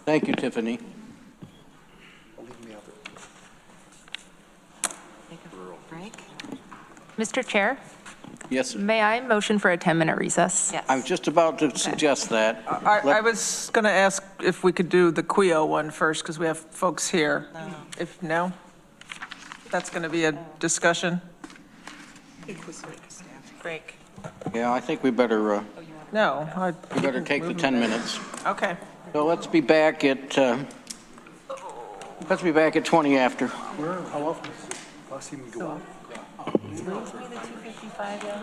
Speaker 2: Thank you, Tiffany.
Speaker 5: Mr. Chair,
Speaker 2: Yes,
Speaker 5: may I motion for a 10-minute recess?
Speaker 11: Yes.
Speaker 2: I was just about to suggest that.
Speaker 3: I was going to ask if we could do the QIO one first, because we have folks here. If no, that's going to be a discussion.
Speaker 11: Break.
Speaker 2: Yeah, I think we better
Speaker 3: No.
Speaker 2: we better take the 10 minutes.
Speaker 3: Okay.
Speaker 2: So let's be back at 20 after.
Speaker 14: How often? Last time you go out?
Speaker 8: Leave me the 255, yeah.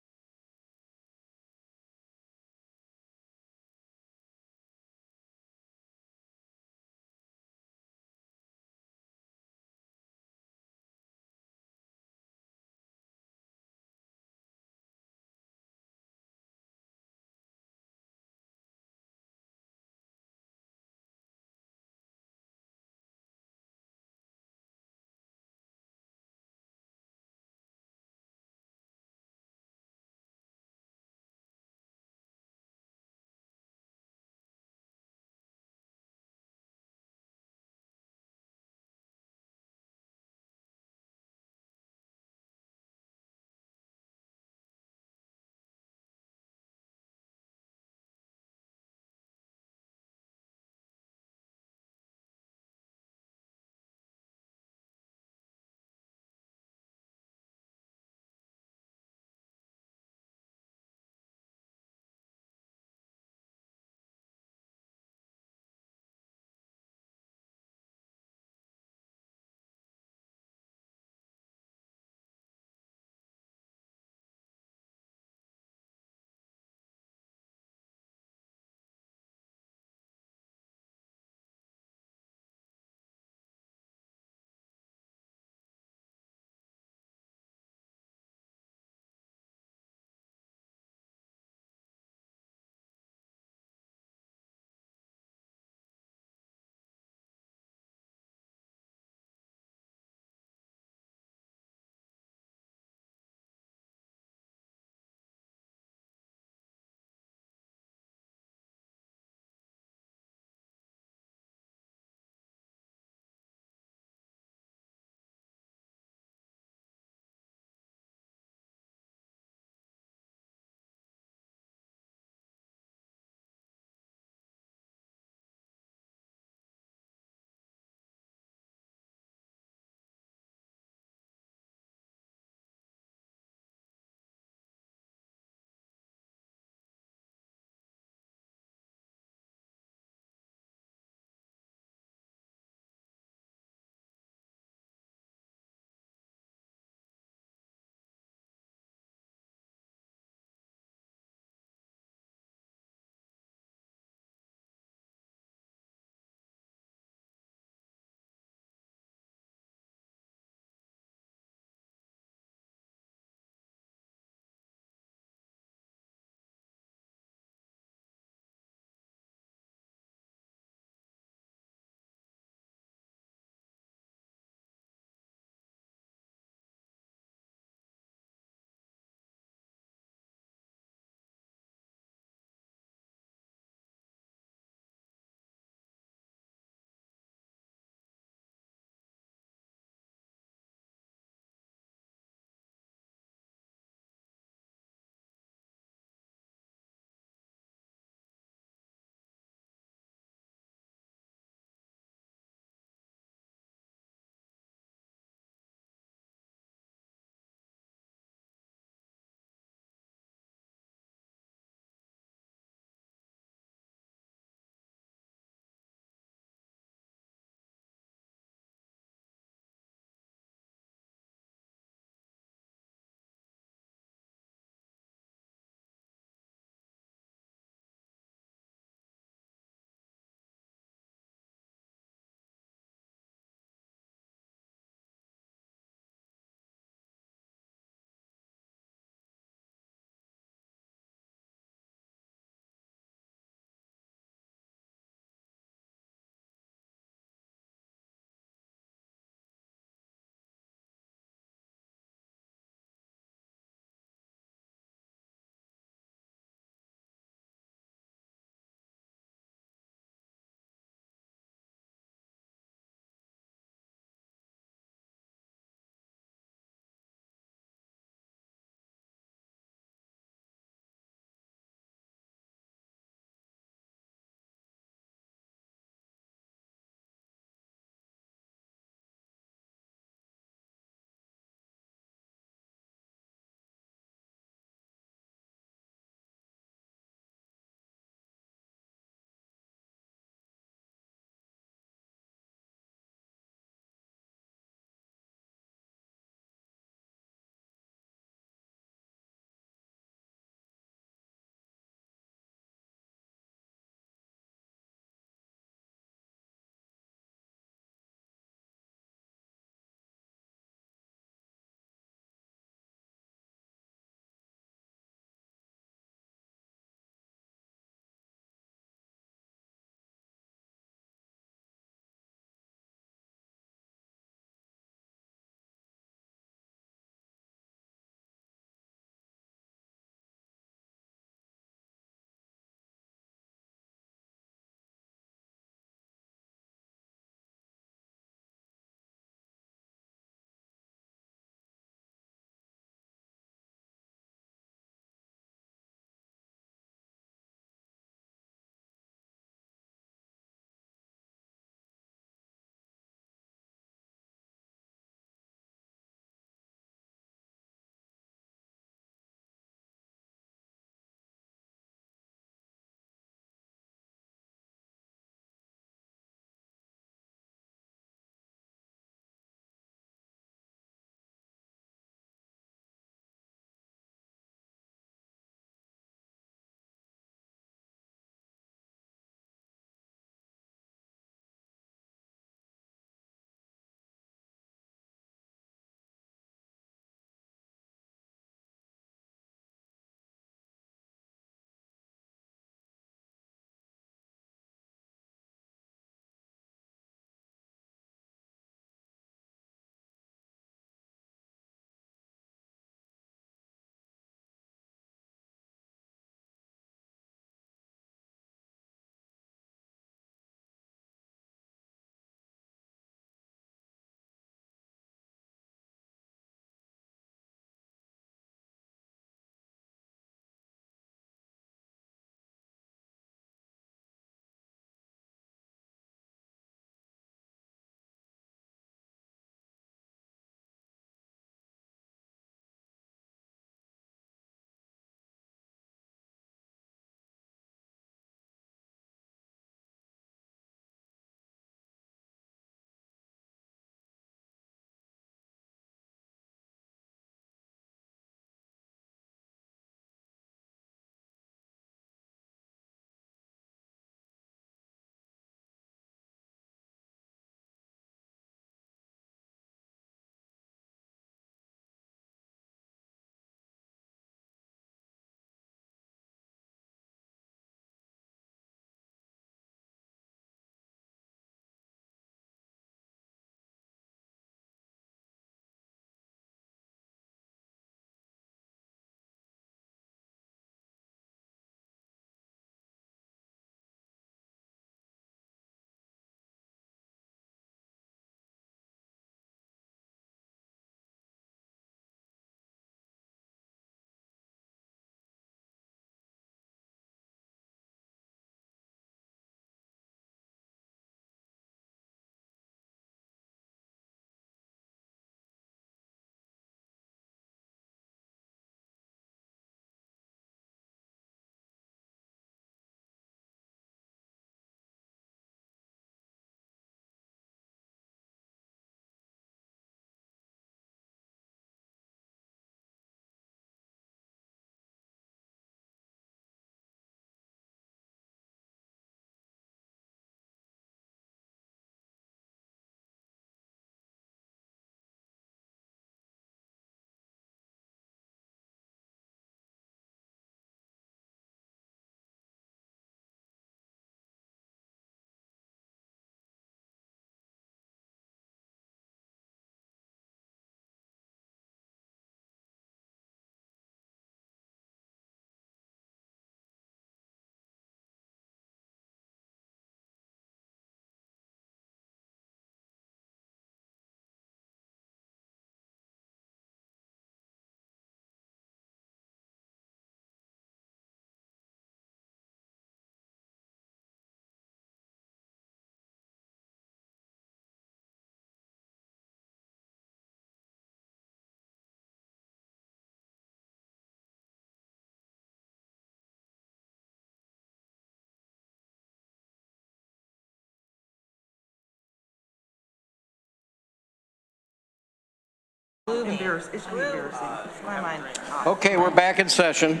Speaker 3: It's really embarrassing. My mind.
Speaker 2: Okay, we're back in session.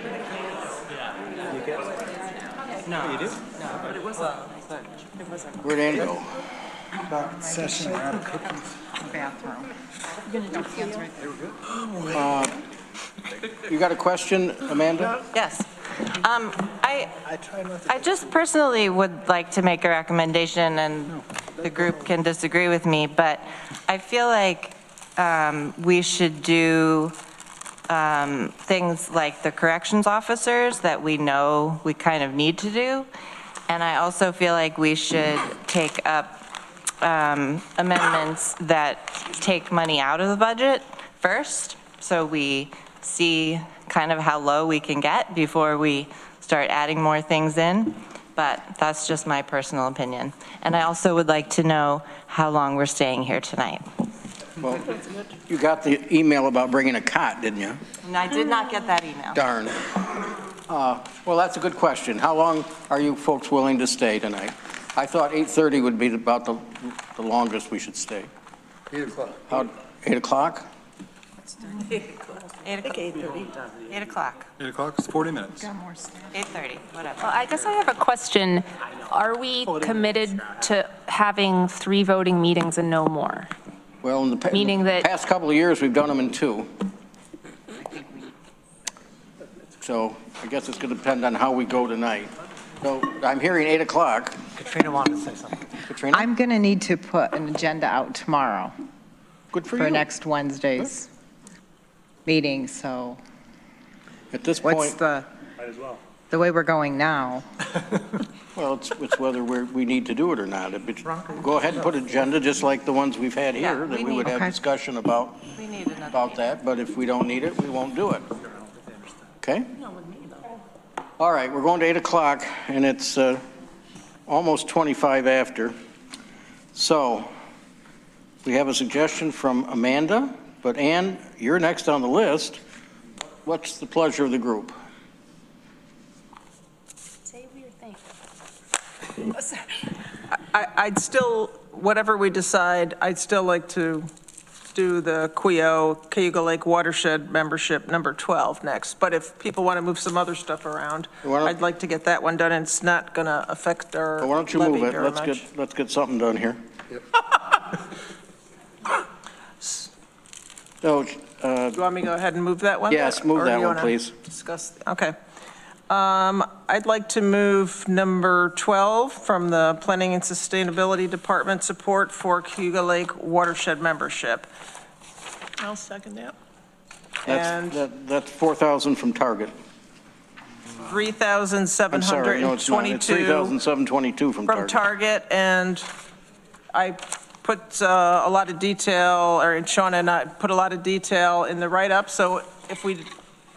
Speaker 3: No, you do? No, but it wasn't.
Speaker 2: Where'd Ann go?
Speaker 1: Session, we're out of cookies.
Speaker 3: Bathroom.
Speaker 2: You got a question, Amanda?
Speaker 11: Yes. I just personally would like to make a recommendation, and the group can disagree with me, but I feel like we should do things like the corrections officers that we know we kind of need to do. And I also feel like we should take up amendments that take money out of the budget first, so we see kind of how low we can get before we start adding more things in. But that's just my personal opinion. And I also would like to know how long we're staying here tonight.
Speaker 2: Well, you got the email about bringing a cot, didn't you?
Speaker 11: And I did not get that email.
Speaker 2: Darn. Well, that's a good question. How long are you folks willing to stay tonight? I thought 8:30 would be about the longest we should stay.
Speaker 9: 8 o'clock.
Speaker 2: 8 o'clock?
Speaker 11: 8 o'clock. 8:30. 8 o'clock.
Speaker 1: 8 o'clock, it's 40 minutes.
Speaker 11: 8:30, whatever.
Speaker 5: Well, I guess I have a question. Are we committed to having 3 voting meetings and no more?
Speaker 2: Well, in the
Speaker 5: Meaning that-
Speaker 2: past couple of years, we've done them in 2. So I guess it's going to depend on how we go tonight. So I'm hearing 8 o'clock.
Speaker 19: Katrina wanted to say something.
Speaker 2: Katrina?
Speaker 19: I'm going to need to put an agenda out tomorrow
Speaker 2: Good for
Speaker 19: for
Speaker 2: you.
Speaker 19: next Wednesday's meeting, so
Speaker 2: At this
Speaker 19: what's
Speaker 2: point,
Speaker 19: the way we're going now?
Speaker 2: well, it's whether we need to do it or not. Go ahead and put agenda, just like the ones we've had here, that we would have discussion about that. But if we don't need it, we won't do it. Okay? All right, we're going to 8 o'clock, and it's almost 25 after. So we have a suggestion from Amanda, but Ann, you're next on the list. What's the pleasure of the group?
Speaker 5: Say weird thing.
Speaker 3: I'd still, whatever we decide, I'd still like to do the Cayuga Lake Watershed membership number 12 next. But if people want to move some other stuff around, I'd like to get that one done, and it's not going to affect our
Speaker 2: Well, why don't you
Speaker 3: levy
Speaker 2: move it?
Speaker 3: very much.
Speaker 2: Let's get something done here. So,
Speaker 3: Do you want me to go ahead and move that one?
Speaker 2: Yes, move
Speaker 3: Or
Speaker 2: that
Speaker 3: do you
Speaker 2: one,
Speaker 3: wanna
Speaker 2: please.
Speaker 3: Discuss, okay. I'd like to move number 12 from the Planning and Sustainability Department, support for Cayuga Lake Watershed membership. I'll second that. And
Speaker 2: That's 4,000 from Target.
Speaker 3: 3,722.
Speaker 2: I'm sorry, no, it's not. It's 3,722 from Target.
Speaker 3: From Target, and I put a lot of detail, or Shauna and I put a lot of detail in the write-up, so if we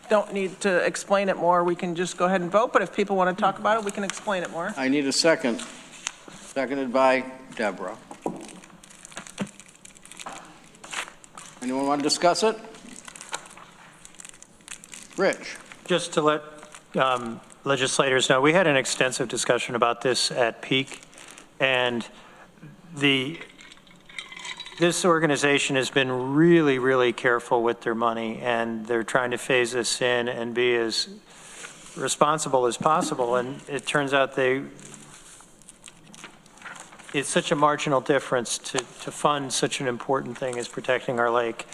Speaker 3: don't need to explain it more, we can just go ahead and vote, but if people want to talk about it, we can explain it more.
Speaker 2: I need a second. Seconded by Deborah. Anyone want to discuss it? Rich?
Speaker 15: Just to let legislators know, we had an extensive discussion about this at Peak, and this organization has been really, really careful with their money, and they're trying to phase this in and be as responsible as possible. And it turns out it's such a marginal difference to fund such an important thing as protecting our lake.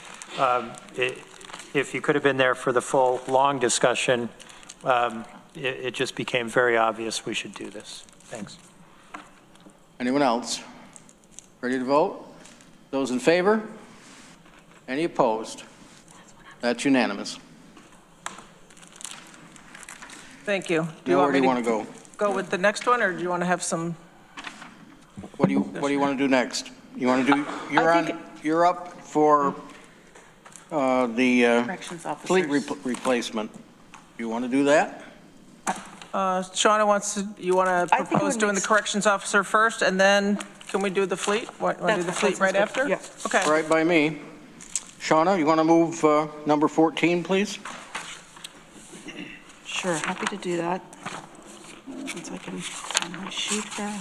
Speaker 15: If you could have been there for the full, long discussion, it just became very obvious we should do this. Thanks.
Speaker 2: Anyone else? Ready to vote? Those in favor? Any opposed? That's unanimous.
Speaker 3: Thank you.
Speaker 2: Now, where do you want to go?
Speaker 3: Go with the next one, or do you want to have some?
Speaker 2: What do you want to do next? You want to do, you're up for the
Speaker 4: Corrections
Speaker 2: fleet
Speaker 4: officers.
Speaker 2: replacement. You want to do that?
Speaker 3: Shauna wants to, you want to propose doing the corrections officer first, and then can we do the fleet? Want to do the fleet right after?
Speaker 4: Yeah.
Speaker 3: Okay.
Speaker 2: Right by me. Shauna, you want to move number 14, please?
Speaker 4: Sure, happy to do that. Once I can find my sheet there.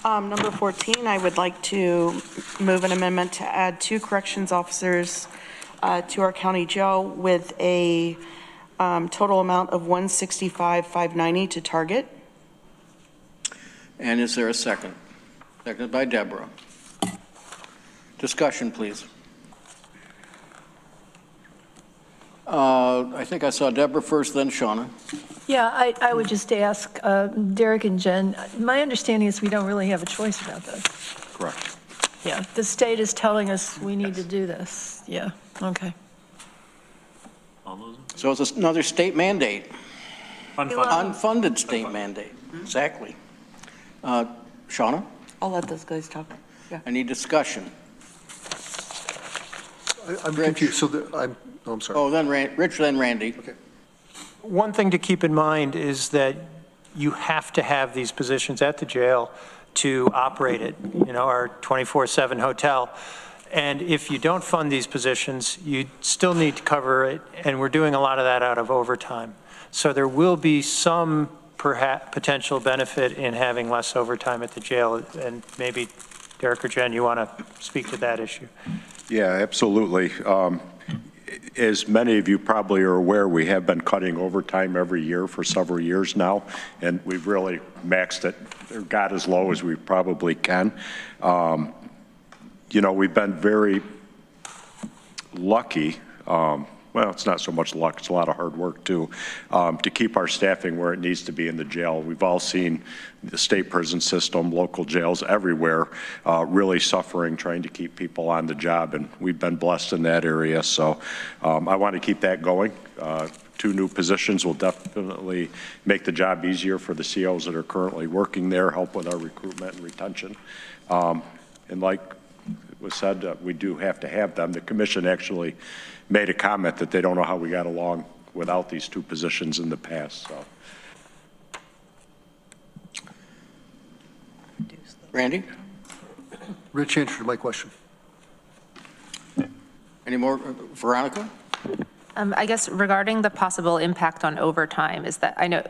Speaker 4: Number 14, I would like to move an amendment to add 2 corrections officers to our county jail with a total amount of $165,590 to target.
Speaker 2: And is there a second? Seconded by Deborah. Discussion, please. I think I saw Deborah first, then Shauna.
Speaker 8: Yeah, I would just ask Derek and Jen, my understanding is we don't really have a choice about this.
Speaker 14: Correct.
Speaker 8: Yeah, the state is telling us we need to do this. Yeah, okay.
Speaker 2: So it's another state mandate.
Speaker 3: Unfunded.
Speaker 2: Unfunded state mandate, exactly. Shauna,
Speaker 4: I'll let those guys talk. Yeah.
Speaker 2: any discussion?
Speaker 9: I'm confused, so I'm sorry.
Speaker 2: Oh, then Rich, then Randy.
Speaker 9: Okay.
Speaker 15: One thing to keep in mind is that you have to have these positions at the jail to operate it, our 24/7 hotel. And if you don't fund these positions, you still need to cover it, and we're doing a lot of that out of overtime. So there will be some perhaps potential benefit in having less overtime at the jail, and maybe Derek or Jen, you want to speak to that issue?
Speaker 19: Yeah, absolutely. As many of you probably are aware, we have been cutting overtime every year for several years now, and we've really maxed it, or got as low as we probably can. We've been very lucky, well, it's not so much luck, it's a lot of hard work too, to keep our staffing where it needs to be in the jail. We've all seen the state prison system, local jails everywhere, really suffering, trying to keep people on the job, and we've been blessed in that area. So I want to keep that going. 2 new positions will definitely make the job easier for the COs that are currently working there, help with our recruitment and retention. And like it was said, we do have to have them. The commission actually made a comment that they don't know how we got along without these 2 positions in the past. So.
Speaker 2: Randy?
Speaker 9: Rich answered my question.
Speaker 2: Any more? Veronica?
Speaker 5: I guess regarding the possible impact on overtime is that I know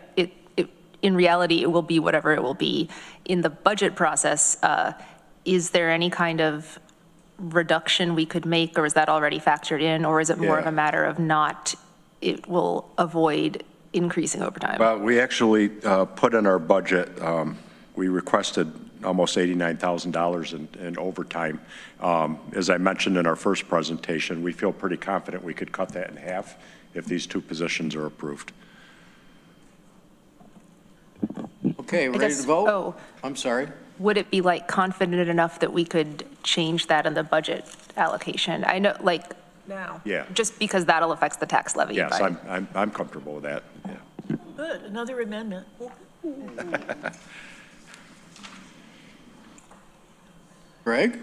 Speaker 5: in reality, it will be whatever it will be. In the budget process, is there any kind of reduction we could make, or is that already factored in, or is it more of a matter of it will avoid increasing overtime?
Speaker 19: Well, we actually put in our budget, we requested almost $89,000 in overtime. As I mentioned in our first presentation, we feel pretty confident we could cut that in half if these 2 positions are approved.
Speaker 2: Okay, ready to vote?
Speaker 5: Oh,
Speaker 2: I'm sorry.
Speaker 5: would it be confident enough that we could change that in the budget allocation? I know,
Speaker 3: Now.
Speaker 19: Yeah.
Speaker 5: just because that'll affect the tax levy.
Speaker 19: Yes,
Speaker 5: by-
Speaker 19: I'm comfortable with that. Yeah.
Speaker 8: Good, another amendment.
Speaker 2: Greg?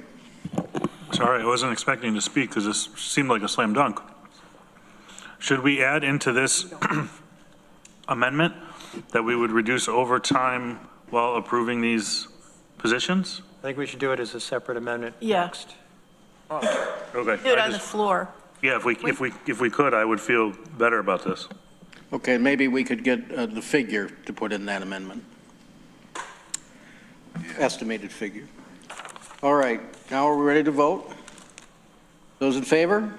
Speaker 10: Sorry, I wasn't expecting to speak because this seemed like a slam dunk. Should we add into this amendment that we would reduce overtime while approving these positions?
Speaker 15: I think we should do it as a separate amendment
Speaker 8: Yeah.
Speaker 15: next.
Speaker 10: Okay.
Speaker 8: Do it on the floor.
Speaker 10: Yeah, if we could, I would feel better about this.
Speaker 2: Okay, maybe we could get the figure to put in that amendment. Estimated figure. All right, now are we ready to vote? Those in favor?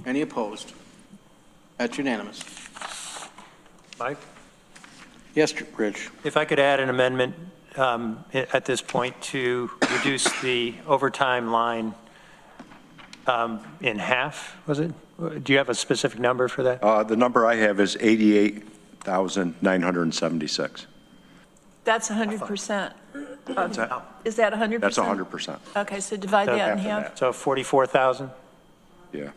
Speaker 2: Any opposed? That's unanimous.
Speaker 15: Mike?
Speaker 2: Yes, Rich.
Speaker 15: If I could add an amendment at this point to reduce the overtime line in half, was it? Do you have a specific number for that?
Speaker 19: The number I have is 88,976.
Speaker 8: That's 100%. Is that 100%?
Speaker 19: That's 100%.
Speaker 8: Okay, so divide that in half.
Speaker 15: So 44,000?
Speaker 19: Yeah.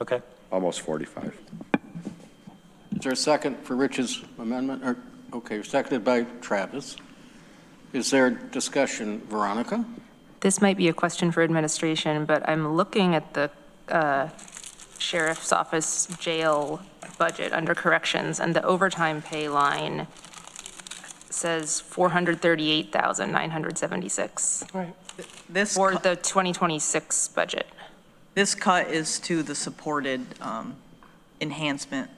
Speaker 15: Okay.
Speaker 19: Almost 45.
Speaker 2: Is there a second for Rich's amendment? Okay, seconded by Travis. Is there discussion, Veronica?
Speaker 5: This might be a question for administration, but I'm looking at the sheriff's office jail budget under corrections, and the overtime pay line says $438,976.
Speaker 3: Right.
Speaker 5: For the 2026 budget.
Speaker 21: This cut is to the supported enhancement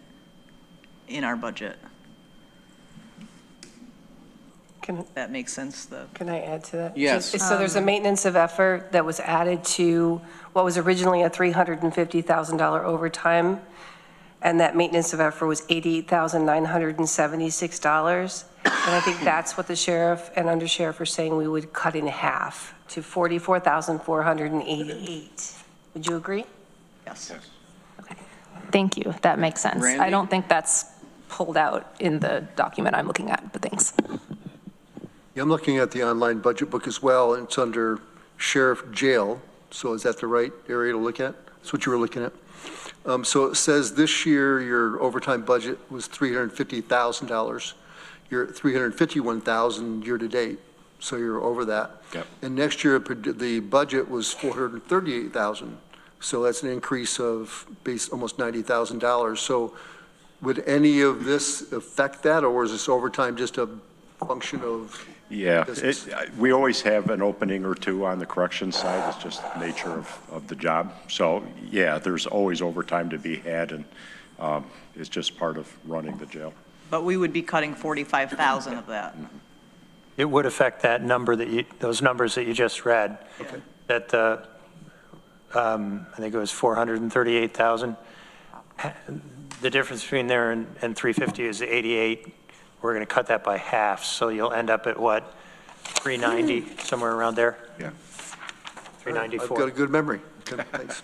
Speaker 21: in our budget. that makes sense.
Speaker 17: Can I add to that?
Speaker 2: Yes.
Speaker 17: So there's a maintenance of effort that was added to what was originally a $350,000 overtime, and that maintenance of effort was $88,976. And I think that's what the sheriff and undersheriff are saying we would cut in half to $44,488. Would you agree?
Speaker 21: Yes.
Speaker 5: Thank you. That makes sense.
Speaker 2: Randy?
Speaker 5: I don't think that's pulled out in the document I'm looking at, but thanks.
Speaker 9: Yeah, I'm looking at the online budget book as well, and it's under sheriff jail. So is that the right area to look at? That's what you were looking at. So it says this year your overtime budget was $350,000. You're at $351,000 year to date, so you're over that.
Speaker 13: Yep.
Speaker 9: And next year the budget was $438,000. So that's an increase of almost $90,000. So would any of this affect that, or is this overtime just a function of?
Speaker 13: Yeah, we always have an opening or two on the correction side. It's just the nature of the job. So yeah, there's always overtime to be had, and it's just part of running the jail.
Speaker 21: But we would be cutting 45,000 of that.
Speaker 15: It would affect that number those numbers that you just read.
Speaker 21: Okay.
Speaker 15: That I think it was 438,000. The difference between there and 350 is 88. We're going to cut that by half, so you'll end up at what, 390, somewhere around there?
Speaker 13: Yeah.
Speaker 15: 394.
Speaker 9: I've got a good memory. Okay, thanks.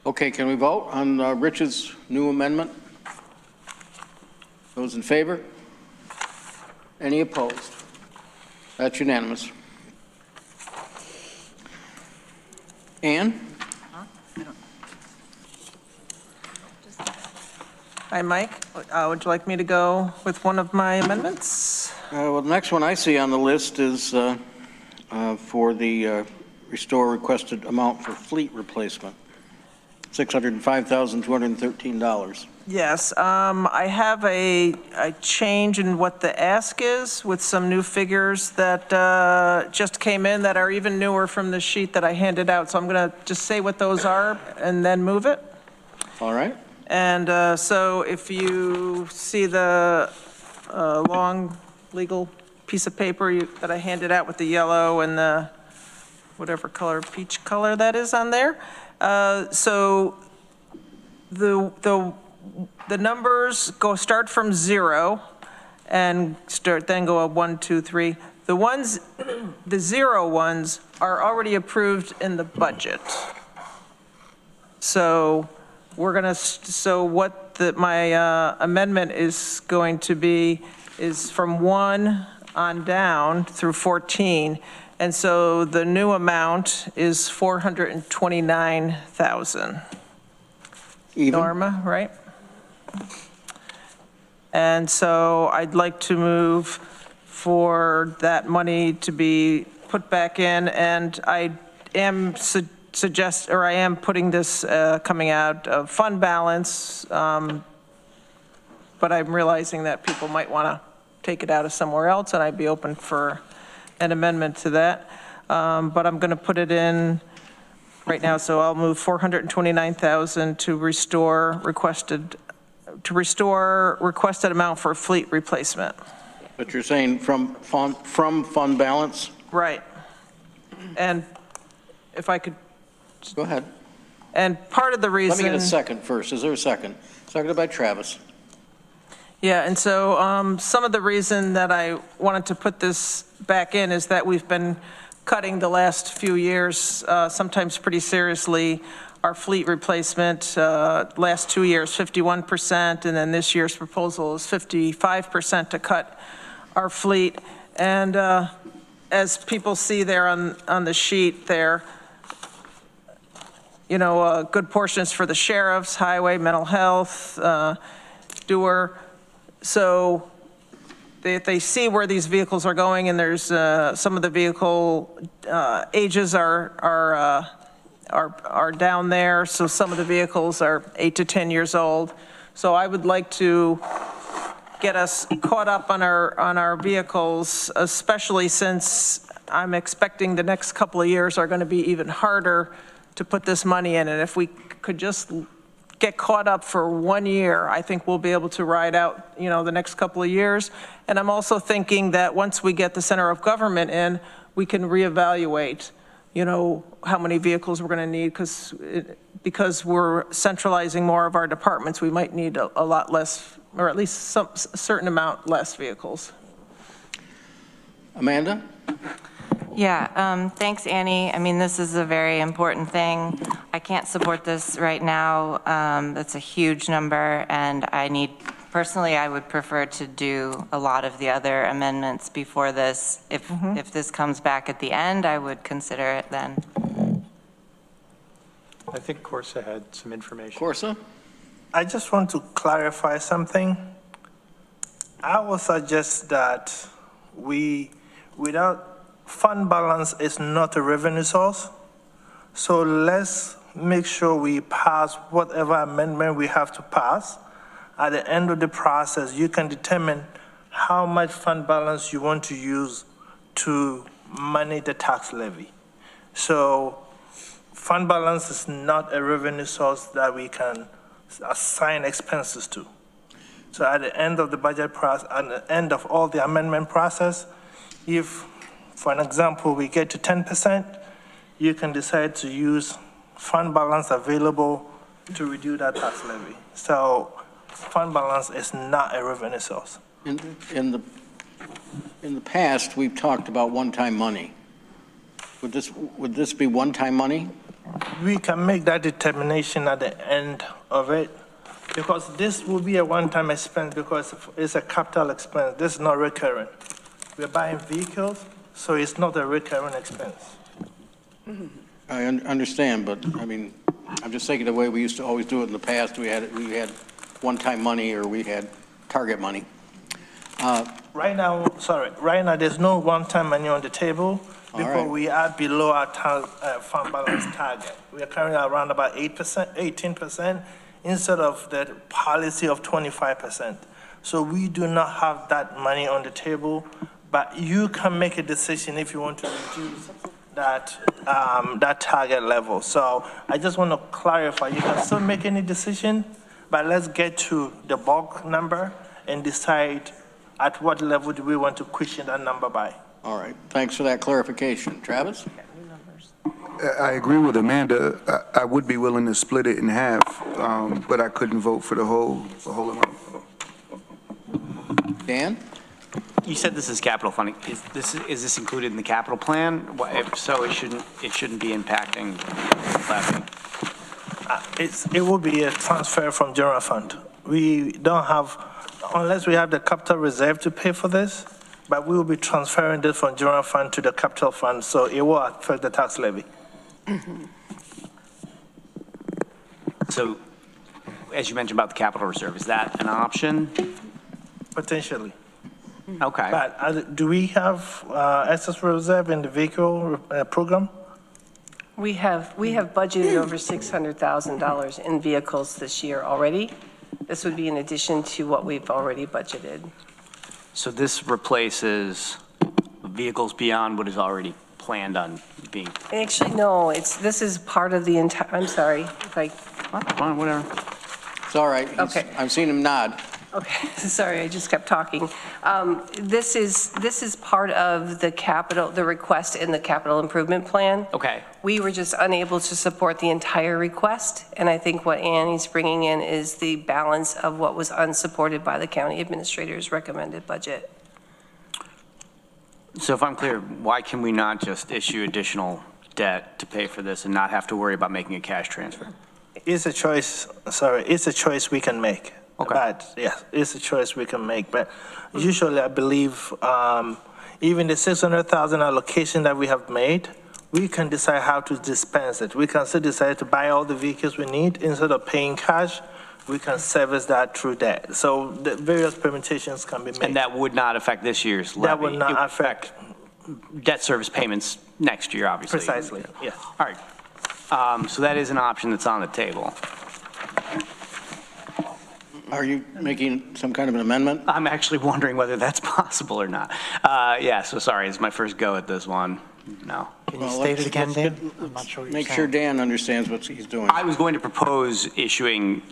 Speaker 2: Okay, can we vote on Rich's new amendment? Those in favor? Any opposed? That's unanimous. Ann?
Speaker 3: Hi, Mike. Would you like me to go with one of my amendments?
Speaker 2: Well, the next one I see on the list is for the restore requested amount for fleet replacement, $605,213.
Speaker 3: Yes, I have a change in what the ask is with some new figures that just came in that are even newer from the sheet that I handed out. So I'm going to just say what those are and then move it.
Speaker 2: All right.
Speaker 3: And so if you see the long legal piece of paper that I handed out with the yellow and the whatever color, peach color that is on there. So the numbers start from 0 and then go up 1, 2, 3. The 0 ones are already approved in the budget. So what my amendment is going to be is from 1 on down through 14. And so the new amount is 429,000.
Speaker 2: Even?
Speaker 3: Norma, right? And so I'd like to move for that money to be put back in, and I am I am putting this coming out of fund balance, but I'm realizing that people might want to take it out of somewhere else, and I'd be open for an amendment to that. But I'm going to put it in right now, so I'll move 429,000 to restore requested amount for fleet replacement.
Speaker 2: But you're saying from fund balance?
Speaker 3: Right. And if I could.
Speaker 2: Go ahead.
Speaker 3: And part of the reason.
Speaker 2: Let me get a second first. Is there a second? Seconded by Travis.
Speaker 3: Yeah, and so some of the reason that I wanted to put this back in is that we've been cutting the last few years, sometimes pretty seriously, our fleet replacement. Last 2 years, 51%, and then this year's proposal is 55% to cut our fleet. And as people see there on the sheet there, you know, a good portion is for the sheriff's, highway, mental health, doer. So they see where these vehicles are going, and there's some of the vehicle ages are down there. So some of the vehicles are 8 to 10 years old. So I would like to get us caught up on our vehicles, especially since I'm expecting the next couple of years are going to be even harder to put this money in. And if we could just get caught up for 1 year, I think we'll be able to ride out, the next couple of years. And I'm also thinking that once we get the center of government in, we can reevaluate, how many vehicles we're going to need, because we're centralizing more of our departments, we might need a lot less, or at least a certain amount less vehicles.
Speaker 2: Amanda?
Speaker 11: Yeah, thanks, Annie. I mean, this is a very important thing. I can't support this right now. That's a huge number, and personally, I would prefer to do a lot of the other amendments before this. If this comes back at the end, I would consider it then.
Speaker 15: I think Corsa had some information.
Speaker 2: Corsa?
Speaker 16: I just want to clarify something. I would suggest that fund balance is not a revenue source. So let's make sure we pass whatever amendment we have to pass. At the end of the process, you can determine how much fund balance you want to use to manage the tax levy. So fund balance is not a revenue source that we can assign expenses to. So at the end of the budget process, at the end of all the amendment process, if, for an example, we get to 10%, you can decide to use fund balance available to reduce that tax levy. So fund balance is not a revenue source.
Speaker 2: In the past, we've talked about one-time money. Would this be one-time money?
Speaker 16: We can make that determination at the end of it, because this will be a one-time expense because it's a capital expense. This is not recurring. We're buying vehicles, so it's not a recurring expense.
Speaker 2: I understand, but I mean, I'm just thinking the way we used to always do it in the past. We had one-time money or we had target money.
Speaker 16: Right now, there's no one-time money on the table because we are below our fund balance target. We are currently around about 18% instead of the policy of 25%. So we do not have that money on the table, but you can make a decision if you want to reduce that target level. So I just want to clarify, you can still make any decision, but let's get to the bulk number and decide at what level do we want to cushion that number by.
Speaker 2: All right, thanks for that clarification. Travis?
Speaker 14: I agree with Amanda. I would be willing to split it in half, but I couldn't vote for the whole amount.
Speaker 2: Dan?
Speaker 12: You said this is capital funding. Is this included in the capital plan? If so, it shouldn't be impacting levy.
Speaker 16: It will be a transfer from general fund. We don't have, unless we have the capital reserve to pay for this, but we will be transferring this from general fund to the capital fund, so it will affect the tax levy.
Speaker 12: So, as you mentioned about the capital reserve, is that an option?
Speaker 16: Potentially.
Speaker 12: Okay.
Speaker 16: But do we have excess reserve in the vehicle program?
Speaker 17: We have budgeted over $600,000 in vehicles this year already. This would be in addition to what we've already budgeted.
Speaker 12: So this replaces vehicles beyond what is already planned on being.
Speaker 17: Actually, no, this is part of the entire, I'm sorry, if I.
Speaker 12: Fine, whatever.
Speaker 2: It's all right.
Speaker 17: Okay.
Speaker 2: I've seen him nod.
Speaker 17: Okay, sorry, I just kept talking. This is part of the request in the capital improvement plan.
Speaker 12: Okay.
Speaker 17: We were just unable to support the entire request, and I think what Annie's bringing in is the balance of what was unsupported by the county administrator's recommended budget.
Speaker 12: So if I'm clear, why can we not just issue additional debt to pay for this and not have to worry about making a cash transfer?
Speaker 16: It's a choice we can make. Okay. But yes, it's a choice we can make. But usually I believe even the 600,000 allocation that we have made, we can decide how to dispense it. We can still decide to buy all the vehicles we need instead of paying cash. We can service that through debt. So the various permutations can be made.
Speaker 12: And that would not affect this year's levy?
Speaker 16: That would not affect
Speaker 12: debt service payments next year, obviously.
Speaker 16: Precisely, yes.
Speaker 12: All right. So that is an option that's on the table.
Speaker 2: Are you making some kind of an amendment?
Speaker 12: I'm actually wondering whether that's possible or not. Yeah, so sorry, it's my first go at this one. No.
Speaker 19: Can you state it again, Dan? I'm not sure what you're
Speaker 2: Make
Speaker 19: saying.
Speaker 2: sure Dan understands what he's doing.
Speaker 12: I was going to propose issuing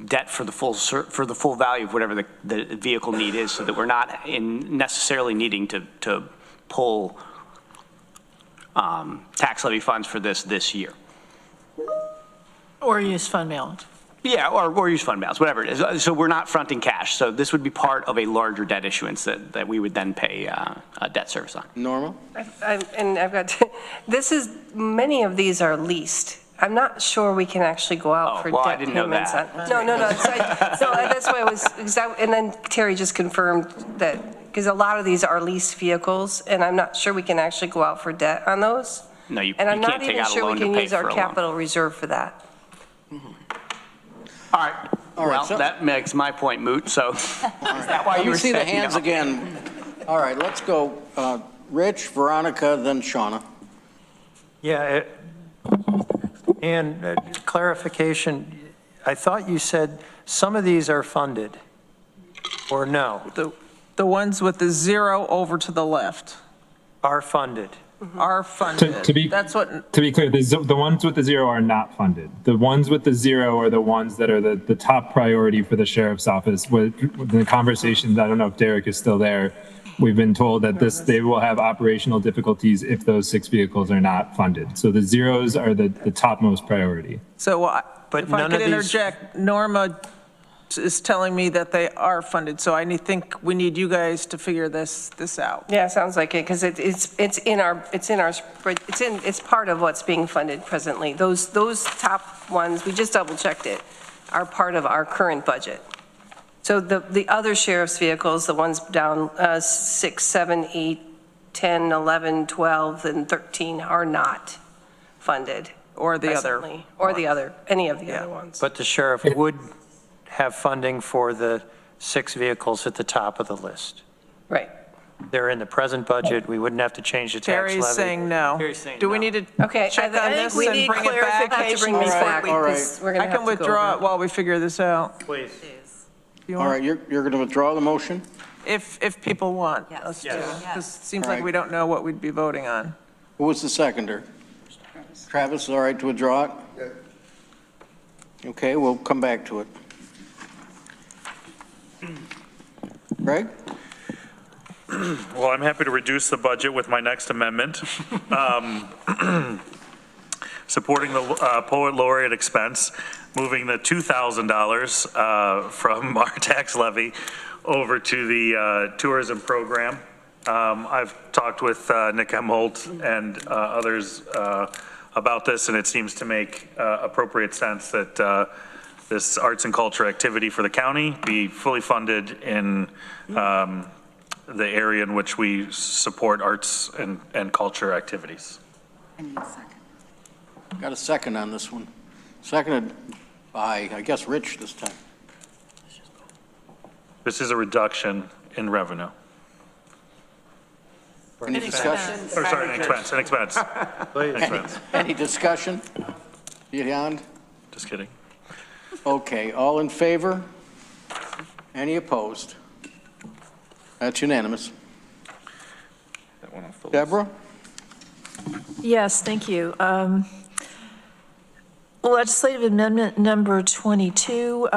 Speaker 12: debt for the full value of whatever the vehicle need is, so that we're not necessarily needing to pull tax levy funds for this year.
Speaker 8: Or use fund balance.
Speaker 12: Yeah, or use fund balance, whatever it is. So we're not fronting cash. So this would be part of a larger debt issuance that we would then pay debt service on.
Speaker 2: Norma?
Speaker 17: And I've got, many of these are leased. I'm not sure we can actually go out for
Speaker 12: well, I
Speaker 17: debt
Speaker 12: didn't know
Speaker 17: payments.
Speaker 12: that.
Speaker 17: No, that's why I was, and then Terry just confirmed that, because a lot of these are leased vehicles, and I'm not sure we can actually go out for debt on those.
Speaker 12: No, you
Speaker 17: And I'm
Speaker 12: can't
Speaker 17: not
Speaker 12: take
Speaker 17: even
Speaker 12: out a
Speaker 17: sure we
Speaker 12: loan to
Speaker 17: can
Speaker 12: pay
Speaker 17: use
Speaker 12: for
Speaker 17: our
Speaker 12: a loan.
Speaker 17: capital reserve for that.
Speaker 12: All right. Well, that makes my point moot, so is that why
Speaker 2: Let
Speaker 12: you
Speaker 2: me
Speaker 12: were
Speaker 2: see the
Speaker 12: saying
Speaker 2: hands
Speaker 12: no?
Speaker 2: again. All right, let's go. Rich, Veronica, then Shauna.
Speaker 15: Yeah, and clarification, I thought you said some of these are funded, or no?
Speaker 3: The ones with the zero over to the left
Speaker 15: Are funded.
Speaker 3: are funded.
Speaker 7: To be clear, the ones with the zero are not funded. The ones with the zero are the ones that are the top priority for the sheriff's office. With the conversations, I don't know if Derek is still there, we've been told that they will have operational difficulties if those 6 vehicles are not funded. So the zeros are the topmost priority.
Speaker 3: So
Speaker 15: But
Speaker 3: if I
Speaker 15: none
Speaker 3: could
Speaker 15: of these-
Speaker 3: interject, Norma is telling me that they are funded, so I think we need you guys to figure this out.
Speaker 17: Yeah, sounds like it, because it's part of what's being funded presently. Those top ones, we just double checked it, are part of our current budget. So the other sheriff's vehicles, the ones down 6, 7, 8, 10, 11, 12, and 13 are not funded.
Speaker 3: Or the other.
Speaker 17: presently. Or the other, any of the other ones.
Speaker 15: But the sheriff would have funding for the 6 vehicles at the top of the list.
Speaker 17: Right.
Speaker 15: They're in the present budget. We wouldn't have to change the tax levy.
Speaker 3: Terry's saying no. Do we need to check on this and bring it back?
Speaker 2: All right.
Speaker 3: I can withdraw it while we figure this out.
Speaker 15: Please.
Speaker 2: All right, you're going to withdraw the motion?
Speaker 3: If people want us to. Because it seems like we don't know what we'd be voting on.
Speaker 2: Who was the seconder? Travis, all right to withdraw it? Okay, we'll come back to it. Greg?
Speaker 10: Well, I'm happy to reduce the budget with my next amendment. Supporting the poet laureate expense, moving the $2,000 from our tax levy over to the tourism program. I've talked with Nick Emholt and others about this, and it seems to make appropriate sense that this arts and culture activity for the county be fully funded in the area in which we support arts and culture activities.
Speaker 21: I need a second.
Speaker 2: Got a second on this one. Seconded by, I guess, Rich this time.
Speaker 10: This is a reduction in revenue.
Speaker 2: Any discussion?
Speaker 10: Or sorry, an expense.
Speaker 2: Any discussion? Beyond?
Speaker 10: Just kidding.
Speaker 2: Okay, all in favor? Any opposed? That's unanimous. Deborah?
Speaker 8: Yes, thank you. Legislative amendment number 22,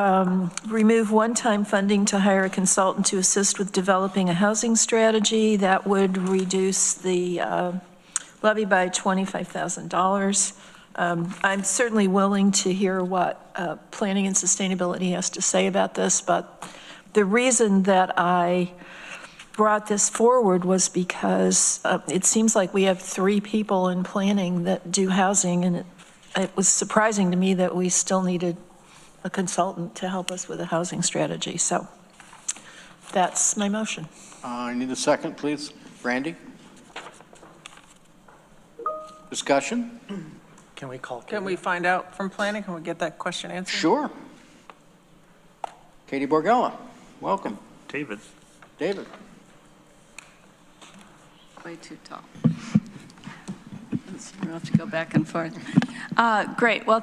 Speaker 8: remove one-time funding to hire a consultant to assist with developing a housing strategy. That would reduce the levy by $25,000. I'm certainly willing to hear what Planning and Sustainability has to say about this, but the reason that I brought this forward was because it seems like we have 3 people in planning that do housing, and it was surprising to me that we still needed a consultant to help us with a housing strategy. So that's my motion.
Speaker 2: I need a second, please. Randy? Discussion?
Speaker 3: Can we find out from planning? Can we get that question answered?
Speaker 2: Sure. Katie Borgella, welcome.
Speaker 10: David.
Speaker 2: David?
Speaker 22: Way too tall. We'll have to go back and forth. Great. Well,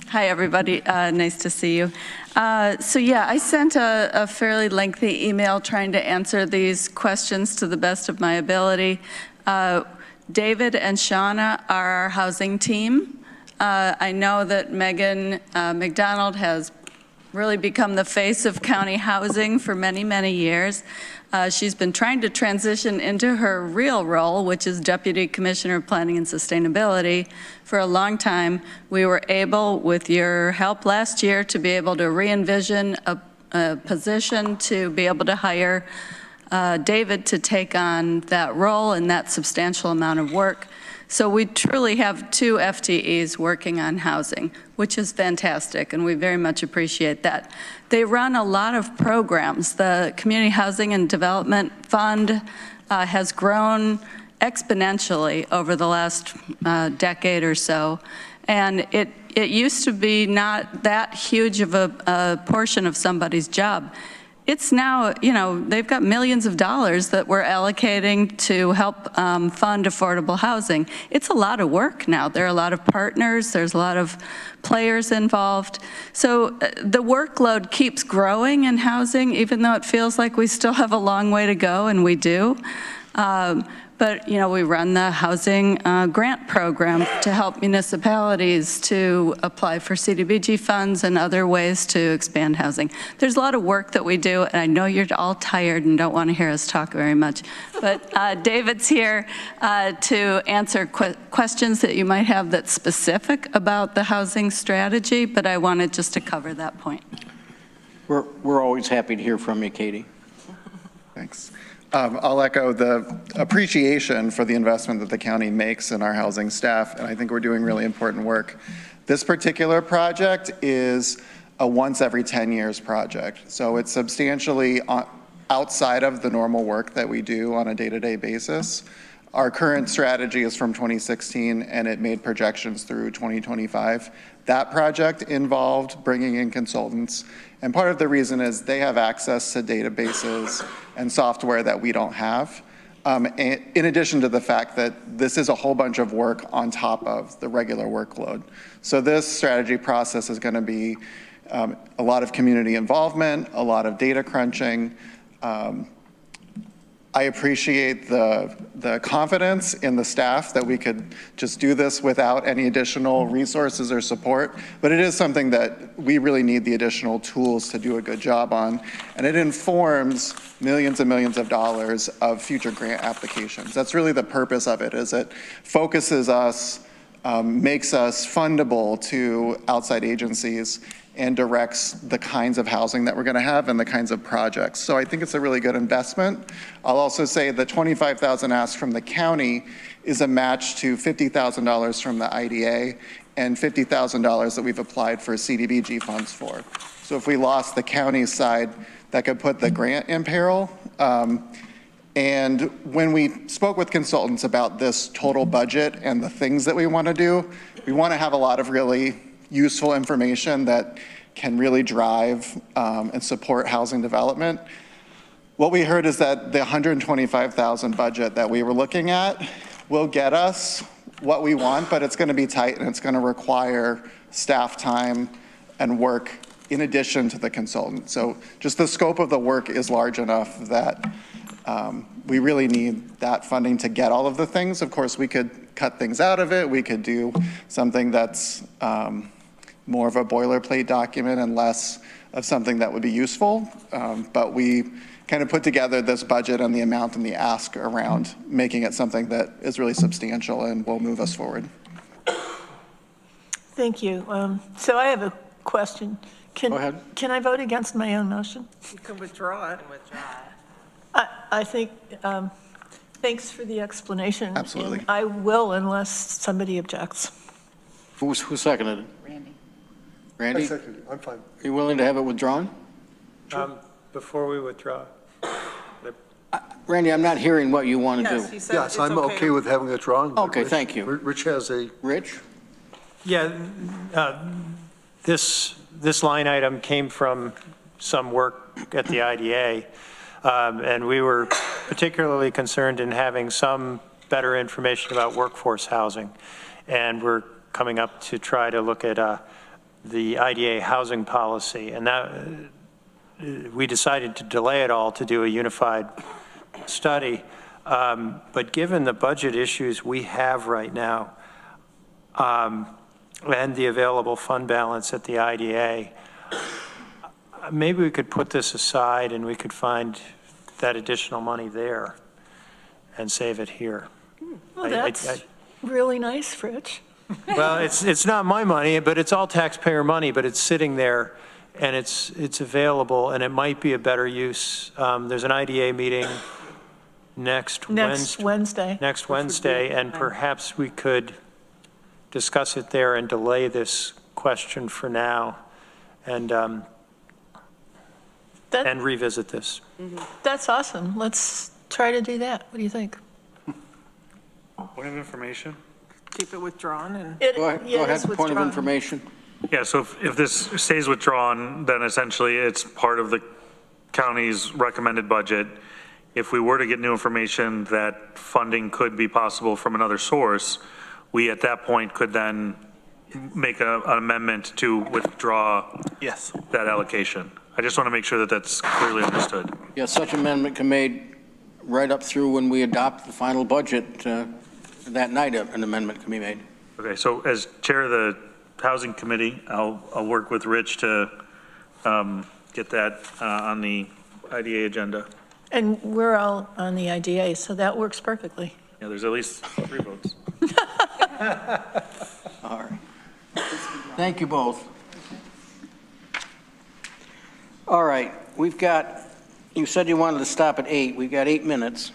Speaker 22: hi, everybody. Nice to see you. So, yeah, I sent a fairly lengthy email trying to answer these questions to the best of my ability. David and Shauna are our housing team. I know that Megan McDonald has really become the face of county housing for many, many years. She's been trying to transition into her real role, which is Deputy Commissioner of Planning and Sustainability, for a long time. We were able, with your help last year, to be able to re-envision a position to be able to hire David to take on that role and that substantial amount of work. So we truly have 2 FTEs working on housing, which is fantastic, and we very much appreciate that. They run a lot of programs. The Community Housing and Development Fund has grown exponentially over the last decade or so, and it used to be not that huge of a portion of somebody's job. It's now, they've got millions of dollars that we're allocating to help fund affordable housing. It's a lot of work now. There are a lot of partners. There's a lot of players involved. So the workload keeps growing in housing, even though it feels like we still have a long way to go, and we do. But, we run the housing grant program to help municipalities to apply for CDBG funds and other ways to expand housing. There's a lot of work that we do, and I know you're all tired and don't want to hear us talk very much. But David's here to answer questions that you might have that's specific about the housing strategy, but I wanted just to cover that point.
Speaker 2: We're always happy to hear from you, Katie.
Speaker 6: Thanks. I'll echo the appreciation for the investment that the county makes in our housing staff, and I think we're doing really important work. This particular project is a once every 10 years project, so it's substantially outside of the normal work that we do on a day-to-day basis. Our current strategy is from 2016, and it made projections through 2025. That project involved bringing in consultants, and part of the reason is they have access to databases and software that we don't have, in addition to the fact that this is a whole bunch of work on top of the regular workload. So this strategy process is going to be a lot of community involvement, a lot of data crunching. I appreciate the confidence in the staff that we could just do this without any additional resources or support, but it is something that we really need the additional tools to do a good job on, and it informs millions and millions of dollars of future grant applications. That's really the purpose of it, is it focuses us, makes us fundable to outside agencies, and directs the kinds of housing that we're going to have and the kinds of projects. So I think it's a really good investment. I'll also say the $25,000 asked from the county is a match to $50,000 from the IDA and $50,000 that we've applied for CDBG funds for. So if we lost the county side, that could put the grant in peril. And when we spoke with consultants about this total budget and the things that we want to do, we want to have a lot of really useful information that can really drive and support housing development. What we heard is that the $125,000 budget that we were looking at will get us what we want, but it's going to be tight and it's going to require staff time and work in addition to the consultant. So just the scope of the work is large enough that we really need that funding to get all of the things. Of course, we could cut things out of it. We could do something that's more of a boilerplate document and less of something that would be useful. But we kind of put together this budget and the amount and the ask around making it something that is really substantial and will move us forward.
Speaker 8: Thank you. So I have a question.
Speaker 2: Go ahead.
Speaker 8: Can I vote against my own motion?
Speaker 3: You can withdraw it.
Speaker 8: I think, thanks for the explanation.
Speaker 6: Absolutely.
Speaker 8: And I will unless somebody objects.
Speaker 2: Who seconded it? Randy?
Speaker 9: I second it. I'm fine.
Speaker 2: Are you willing to have it withdrawn?
Speaker 15: Before we withdraw.
Speaker 2: Randy, I'm not hearing what you want to
Speaker 3: Yes,
Speaker 2: do.
Speaker 3: he said
Speaker 9: Yes,
Speaker 3: it's
Speaker 9: I'm okay with having it drawn.
Speaker 2: Okay, thank you.
Speaker 9: Rich has a,
Speaker 2: Rich?
Speaker 15: Yeah, this line item came from some work at the IDA, and we were particularly concerned in having some better information about workforce housing. And we're coming up to try to look at the IDA housing policy, and that we decided to delay it all to do a unified study. But given the budget issues we have right now, and the available fund balance at the IDA, maybe we could put this aside and we could find that additional money there and save it here.
Speaker 8: Well, that's really nice, Rich.
Speaker 15: Well, it's not my money, but it's all taxpayer money, but it's sitting there and it's available, and it might be a better use. There's an IDA meeting next Wednesday, and perhaps we could discuss it there and delay this question for now and revisit this.
Speaker 8: That's awesome. Let's try to do that. What do you think?
Speaker 10: Point of information?
Speaker 3: Keep it withdrawn and.
Speaker 2: Go ahead, point of information.
Speaker 10: Yeah, so if this stays withdrawn, then essentially it's part of the county's recommended budget. If we were to get new information that funding could be possible from another source, we at that point could then make an amendment to withdraw that allocation. I just want to make sure that that's clearly understood.
Speaker 2: Yeah, such amendment can be made right up through when we adopt the final budget. That night, an amendment can be made.
Speaker 10: Okay, so as chair of the housing committee, I'll work with Rich to get that on the IDA agenda.
Speaker 8: And we're all on the IDA, so that works perfectly.
Speaker 10: Yeah, there's at least 3 votes.
Speaker 2: All right. Thank you both. All right, you said you wanted to stop at 8. We've got 8 minutes.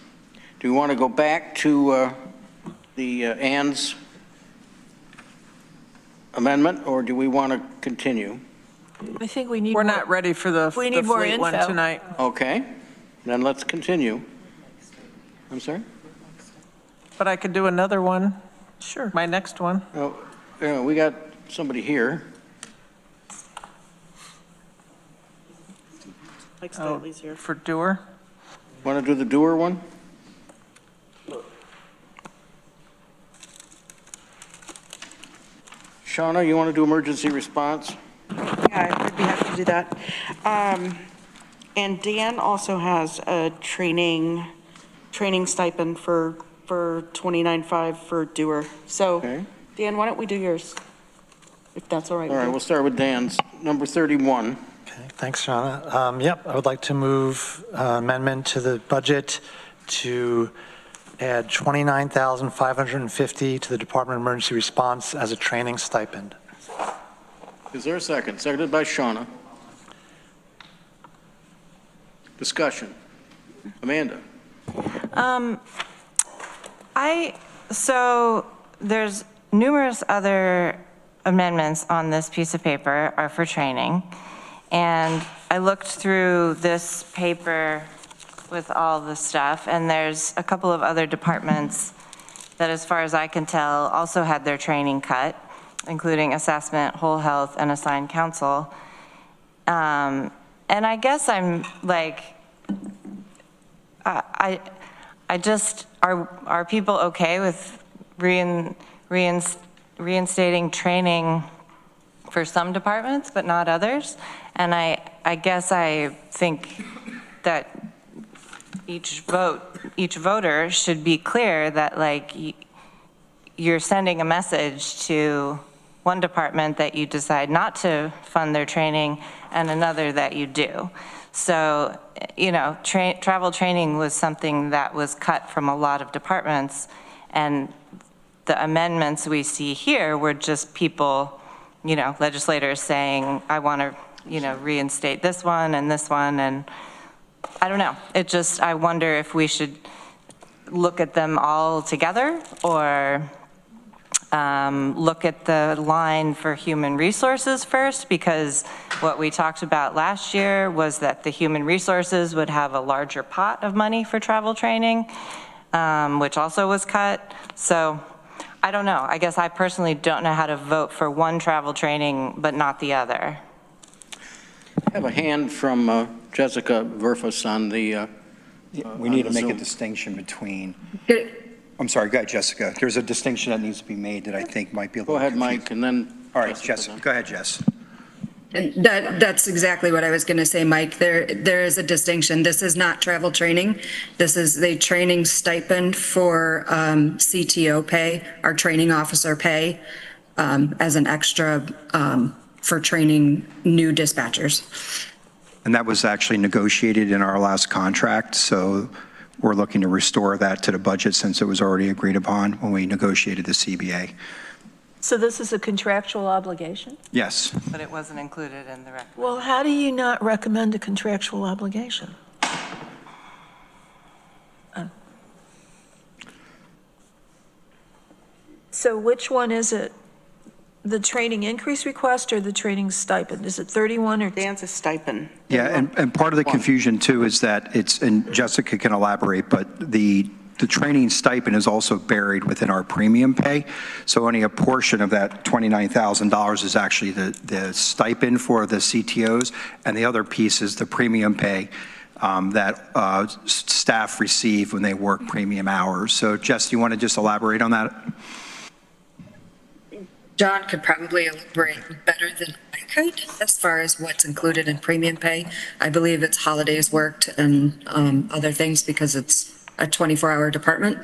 Speaker 2: Do we want to go back to Ann's amendment, or do we want to continue?
Speaker 8: I think we need
Speaker 3: We're not ready for the
Speaker 8: need more
Speaker 3: fleet one
Speaker 8: info
Speaker 3: tonight.
Speaker 2: Okay, then let's continue. I'm sorry?
Speaker 3: But I could do another one. Sure. My next one.
Speaker 2: Oh, yeah, we got somebody here.
Speaker 4: Like Stanley's here.
Speaker 3: For Dewar.
Speaker 2: Want to do the Dewar one? Shauna, you want to do emergency response?
Speaker 4: Yeah, I'd be happy to do that. And Dan also has a training stipend for 29.5 for Dewar. So,
Speaker 2: Okay.
Speaker 4: Dan, why don't we do yours? If that's all right.
Speaker 2: All right, we'll start with Dan's. Number 31.
Speaker 19: Okay, thanks, Shauna. Yep, I would like to move amendment to the budget to add $29,550 to the Department of Emergency Response as a training stipend.
Speaker 2: Is there a second? Seconded by Shauna. Discussion. Amanda.
Speaker 11: So there's numerous other amendments on this piece of paper are for training. And I looked through this paper with all the stuff, and there's a couple of other departments that, as far as I can tell, also had their training cut, including assessment, whole health, and assigned counsel. And I guess I'm like, I just, are people okay with reinstating training for some departments, but not others? And I guess I think that each voter should be clear that, like, you're sending a message to one department that you decide not to fund their training and another that you do. So, you know, travel training was something that was cut from a lot of departments, and the amendments we see here were just people, you know, legislators saying, I want to, you know, reinstate this one, and I don't know. It just, I wonder if we should look at them all together, or look at the line for human resources first, because what we talked about last year was that the human resources would have a larger pot of money for travel training, which also was cut. So I don't know. I guess I personally don't know how to vote for one travel training but not the other.
Speaker 2: I have a hand from Jessica Verfus on the
Speaker 18: we need to make
Speaker 2: Zoom.
Speaker 18: a distinction between, I'm sorry, go ahead, Jessica. There's a distinction that needs to be made that I think might be a little
Speaker 2: Go ahead,
Speaker 18: confusing.
Speaker 2: Mike, and then
Speaker 18: All right, Jessica, go ahead, Jess.
Speaker 1: And that's exactly what I was going to say, Mike. There is a distinction. This is not travel training. This is the training stipend for CTO pay, our training officer pay, as an extra for training new dispatchers.
Speaker 18: And that was actually negotiated in our last contract, so we're looking to restore that to the budget since it was already agreed upon when we negotiated the CBA.
Speaker 8: So this is a contractual obligation?
Speaker 18: Yes.
Speaker 11: But it wasn't included in the record.
Speaker 8: Well, how do you not recommend a contractual obligation? So which one is it? The training increase request or the training stipend? Is it 31 or?
Speaker 4: Dan's a stipend.
Speaker 18: Yeah, and part of the confusion too is that it's, and Jessica can elaborate, but the training stipend is also buried within our premium pay. So only a portion of that $29,000 is actually the stipend for the CTOs, and the other piece is the premium pay that staff receive when they work premium hours. So Jess, do you want to just elaborate on that?
Speaker 1: John could probably elaborate better than I could as far as what's included in premium pay. I believe it's holidays worked and other things because it's a 24-hour department.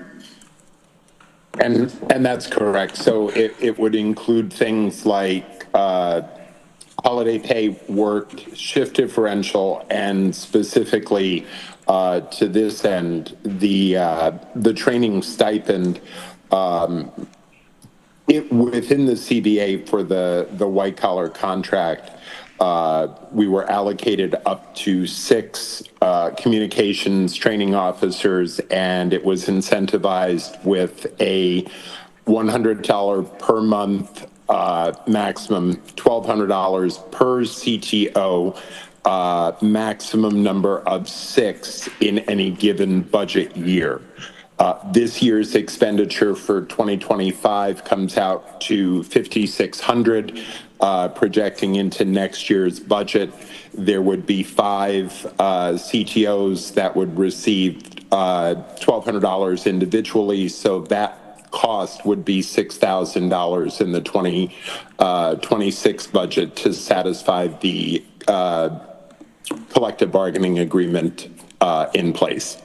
Speaker 20: And that's correct. So it would include things like holiday pay worked, shift differential, and specifically to this end, the training stipend. Within the CBA for the white collar contract, we were allocated up to 6 communications training officers, and it was incentivized with a $100 per month maximum, $1,200 per CTO, maximum number of 6 in any given budget year. This year's expenditure for 2025 comes out to $5,600. Projecting into next year's budget, there would be 5 CTOs that would receive $1,200 individually. So that cost would be $6,000 in the 2026 budget to satisfy the collective bargaining agreement in place.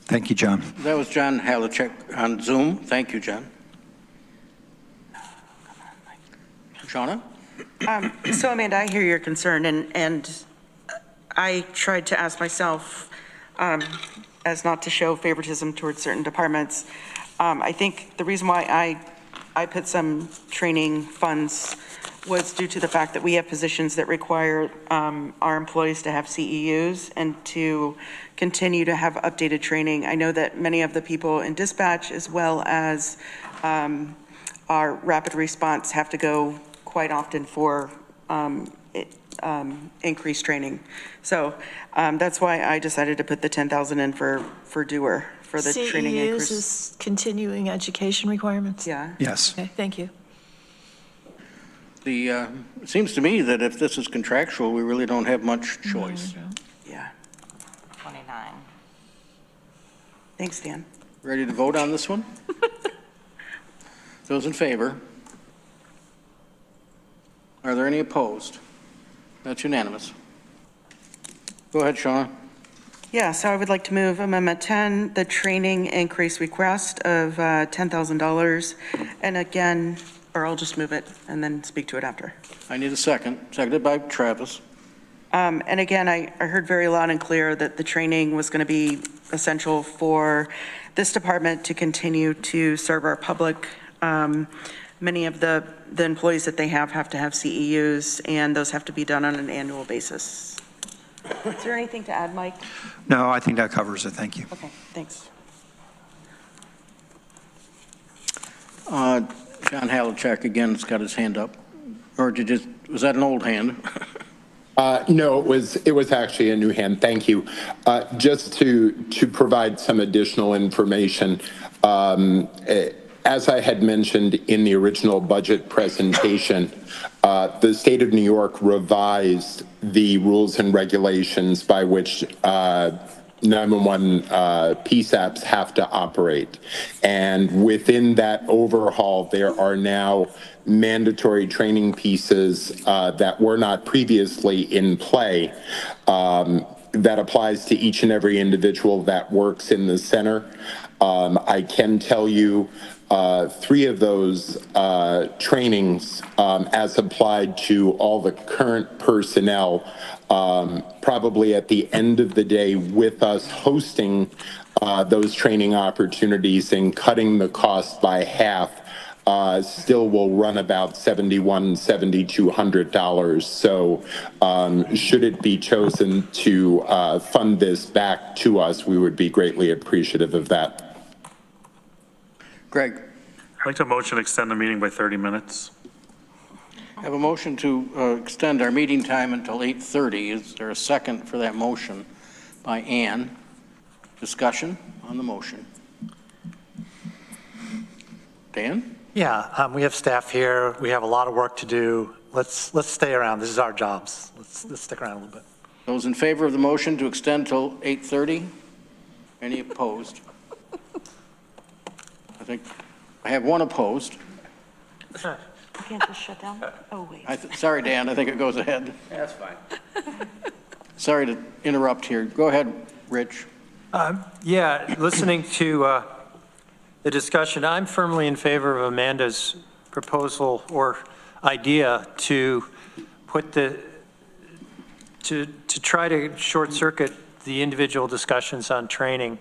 Speaker 18: Thank you, John.
Speaker 2: That was John Halachek on Zoom. Thank you, John. Shauna?
Speaker 4: So Amanda, I hear your concern, and I tried to ask myself as not to show favoritism towards certain departments. I think the reason why I put some training funds was due to the fact that we have positions that require our employees to have CEUs and to continue to have updated training. I know that many of the people in dispatch as well as our rapid response have to go quite often for increased training. So that's why I decided to put the 10,000 in for DOER for the training increase.
Speaker 8: CEUs is continuing education requirements?
Speaker 4: Yeah.
Speaker 18: Yes.
Speaker 8: Okay, thank you.
Speaker 2: It seems to me that if this is contractual, we really don't have much choice.
Speaker 4: Yeah.
Speaker 11: 29.
Speaker 4: Thanks, Dan.
Speaker 2: Ready to vote on this one? Those in favor? Are there any opposed? That's unanimous. Go ahead, Shauna.
Speaker 4: Yeah, so I would like to move Amendment 10, the training increase request of $10,000. And again, or I'll just move it and then speak to it after.
Speaker 2: I need a second. Seconded by Travis.
Speaker 4: And again, I heard very loud and clear that the training was going to be essential for this department to continue to serve our public. Many of the employees that they have to have CEUs, and those have to be done on an annual basis. Is there anything to add, Mike?
Speaker 18: No, I think that covers it. Thank you.
Speaker 4: Okay, thanks.
Speaker 2: John Halachek again has got his hand up. Or was that an old hand?
Speaker 20: No, it was actually a new hand. Thank you. Just to provide some additional information, as I had mentioned in the original budget presentation, the state of New York revised the rules and regulations by which 911 PSAPs have to operate. And within that overhaul, there are now mandatory training pieces that were not previously in play that applies to each and every individual that works in the center. I can tell you 3 of those trainings as applied to all the current personnel probably at the end of the day with us hosting those training opportunities and cutting the cost by half still will run about $7,200. So should it be chosen to fund this back to us, we would be greatly appreciative of that.
Speaker 2: Greg.
Speaker 10: I'd like to motion to extend the meeting by 30 minutes.
Speaker 2: I have a motion to extend our meeting time until 8:30. Is there a second for that motion by Ann? Discussion on the motion. Dan?
Speaker 19: Yeah, we have staff here. We have a lot of work to do. Let's stay around. This is our jobs. Let's stick around a little bit.
Speaker 2: Those in favor of the motion to extend till 8:30? Any opposed? I think I have one opposed.
Speaker 5: You can't just shut down? Oh, wait.
Speaker 2: Sorry, Dan, I think it goes ahead.
Speaker 12: That's fine.
Speaker 2: Sorry to interrupt here. Go ahead, Rich.
Speaker 15: Yeah, listening to the discussion, I'm firmly in favor of Amanda's proposal or idea to put to try to short circuit the individual discussions on training.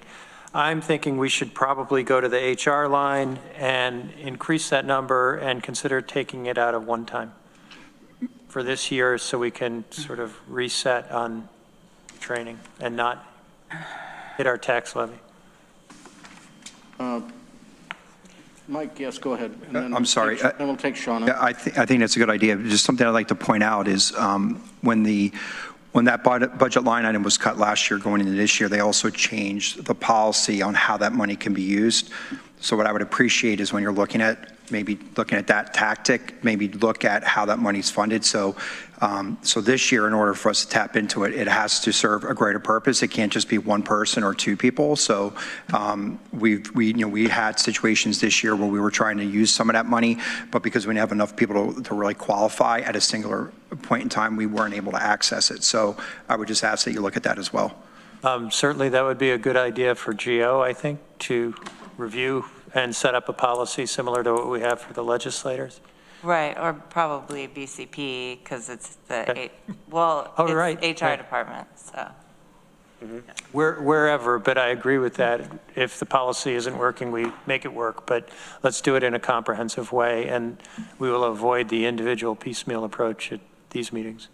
Speaker 15: I'm thinking we should probably go to the HR line and increase that number and consider taking it out of one time for this year so we can sort of reset on training and not hit our tax levy.
Speaker 2: Mike, yes, go ahead. And then
Speaker 18: I'm sorry.
Speaker 2: Then we'll take Shauna.
Speaker 18: Yeah, I think that's a good idea. Just something I'd like to point out is when that budget line item was cut last year going into this year, they also changed the policy on how that money can be used. So what I would appreciate is when you're looking at that tactic, maybe look at how that money's funded. So this year, in order for us to tap into it, it has to serve a greater purpose. It can't just be one person or 2 people. So we had situations this year where we were trying to use some of that money, but because we didn't have enough people to really qualify at a singular point in time, we weren't able to access it. So I would just ask that you look at that as well.
Speaker 15: Certainly, that would be a good idea for GO, I think, to review and set up a policy similar to what we have for the legislators.
Speaker 11: Right, or probably BCP, because it's the,
Speaker 15: Okay.
Speaker 11: it's HR
Speaker 15: right.
Speaker 11: department, so.
Speaker 15: Wherever, but I agree with that. If the policy isn't working, we make it work, but let's do it in a comprehensive way, and we will avoid the individual piecemeal approach at these meetings.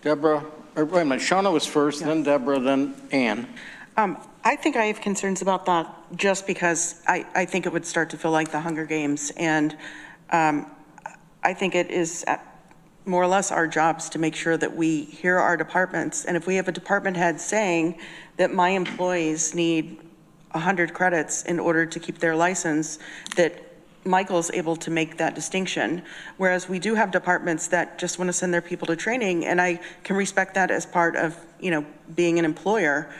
Speaker 2: Deborah, or wait a minute, Shauna was first, then Deborah, then Ann.
Speaker 4: I think I have concerns about that just because I think it would start to feel like the Hunger Games. And I think it is more or less our jobs to make sure that we hear our departments. And if we have a department head saying that my employees need 100 credits in order to keep their license, that Michael's able to make that distinction. Whereas we do have departments that just want to send their people to training, and I can respect that as part of, being an employer.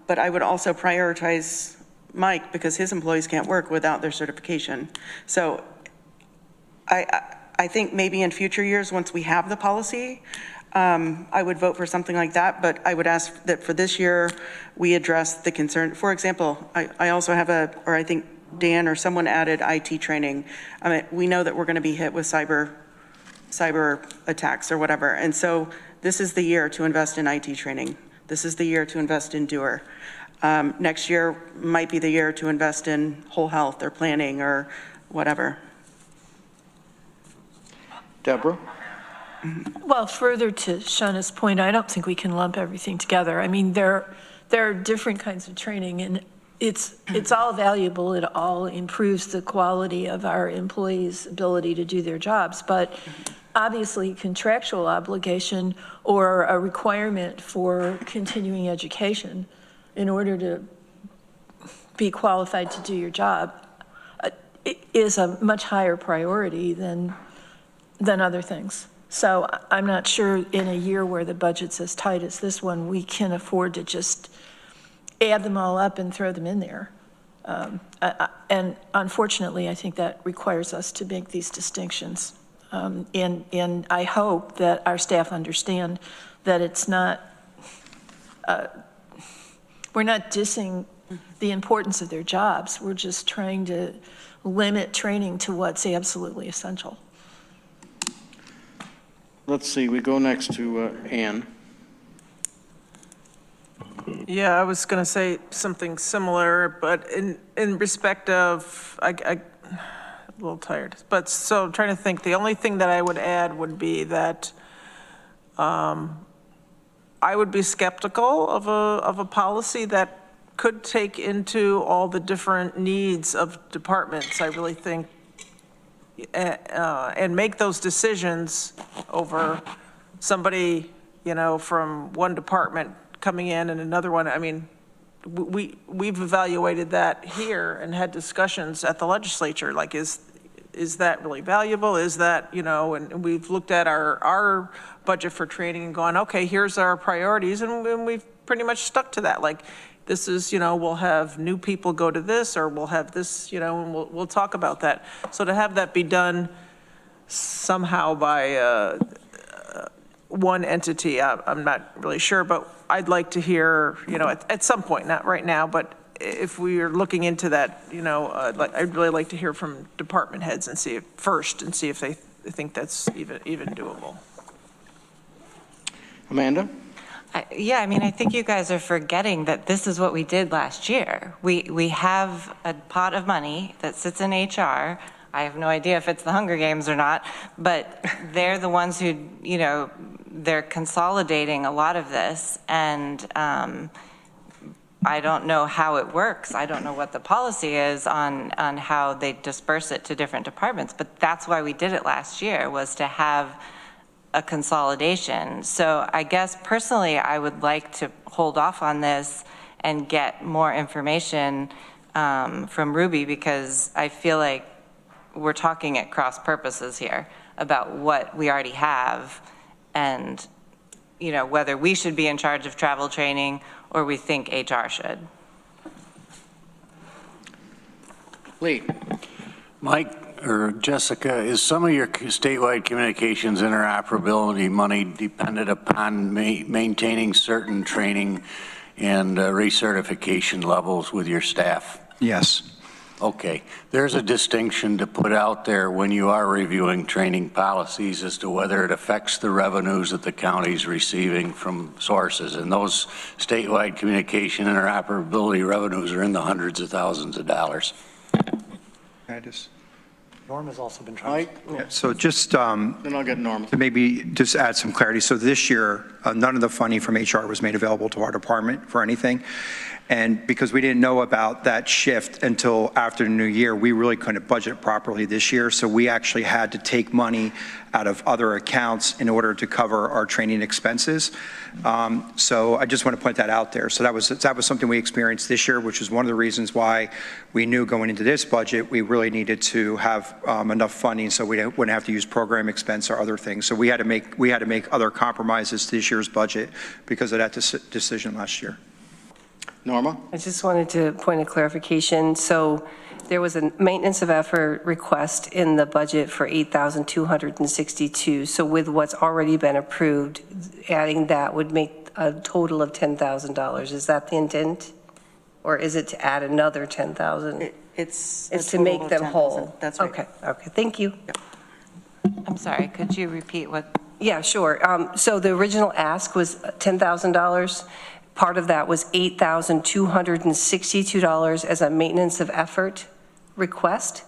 Speaker 4: But I would also prioritize Mike because his employees can't work without their certification. So I think maybe in future years, once we have the policy, I would vote for something like that. But I would ask that for this year, we address the concern. For example, I also have I think Dan or someone added IT training. I mean, we know that we're going to be hit with cyber attacks or whatever. And so this is the year to invest in IT training. This is the year to invest in doer. Next year might be the year to invest in whole health or planning or whatever.
Speaker 2: Deborah?
Speaker 8: Well, further to Shauna's point, I don't think we can lump everything together. I mean, there are different kinds of training, and it's all valuable. It all improves the quality of our employees' ability to do their jobs. But obviously, contractual obligation or a requirement for continuing education in order to be qualified to do your job is a much higher priority than other things. So I'm not sure in a year where the budget's as tight as this one, we can afford to just add them all up and throw them in there. And unfortunately, I think that requires us to make these distinctions. And I hope that our staff understand that it's not, we're not dissing the importance of their jobs. We're just trying to limit training to what's absolutely essential.
Speaker 2: Let's see, we go next to Ann.
Speaker 3: Yeah, I was going to say something similar, but in respect of, I'm a little tired, but so I'm trying to think, the only thing that I would add would be that I would be skeptical of a policy that could take into all the different needs of departments. I really think, and make those decisions over somebody, from one department coming in and another one. I mean, we've evaluated that here and had discussions at the legislature, like, is that really valuable? Is that, and we've looked at our budget for training and gone, okay, here's our priorities, and we've pretty much stuck to that. Like, this is, we'll have new people go to this, or we'll have this, and we'll talk about that. So to have that be done somehow by one entity, I'm not really sure, but I'd like to hear, at some point, not right now, but if we are looking into that, I'd really like to hear from department heads and see if they think that's even doable.
Speaker 2: Amanda?
Speaker 11: Yeah, I mean, I think you guys are forgetting that this is what we did last year. We have a pot of money that sits in HR. I have no idea if it's the Hunger Games or not, but they're the ones who, they're consolidating a lot of this, and I don't know how it works. I don't know what the policy is on how they disperse it to different departments, but that's why we did it last year, was to have a consolidation. So I guess personally, I would like to hold off on this and get more information from Ruby, because I feel like we're talking at cross purposes here about what we already have and, whether we should be in charge of travel training or we think HR should.
Speaker 2: Lee.
Speaker 13: Mike or Jessica, is some of your statewide communications interoperability money dependent upon maintaining certain training and recertification levels with your staff?
Speaker 18: Yes.
Speaker 13: Okay. There's a distinction to put out there when you are reviewing training policies as to whether it affects the revenues that the county's receiving from sources. And those statewide communication interoperability revenues are in the hundreds of thousands of dollars.
Speaker 19: Norm has also been trying.
Speaker 18: Yeah, so just
Speaker 2: then I'll get Norm
Speaker 18: to maybe just add some clarity. So this year, none of the funding from HR was made available to our department for anything. And because we didn't know about that shift until after the new year, we really couldn't budget properly this year. So we actually had to take money out of other accounts in order to cover our training expenses. So I just want to point that out there. So that was something we experienced this year, which is one of the reasons why we knew going into this budget, we really needed to have enough funding so we wouldn't have to use program expense or other things. So we had to make other compromises to this year's budget because of that decision last year.
Speaker 2: Norma?
Speaker 17: I just wanted to point a clarification. So there was a maintenance of effort request in the budget for $8,262. So with what's already been approved, adding that would make a total of $10,000. Is that the intent? Or is it to add another 10,000?
Speaker 5: It's
Speaker 17: to make them whole.
Speaker 5: That's right.
Speaker 17: Okay, thank you.
Speaker 11: I'm sorry, could you repeat what?
Speaker 17: Yeah, sure. So the original ask was $10,000. Part of that was $8,262 as a maintenance of effort request.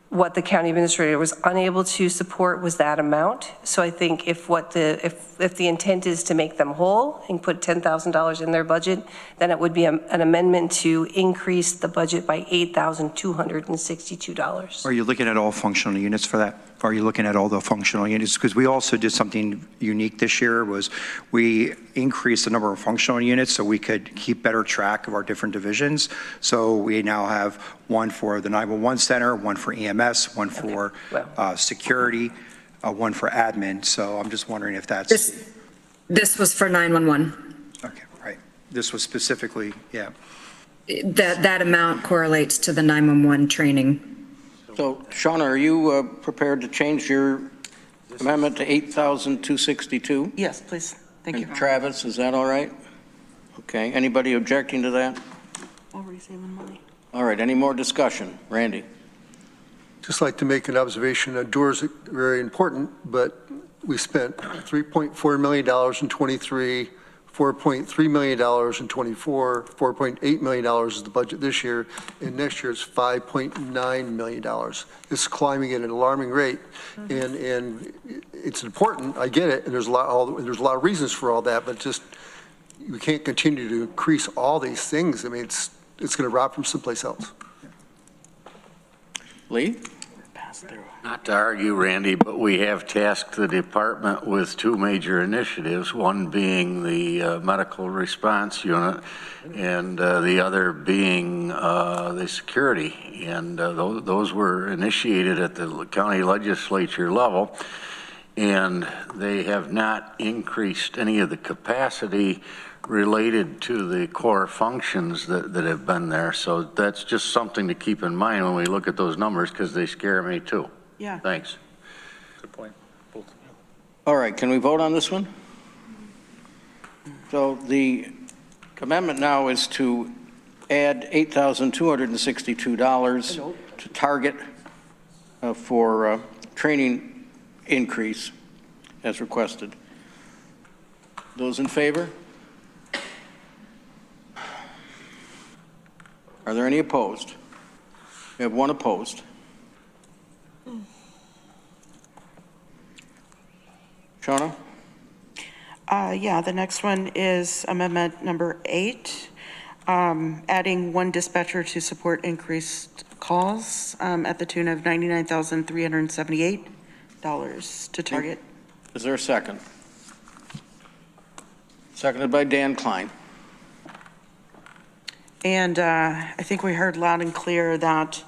Speaker 17: What the county administrator was unable to support was that amount. So I think if the intent is to make them whole and put $10,000 in their budget, then it would be an amendment to increase the budget by $8,262.
Speaker 18: Are you looking at all functional units for that? Are you looking at all the functional units? Because we also did something unique this year, was we increased the number of functional units so we could keep better track of our different divisions. So we now have one for the 911 center, one for EMS, one for security, one for admin. So I'm just wondering if that's...
Speaker 1: This was for 911.
Speaker 18: Okay, right. this was specifically, yeah.
Speaker 1: That amount correlates to the 911 training.
Speaker 2: So, Shauna, are you prepared to change your amendment to 8,262?
Speaker 4: Yes, please. Thank you.
Speaker 2: And Travis, is that all right? Okay, anybody objecting to that?
Speaker 4: Already saving money.
Speaker 2: All right, any more discussion? Randy?
Speaker 9: Just like to make an observation, doors are very important, but we spent $3.4 million in '23, $4.3 million in '24, $4.8 million is the budget this year, and next year it's $5.9 million. It's climbing at an alarming rate, and it's important, I get it, and there's a lot of reasons for all that, but just, we can't continue to increase all these things. I mean, it's going to rob from someplace else.
Speaker 2: Lee?
Speaker 13: Not to argue, Randy, but we have tasked the department with two major initiatives, one being the medical response unit and the other being the security. And those were initiated at the county legislature level, and they have not increased any of the capacity related to the core functions that have been there. So that's just something to keep in mind when we look at those numbers, because they scare me too.
Speaker 4: Yeah.
Speaker 13: Thanks.
Speaker 10: Good point.
Speaker 2: All right, can we vote on this one? So the amendment now is to add $8,262 to target for training increase as requested. Those in favor? Are there any opposed? We have one opposed. Shauna?
Speaker 4: Yeah, the next one is amendment number 8, adding one dispatcher to support increased calls at the tune of $99,378 to target.
Speaker 2: Is there a second? Seconded by Dan Klein.
Speaker 4: And I think we heard loud and clear that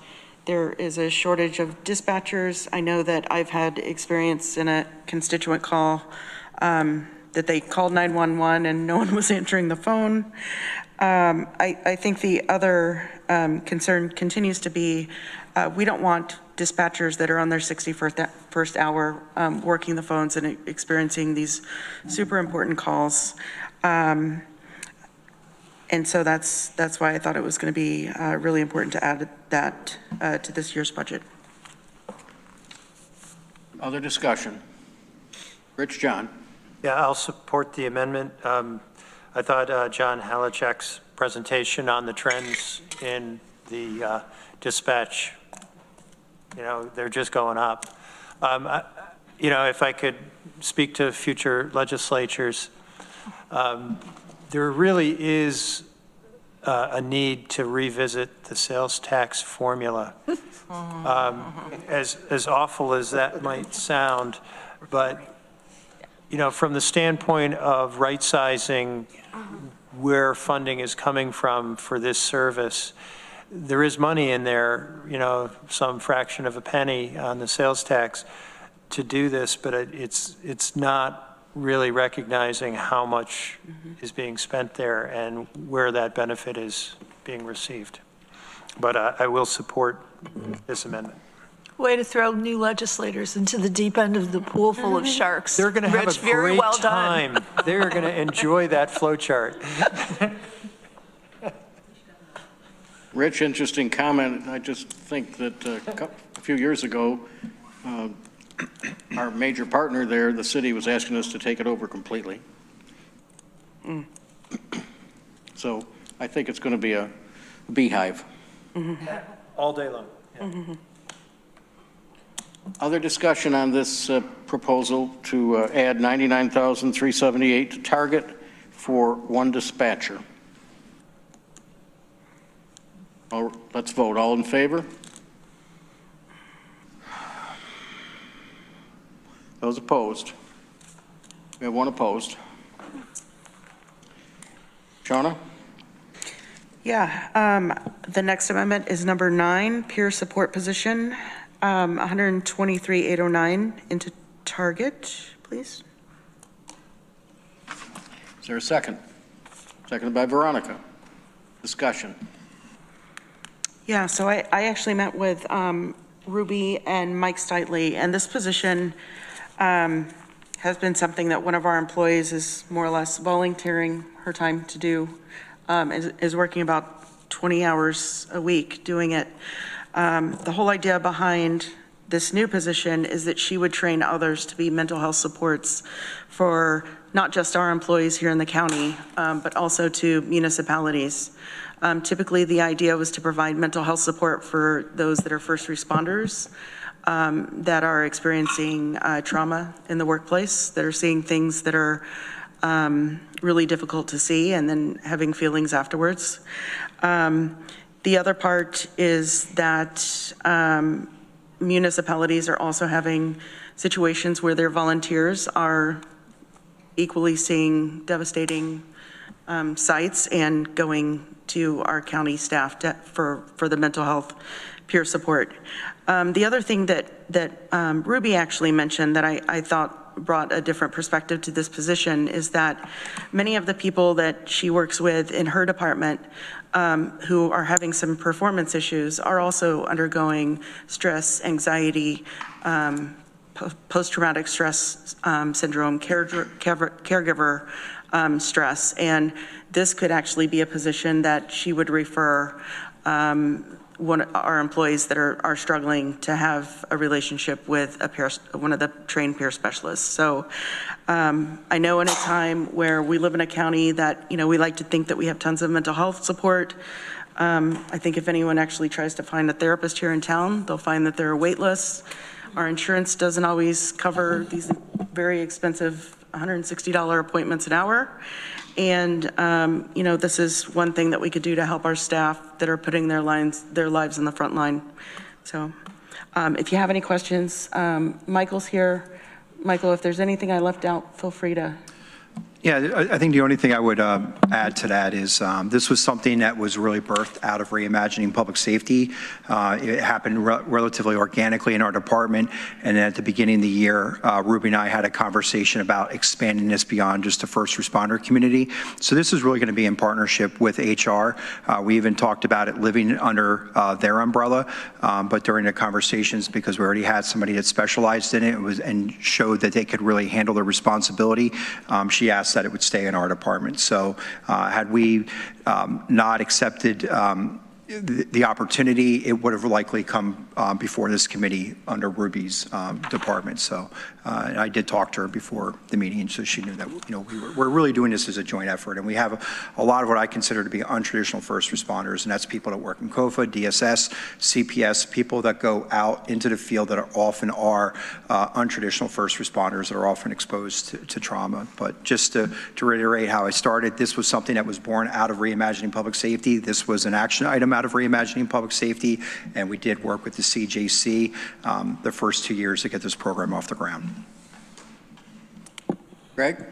Speaker 4: there is a shortage of dispatchers. I know that I've had experience in a constituent call that they called 911 and no one was answering the phone. I think the other concern continues to be we don't want dispatchers that are on their 61st hour working the phones and experiencing these super important calls. And so that's why I thought it was going to be really important to add that to this year's budget.
Speaker 2: Other discussion? Rich John?
Speaker 15: Yeah, I'll support the amendment. I thought John Halachek's presentation on the trends in the dispatch, they're just going up. If I could speak to future legislatures, there really is a need to revisit the sales tax formula. As awful as that might sound, but from the standpoint of right-sizing where funding is coming from for this service, there is money in there, some fraction of a penny on the sales tax to do this, but it's not really recognizing how much is being spent there and where that benefit is being received. But I will support this amendment.
Speaker 8: Way to throw new legislators into the deep end of the pool full of sharks.
Speaker 15: They're going to have
Speaker 8: Rich,
Speaker 15: a
Speaker 8: very
Speaker 15: great
Speaker 8: well done.
Speaker 15: time. They're going to enjoy that flow chart.
Speaker 2: Rich, interesting comment. I just think that a few years ago, our major partner there, the city, was asking us to take it over completely. So I think it's going to be a beehive.
Speaker 15: All day long.
Speaker 4: Mm-hmm.
Speaker 2: Other discussion on this proposal to add $99,378 to target for one dispatcher? Let's vote. All in favor? Those opposed? We have one opposed. Shauna?
Speaker 4: Yeah, the next amendment is number 9, peer support position, 123,809 into target, please.
Speaker 2: Is there a second? Seconded by Veronica. Discussion.
Speaker 4: Yeah, so I actually met with Ruby and Mike Steitley, and this position has been something that one of our employees is more or less volunteering her time to do, is working about 20 hours a week doing it. The whole idea behind this new position is that she would train others to be mental health supports for not just our employees here in the county, but also to municipalities. Typically, the idea was to provide mental health support for those that are first responders that are experiencing trauma in the workplace, that are seeing things that are really difficult to see and then having feelings afterwards. The other part is that municipalities are also having situations where their volunteers are equally seeing devastating sites and going to our county staff for the mental health peer support. The other thing that Ruby actually mentioned that I thought brought a different perspective to this position is that many of the people that she works with in her department who are having some performance issues are also undergoing stress, anxiety, post-traumatic stress syndrome, caregiver stress. And this could actually be a position that she would refer our employees that are struggling to have a relationship with one of the trained peer specialists. So I know in a time where we live in a county that, we like to think that we have tons of mental health support. I think if anyone actually tries to find a therapist here in town, they'll find that there are wait lists. Our insurance doesn't always cover these very expensive $160 appointments an hour. And, this is one thing that we could do to help our staff that are putting their lives in the front line. So if you have any questions, Michael's here. Michael, if there's anything I left out, feel free to.
Speaker 18: Yeah, I think the only thing I would add to that is this was something that was really birthed out of reimagining public safety. It happened relatively organically in our department, and at the beginning of the year, Ruby and I had a conversation about expanding this beyond just the first responder community. So this is really going to be in partnership with HR. We even talked about it living under their umbrella, but during the conversations, because we already had somebody that specialized in it and showed that they could really handle the responsibility, she asked that it would stay in our department. So had we not accepted the opportunity, it would have likely come before this committee under Ruby's department. So and I did talk to her before the meeting, so she knew that we're really doing this as a joint effort, and we have a lot of what I consider to be untraditional first responders, and that's people that work in COFA, DSS, CPS, people that go out into the field that often are untraditional first responders that are often exposed to trauma. But just to reiterate how I started, this was something that was born out of reimagining public safety. This was an action item out of reimagining public safety, and we did work with the CJC the first 2 years to get this program off the ground.
Speaker 2: Greg?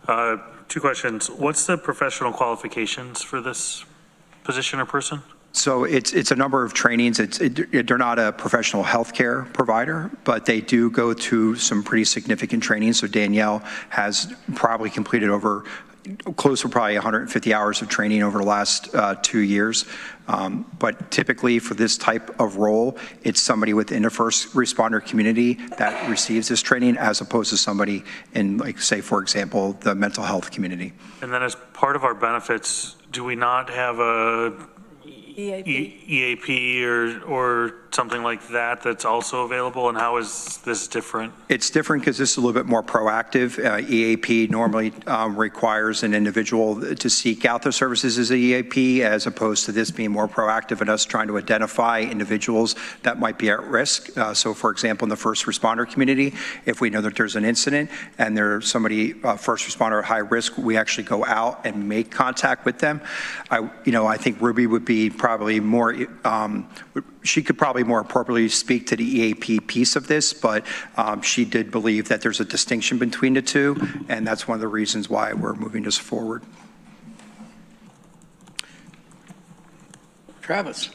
Speaker 10: 2 questions. What's the professional qualifications for this position or person?
Speaker 18: So it's a number of trainings. They're not a professional healthcare provider, but they do go to some pretty significant training. So Danielle has probably completed over close to probably 150 hours of training over the last 2 years. But typically for this type of role, it's somebody within the first responder community that receives this training as opposed to somebody in, like, say, for example, the mental health community.
Speaker 10: And then as part of our benefits, do we not have a EAP or something like that that's also available, and how is this different?
Speaker 18: It's different because this is a little bit more proactive. EAP normally requires an individual to seek out the services as an EAP, as opposed to this being more proactive and us trying to identify individuals that might be at risk. So for example, in the first responder community, if we know that there's an incident and there's somebody, first responder at high risk, we actually go out and make contact with them. I think Ruby would be probably more, she could probably more appropriately speak to the EAP piece of this, but she did believe that there's a distinction between the two, and that's one of the reasons why we're moving this forward.
Speaker 2: Travis?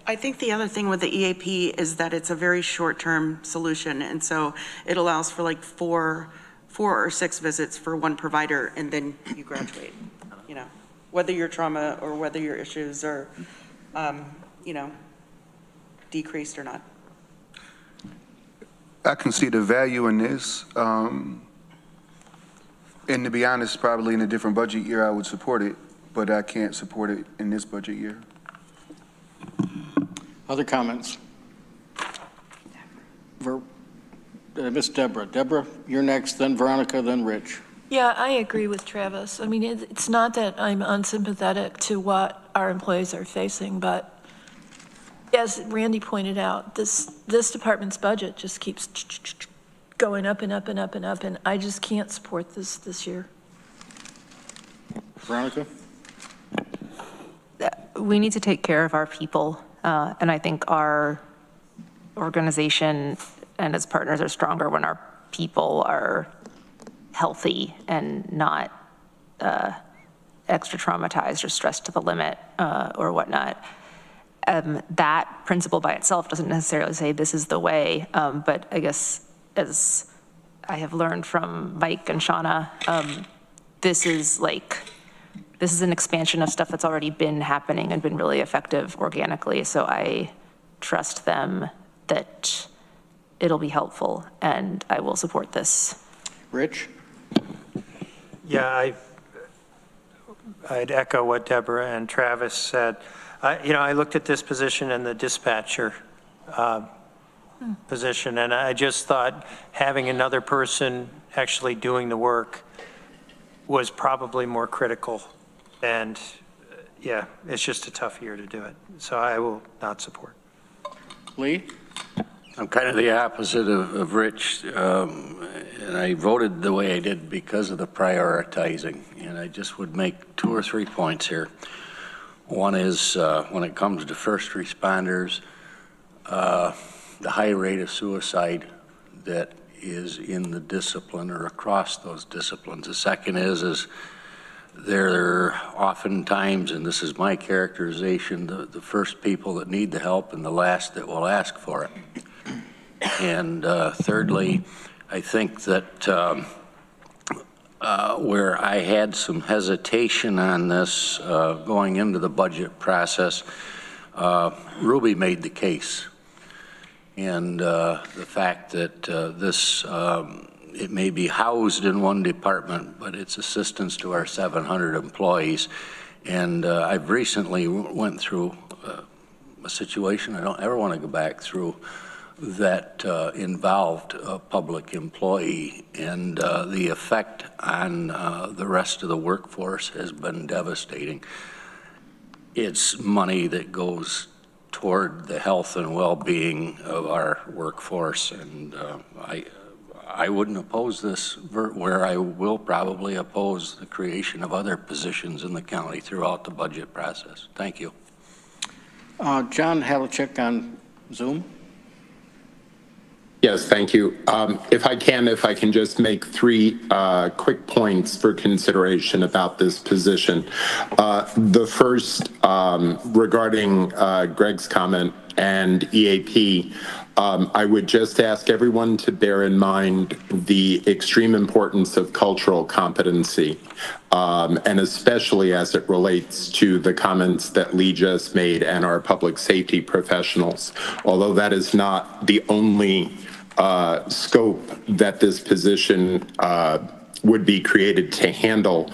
Speaker 4: I think the other thing with the EAP is that it's a very short-term solution, and so it allows for like 4 4 or 6 visits for one provider and then you graduate, whether your trauma or whether your issues are, decreased or not.
Speaker 14: I can see the value in this. And to be honest, probably in a different budget year, I would support it, but I can't support it in this budget year.
Speaker 2: Other comments? Miss Deborah. Deborah, you're next, then Veronica, then Rich.
Speaker 8: Yeah, I agree with Travis. I mean, it's not that I'm unsympathetic to what our employees are facing, but as Randy pointed out, this department's budget just keeps going up and up and up and up, and I just can't support this year.
Speaker 2: Veronica?
Speaker 16: We need to take care of our people, and I think our organization and its partners are stronger when our people are healthy and not extra traumatized or stressed to the limit or whatnot. That principle by itself doesn't necessarily say this is the way, but I guess as I have learned from Mike and Shauna, this is an expansion of stuff that's already been happening and been really effective organically. So I trust them that it'll be helpful, and I will support this.
Speaker 2: Rich?
Speaker 15: Yeah, I'd echo what Deborah and Travis said. I looked at this position and the dispatcher position, and I just thought having another person actually doing the work was probably more critical. And yeah, it's just a tough year to do it. So I will not support.
Speaker 2: Lee?
Speaker 13: I'm kind of the opposite of Rich, and I voted the way I did because of the prioritizing. And I just would make 2 or 3 points here. One is when it comes to first responders, the high rate of suicide that is in the discipline or across those disciplines. The second is they're oftentimes, and this is my characterization, the first people that need the help and the last that will ask for it. And thirdly, I think that where I had some hesitation on this going into the budget process, Ruby made the case. And the fact that this, it may be housed in one department, but it's assistance to our 700 employees. And I've recently went through a situation I don't ever want to go back through that involved a public employee, and the effect on the rest of the workforce has been devastating. It's money that goes toward the health and well-being of our workforce, and I wouldn't oppose this, where I will probably oppose the creation of other positions in the county throughout the budget process. Thank you.
Speaker 2: John Havlicek on Zoom.
Speaker 20: Yes, thank you. If I can just make 3 quick points for consideration about this position. The first, regarding Greg's comment and EAP, I would just ask everyone to bear in mind the extreme importance of cultural competency, and especially as it relates to the comments that Lee just made and our public safety professionals. Although that is not the only scope that this position would be created to handle,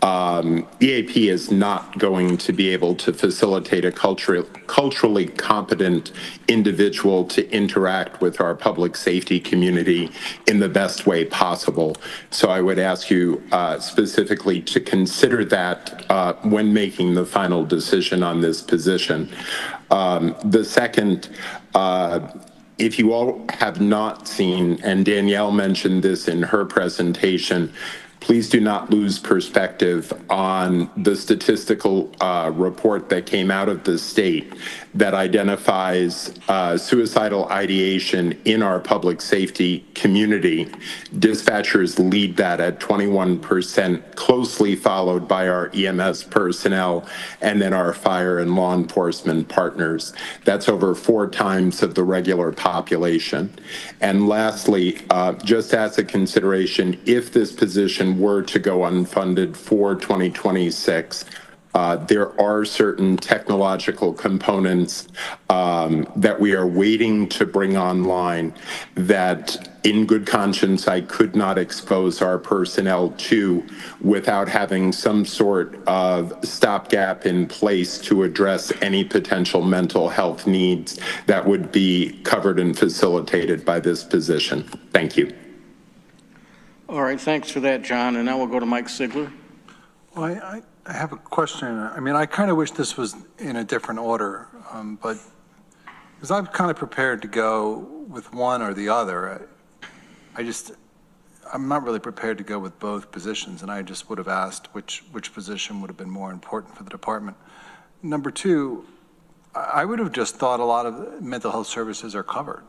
Speaker 20: EAP is not going to be able to facilitate a culturally competent individual to interact with our public safety community in the best way possible. So I would ask you specifically to consider that when making the final decision on this position. The second, if you all have not seen, and Danielle mentioned this in her presentation, please do not lose perspective on the statistical report that came out of the state that identifies suicidal ideation in our public safety community. Dispatchers lead that at 21%, closely followed by our EMS personnel and then our fire and law enforcement partners. That's over 4 times of the regular population. And lastly, just as a consideration, if this position were to go unfunded for 2026, there are certain technological components that we are waiting to bring online that, in good conscience, I could not expose our personnel to without having some sort of stopgap in place to address any potential mental health needs that would be covered and facilitated by this position. Thank you.
Speaker 2: All right, thanks for that, John. And now we'll go to Mike Sigler.
Speaker 7: Well, I have a question. I mean, I kind of wish this was in a different order, but because I'm kind of prepared to go with one or the other, I'm not really prepared to go with both positions, and I just would have asked which position would have been more important for the department. Number two, I would have just thought a lot of mental health services are covered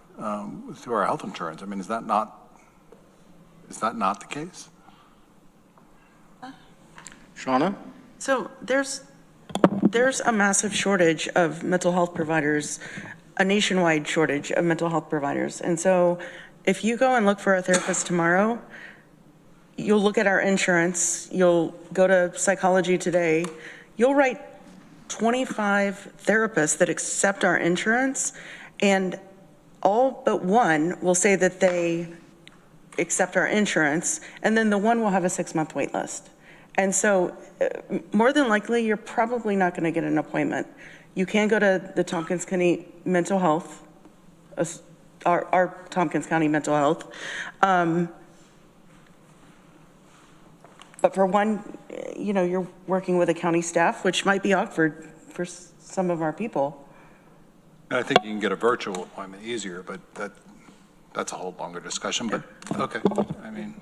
Speaker 7: through our health insurance. I mean, is that not the case?
Speaker 2: Shauna?
Speaker 4: So there's a massive shortage of mental health providers, a nationwide shortage of mental health providers. And so if you go and look for a therapist tomorrow, you'll look at our insurance, you'll go to Psychology Today, you'll write 25 therapists that accept our insurance, and all but one will say that they accept our insurance, and then the one will have a 6-month wait list. And so more than likely, you're probably not going to get an appointment. You can go to the Tompkins County Mental Health, our Tompkins County Mental Health. But for one, you're working with a county staff, which might be awkward for some of our people.
Speaker 7: I think you can get a virtual appointment easier, but that's a whole longer discussion, but okay. I mean.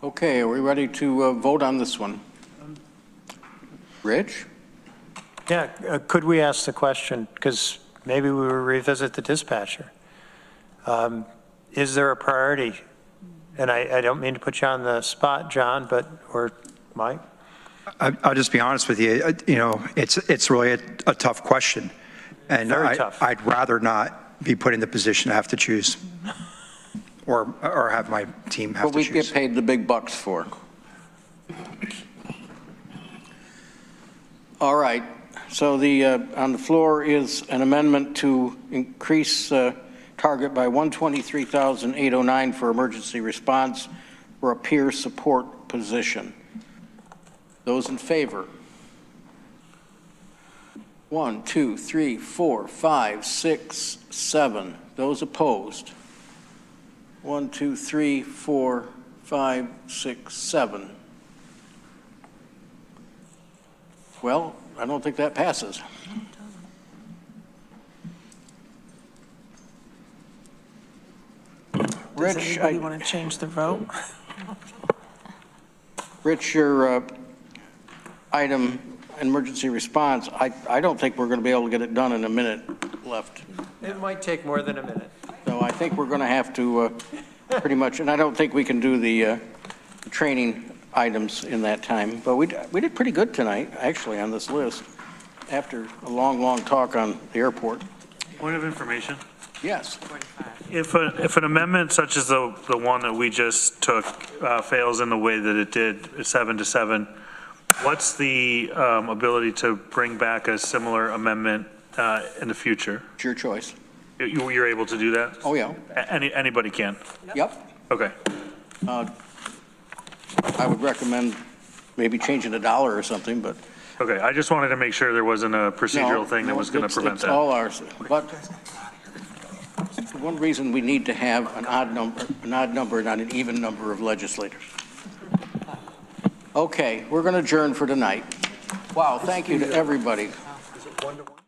Speaker 2: Okay, are we ready to vote on this one? Rich?
Speaker 15: Yeah, could we ask the question, because maybe we will revisit the dispatcher. Is there a priority? And I don't mean to put you on the spot, John, or Mike?
Speaker 18: I'll just be honest with you. It's really a tough question. And
Speaker 15: Very tough.
Speaker 18: I'd rather not be put in the position to have to choose or have my team have
Speaker 2: What
Speaker 18: to
Speaker 2: we
Speaker 18: choose.
Speaker 2: get paid the big bucks for. All right, so on the floor is an amendment to increase target by $123,809 for emergency response for a peer support position. Those in favor? 1, 2, 3, 4, 5, 6, 7. Those opposed? 1, 2, 3, 4, 5, 6, 7. Well, I don't think that passes.
Speaker 3: Does
Speaker 2: Rich,
Speaker 3: anybody want to change their vote?
Speaker 2: Rich, your item, emergency response, I don't think we're going to be able to get it done in a minute left.
Speaker 15: It might take more than a minute.
Speaker 2: So I think we're going to have to pretty much, and I don't think we can do the training items in that time, but we did pretty good tonight, actually, on this list, after a long, long talk on the airport.
Speaker 10: Point of information.
Speaker 2: Yes.
Speaker 10: If an amendment such as the one that we just took fails in the way that it did, 7-7, what's the ability to bring back a similar amendment in the future?
Speaker 2: It's your choice.
Speaker 10: You're able to do that?
Speaker 2: Oh, yeah.
Speaker 10: Anybody can?
Speaker 2: Yep.
Speaker 10: Okay.
Speaker 2: I would recommend maybe changing $1 or something, but.
Speaker 10: Okay, I just wanted to make sure there wasn't a procedural thing that was going to prevent
Speaker 2: it's
Speaker 10: that.
Speaker 2: all ours, but one reason we need to have an odd number, not an even number of legislators. Okay, we're going to adjourn for tonight. Wow, thank you to everybody.
Speaker 9: Is it 1 to 1?